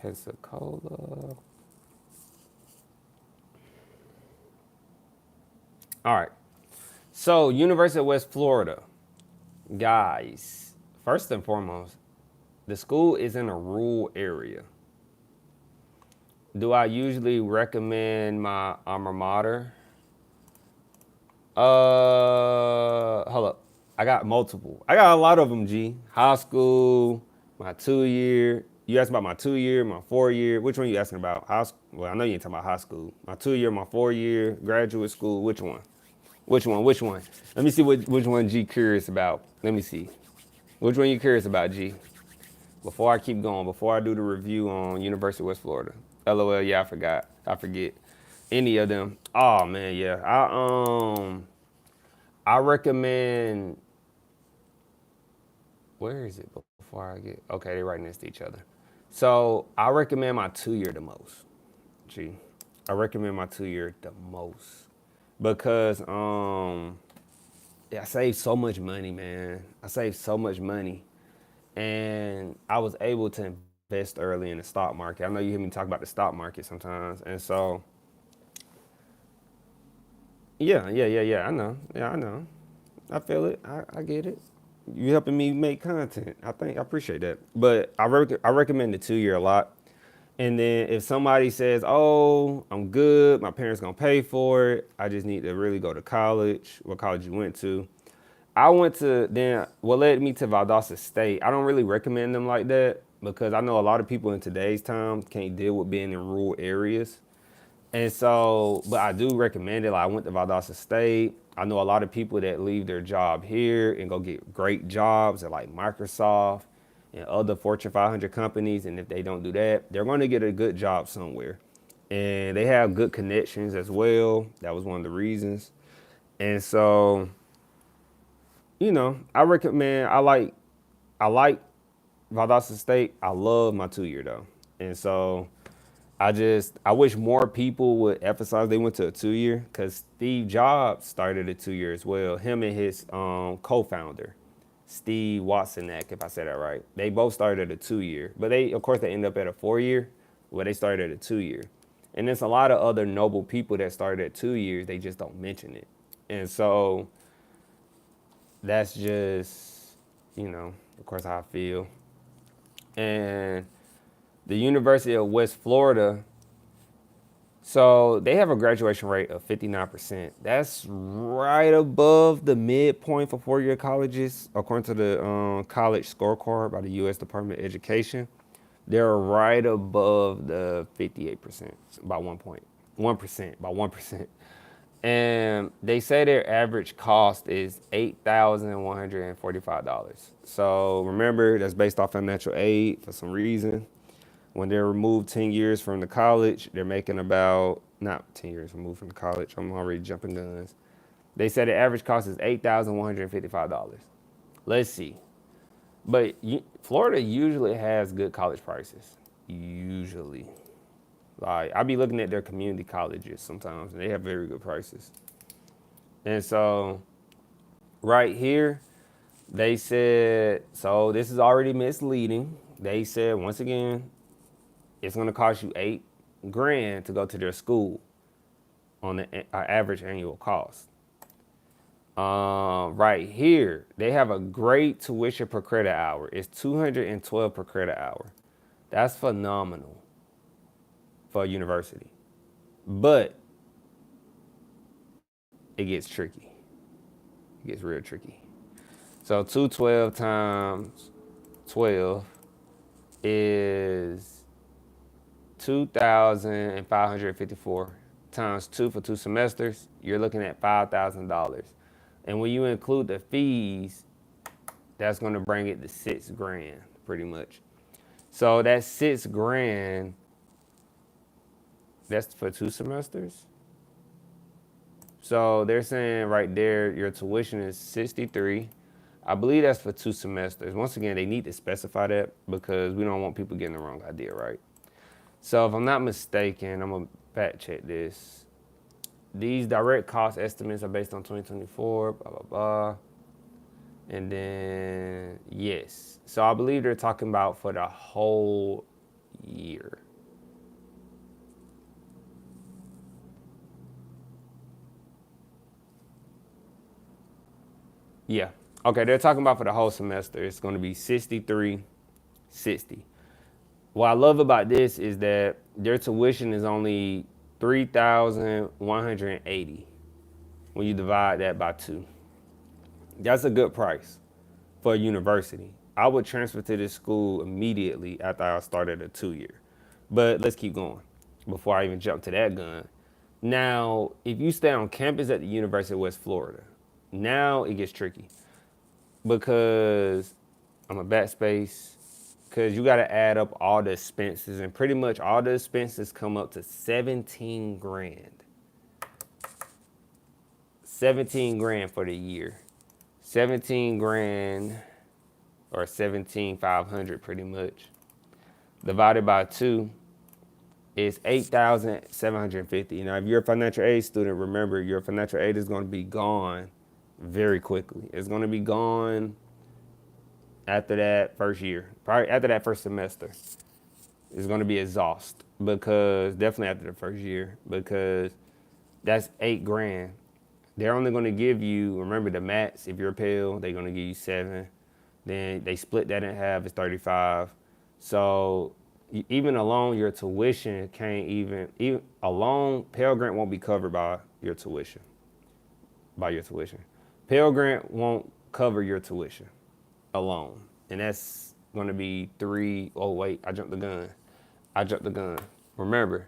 Pensacola. All right. So, University of West Florida. Guys, first and foremost, the school is in a rural area. Do I usually recommend my alma mater? Hold up. I got multiple. I got a lot of them, G. High school, my 2-year. You asked about my 2-year, my 4-year. Which one are you asking about? Well, I know you ain't talking about high school. My 2-year, my 4-year, graduate school. Which one? Which one? Let me see which one G curious about. Let me see. Which one you curious about, G? Before I keep going, before I do the review on University of West Florida. LOL, yeah, I forget. Any of them. Oh, man, yeah. I recommend, where is it before I get, okay, they're right next to each other. So I recommend my 2-year the most, G. I recommend my 2-year the most because I saved so much money, man. I saved so much money, and I was able to invest early in the stock market. I know you hear me talk about the stock market sometimes, and so yeah. I know. Yeah, I know. I feel it. I get it. You helping me make content. I appreciate that. But I recommend the 2 year a lot. And then if somebody says, "Oh, I'm good. My parents gonna pay for it. I just need to really go to college." What college you went to? I went to then what led me to Valdosta State. I don't really recommend them like that because I know a lot of people in today's time can't deal with being in rural areas. And so, but I do recommend it. Like I went to Valdosta State. I know a lot of people that leave their job here and go get great jobs at like Microsoft and other Fortune 500 companies. And if they don't do that, they're going to get a good job somewhere. And they have good connections as well. That was one of the reasons. And so, I recommend. I like Valdosta State. I love my 2 year though, and so I wish more people would emphasize they went to a 2 year because Steve Jobs started a 2 year as well. Him and his co-founder, Steve Watsonak, if I said that right. They both started a 2 year, but of course they end up at a 4 year, but they started at a 2 year. And there's a lot of other noble people that started at 2 years. They just don't mention it, and so that's just of course how I feel. And the University of West Florida, so they have a graduation rate of 59%. That's right above the midpoint for 4 year colleges, according to the College Scorecard by the U.S. Department of Education. They're right above the 58% by 1%, by 1%. And they say their average cost is $8,145. So remember, that's based off financial aid for some reason. When they're removed 10 years from the college, they're making about, not 10 years removed from the college, I'm already jumping guns. They said the average cost is $8,155. Let's see. But Florida usually has good college prices. Usually. Like, I be looking at their community colleges sometimes, and they have very good prices. And so, right here, they said, so this is already misleading. They said, once again, it's going to cost you $8,000 to go to their school on the average annual cost. Right here, they have a great tuition per credit hour. It's $212 per credit hour. That's phenomenal for a university. But it gets tricky. It gets real tricky. So 212 times 12 is 2,554 times 2 for 2 semesters. You're looking at $5,000. And when you include the fees, that's going to bring it to $6,000 pretty much. So that's $6,000. That's for 2 semesters. So they're saying right there, your tuition is $63. I believe that's for 2 semesters. Once again, they need to specify that because we don't want people getting the wrong idea, right? So if I'm not mistaken, I'm gonna fact check this. These direct cost estimates are based on 2024, blah, blah, blah. And then, yes. So I believe they're talking about for the whole year. Yeah. Okay, they're talking about for the whole semester. It's going to be $63.60. What I love about this is that their tuition is only $3,180 when you divide that by 2. That's a good price for a university. I would transfer to this school immediately after I started a 2 year. But let's keep going before I even jump to that gun. Now, if you stay on campus at the University of West Florida, now it gets tricky because I'm a backspace because you got to add up all the expenses, and pretty much all the expenses come up to $17,000. $17,000 for the year. $17,000 or $17,500 pretty much divided by 2. is $8,750. Now, if you're a financial aid student, remember your financial aid is going to be gone very quickly. It's going to be gone after that first year, probably after that first semester. It's going to be exhausted because definitely after the first year, because that's $8,000. They're only going to give you, remember the mats, if you're a Pell, they're going to give you 7. Then they split that in half, it's 35. So even alone, your tuition can't even alone, Pell Grant won't be covered by your tuition. Pell Grant won't cover your tuition alone. And that's going to be oh wait, I jumped the gun. Remember,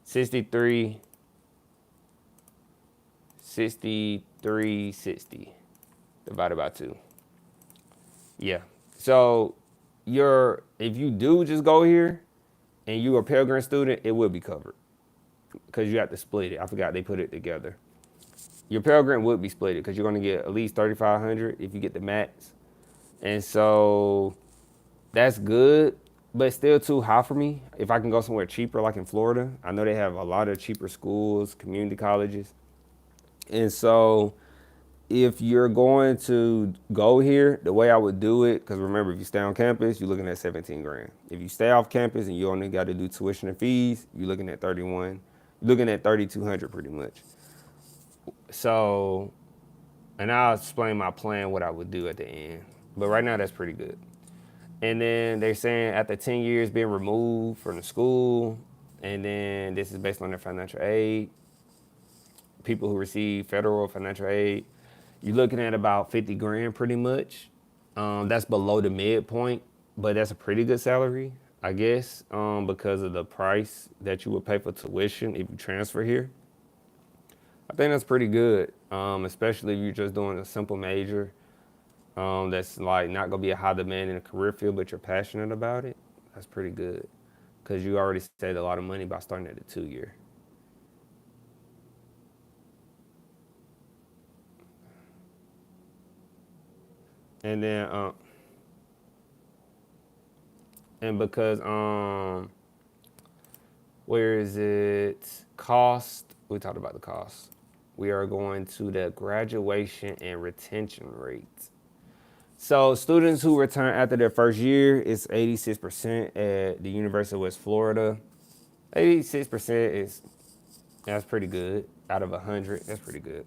6360 divided by 2. Yeah. So if you do just go here and you're a Pell Grant student, it will be covered because you have to split it. I forgot they put it together. Your Pell Grant would be split because you're going to get at least $3,500 if you get the mats. And so that's good, but still too high for me. If I can go somewhere cheaper, like in Florida, I know they have a lot of cheaper schools, community colleges. And so if you're going to go here, the way I would do it, because remember, if you stay on campus, you're looking at $17,000. If you stay off campus and you only got to do tuition and fees, you're looking at $3,200 pretty much. So, and I'll explain my plan, what I would do at the end. But right now, that's pretty good. And then they're saying after 10 years being removed from the school, and then this is based on their financial aid, people who receive federal financial aid, you're looking at about $50,000 pretty much. That's below the midpoint, but that's a pretty good salary, I guess, because of the price that you would pay for tuition if you transfer here. I think that's pretty good, especially if you're just doing a simple major that's like not gonna be a high demand in a career field, but you're passionate about it. That's pretty good because you already saved a lot of money by starting at the 2-year. And then, and because, where is it? Cost, we talked about the cost. We are going to the graduation and retention rate. So students who return after their first year, it's 86% at the University of West Florida. 86% that's pretty good. Out of 100, that's pretty good.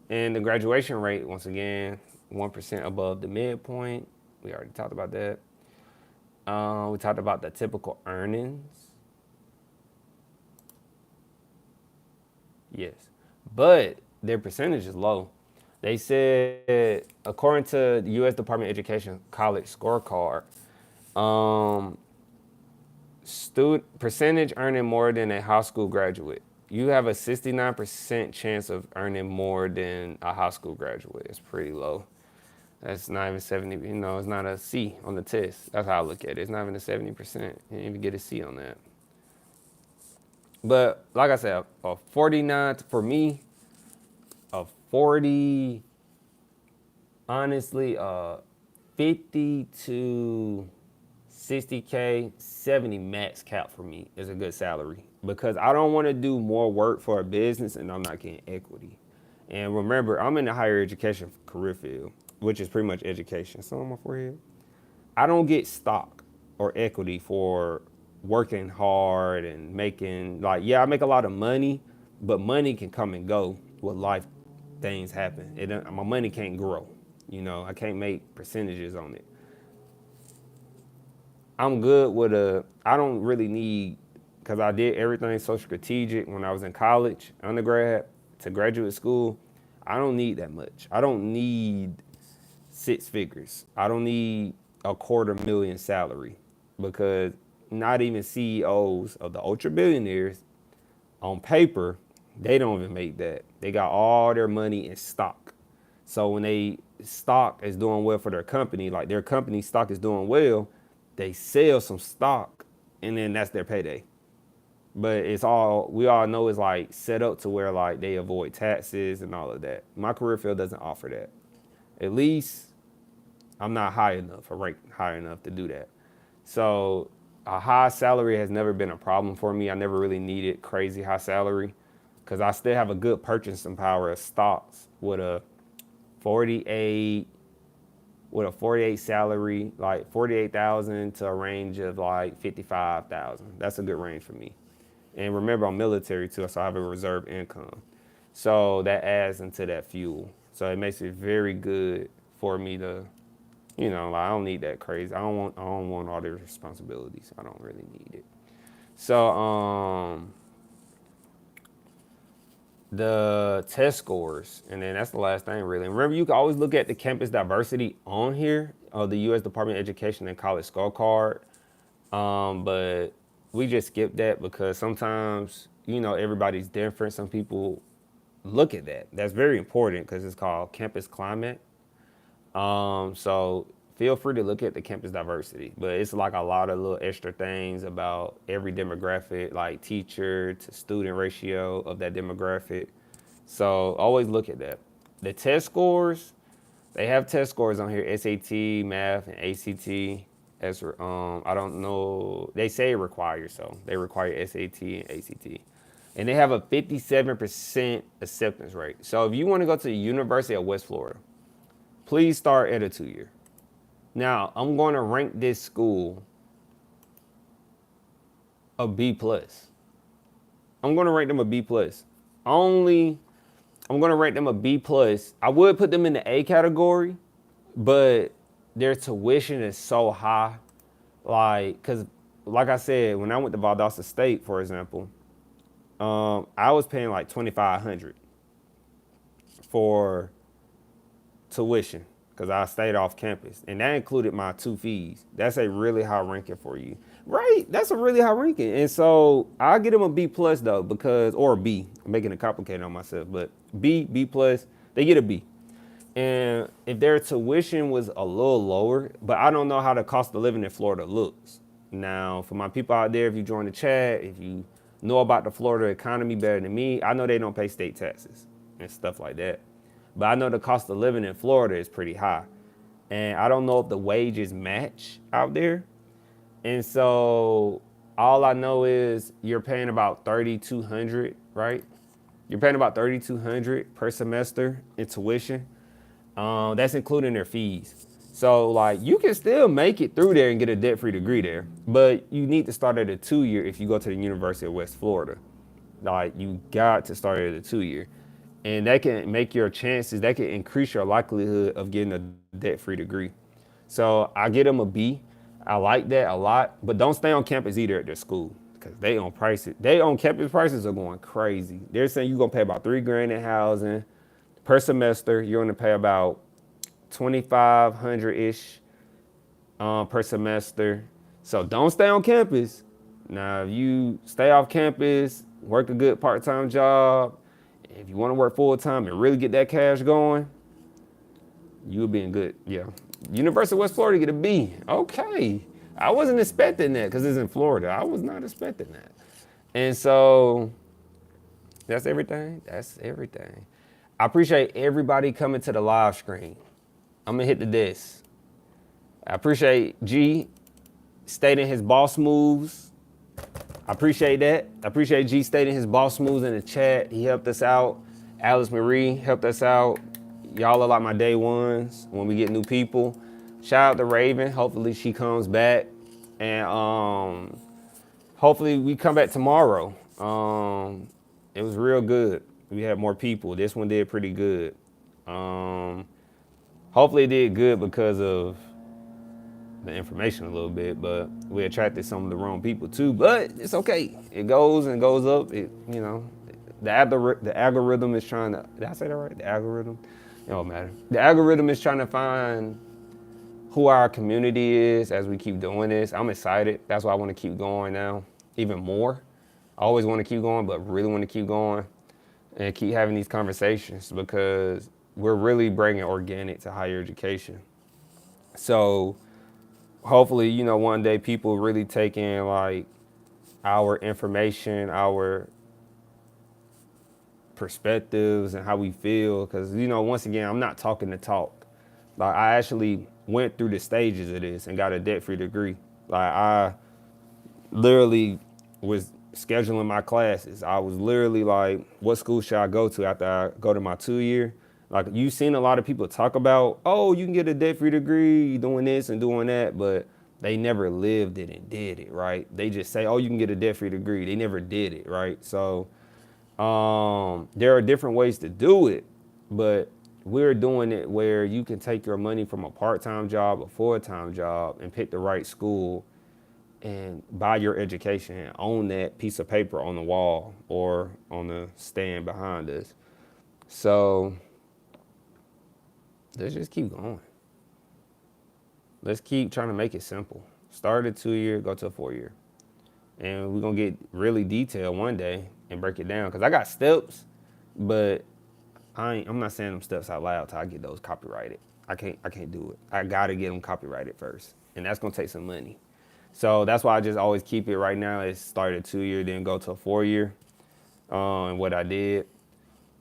And the graduation rate, once again, 1% above the midpoint. We already talked about that. We talked about the typical earnings. Yes, but their percentage is low. They said, according to the U.S. Department of Education College Scorecard, percentage earning more than a high school graduate. You have a 69% chance of earning more than a high school graduate. It's pretty low. That's not even 70, it's not a C on the test. That's how I look at it. It's not even a 70%. You didn't even get a C on that. But like I said, a 49, for me, a 40, honestly, 50 to 60K, 70 max cap for me is a good salary because I don't want to do more work for a business and I'm not getting equity. And remember, I'm in the higher education career field, which is pretty much education. So on my forehead, I don't get stock or equity for working hard and making, I make a lot of money, but money can come and go with life. Things happen. My money can't grow. I can't make percentages on it. I'm good with I don't really need, because I did everything social strategic when I was in college, undergrad to graduate school. I don't need that much. I don't need 6 figures. I don't need $250,000 salary because not even CEOs of the ultra billionaires on paper, they don't even make that. They got all their money in stock. So when they stock is doing well for their company, like their company stock is doing well, they sell some stock and then that's their payday. But we all know it's like set up to where like they avoid taxes and all of that. My career field doesn't offer that. At least I'm not high enough or ranked high enough to do that. So a high salary has never been a problem for me. I never really needed crazy high salary because I still have a good purchasing power of stocks with a 48 salary, like 48,000 to a range of like 55,000. That's a good range for me. And remember, I'm military too, so I have a reserve income. So that adds into that fuel. So it makes it very good for me to, like I don't need that crazy. I don't want all the responsibilities. I don't really need it. So the test scores, and then that's the last thing really. And remember, you can always look at the campus diversity on here, the U.S. Department of Education and College Scorecard. But we just skip that because sometimes, everybody's different. Some people look at that. That's very important because it's called campus climate. So feel free to look at the campus diversity, but it's like a lot of little extra things about every demographic, like teacher to student ratio of that demographic. So always look at that. The test scores, they have test scores on here, SAT, math, and ACT. As I don't know, they say it requires, so they require SAT and ACT. And they have a 57% acceptance rate. So if you want to go to the University of West Florida, please start at a 2-year. Now, I'm going to rank this school a B+. I'm going to rank them a B+. I'm going to rank them a B+. I would put them in the A category, but their tuition is so high. Because like I said, when I went to Valdosta State, for example, I was paying like $2,500 for tuition because I stayed off campus, and that included my 2 fees. That's a really high ranking for you, right? That's a really high ranking, and so I get them a B+ though, because or a B. I'm making it complicated on myself, but B+, they get a B. And if their tuition was a little lower, but I don't know how the cost of living in Florida looks. Now, for my people out there, if you join the chat, if you know about the Florida economy better than me, I know they don't pay state taxes and stuff like that. But I know the cost of living in Florida is pretty high. And I don't know if the wages match out there. And so all I know is you're paying about $3,200, right? You're paying about $3,200 per semester in tuition. That's including their fees. So like you can still make it through there and get a debt-free degree there, but you need to start at a 2-year if you go to the University of West Florida. Like you got to start at a 2-year. And that can make your chances, that can increase your likelihood of getting a debt-free degree. So I get them a B. I like that a lot, but don't stay on campus either at their school because they on prices. They on campus prices are going crazy. They're saying you're gonna pay about $3,000 in housing per semester. You're gonna pay about $2,500-ish per semester. So don't stay on campus. Now, if you stay off campus, work a good part-time job, if you want to work full-time and really get that cash going, you'll be in good, yeah. University of West Florida get a B. Okay. I wasn't expecting that because it's in Florida. I was not expecting that. And so that's everything. That's everything. I appreciate everybody coming to the live stream. I'm going to hit the desk. I appreciate G stating his boss moves. I appreciate that. I appreciate G stating his boss moves in the chat. He helped us out. Alice Marie helped us out. Y'all are like my day ones when we get new people. Shout out to Raven. Hopefully she comes back. And hopefully we come back tomorrow. It was real good. We had more people. This one did pretty good. Hopefully it did good because of the information a little bit, but we attracted some of the wrong people too, but it's okay. It goes and goes up. It, the algorithm is trying to, did I say that right? The algorithm? It don't matter. The algorithm is trying to find who our community is as we keep doing this. I'm excited. That's why I want to keep going now, even more. I always want to keep going, but really want to keep going and keep having these conversations because we're really bringing organic to higher education. So hopefully, one day people really take in like our information, our perspectives and how we feel. Cause once again, I'm not talking the talk. Like I actually went through the stages of this and got a debt-free degree. Like literally was scheduling my classes. I was literally like, what school should I go to after I go to my 2-year? Like, you've seen a lot of people talk about, oh, you can get a debt-free degree doing this and doing that, but they never lived it and did it, right? They just say, oh, you can get a debt-free degree. They never did it, right? So there are different ways to do it, but we're doing it where you can take your money from a part-time job, a full-time job, and pick the right school and buy your education and own that piece of paper on the wall or on the stand behind us. So let's just keep going. Let's keep trying to make it simple. Start at 2-year, go to a 4-year. And we're going to get really detailed one day and break it down. Because I got steps, but I'm not saying them steps out loud till I get those copyrighted. I can't do it. I got to get them copyrighted first. And that's going to take some money. So that's why I just always keep it right now. It's start at 2-year, then go to a 4-year. And what I did.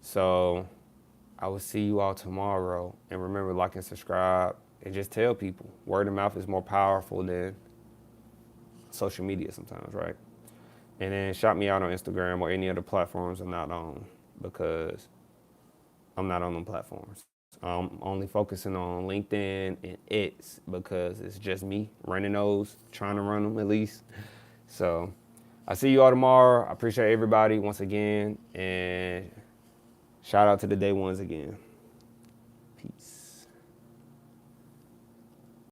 So I will see you all tomorrow. And remember, like and subscribe. And just tell people. Word of mouth is more powerful than social media sometimes, right? And then shout me out on Instagram or any other platforms I'm not on, because I'm not on them platforms. I'm only focusing on LinkedIn and X because it's just me running those, trying to run them at least. So I see you all tomorrow. I appreciate everybody once again, and shout out to the day ones again. Peace.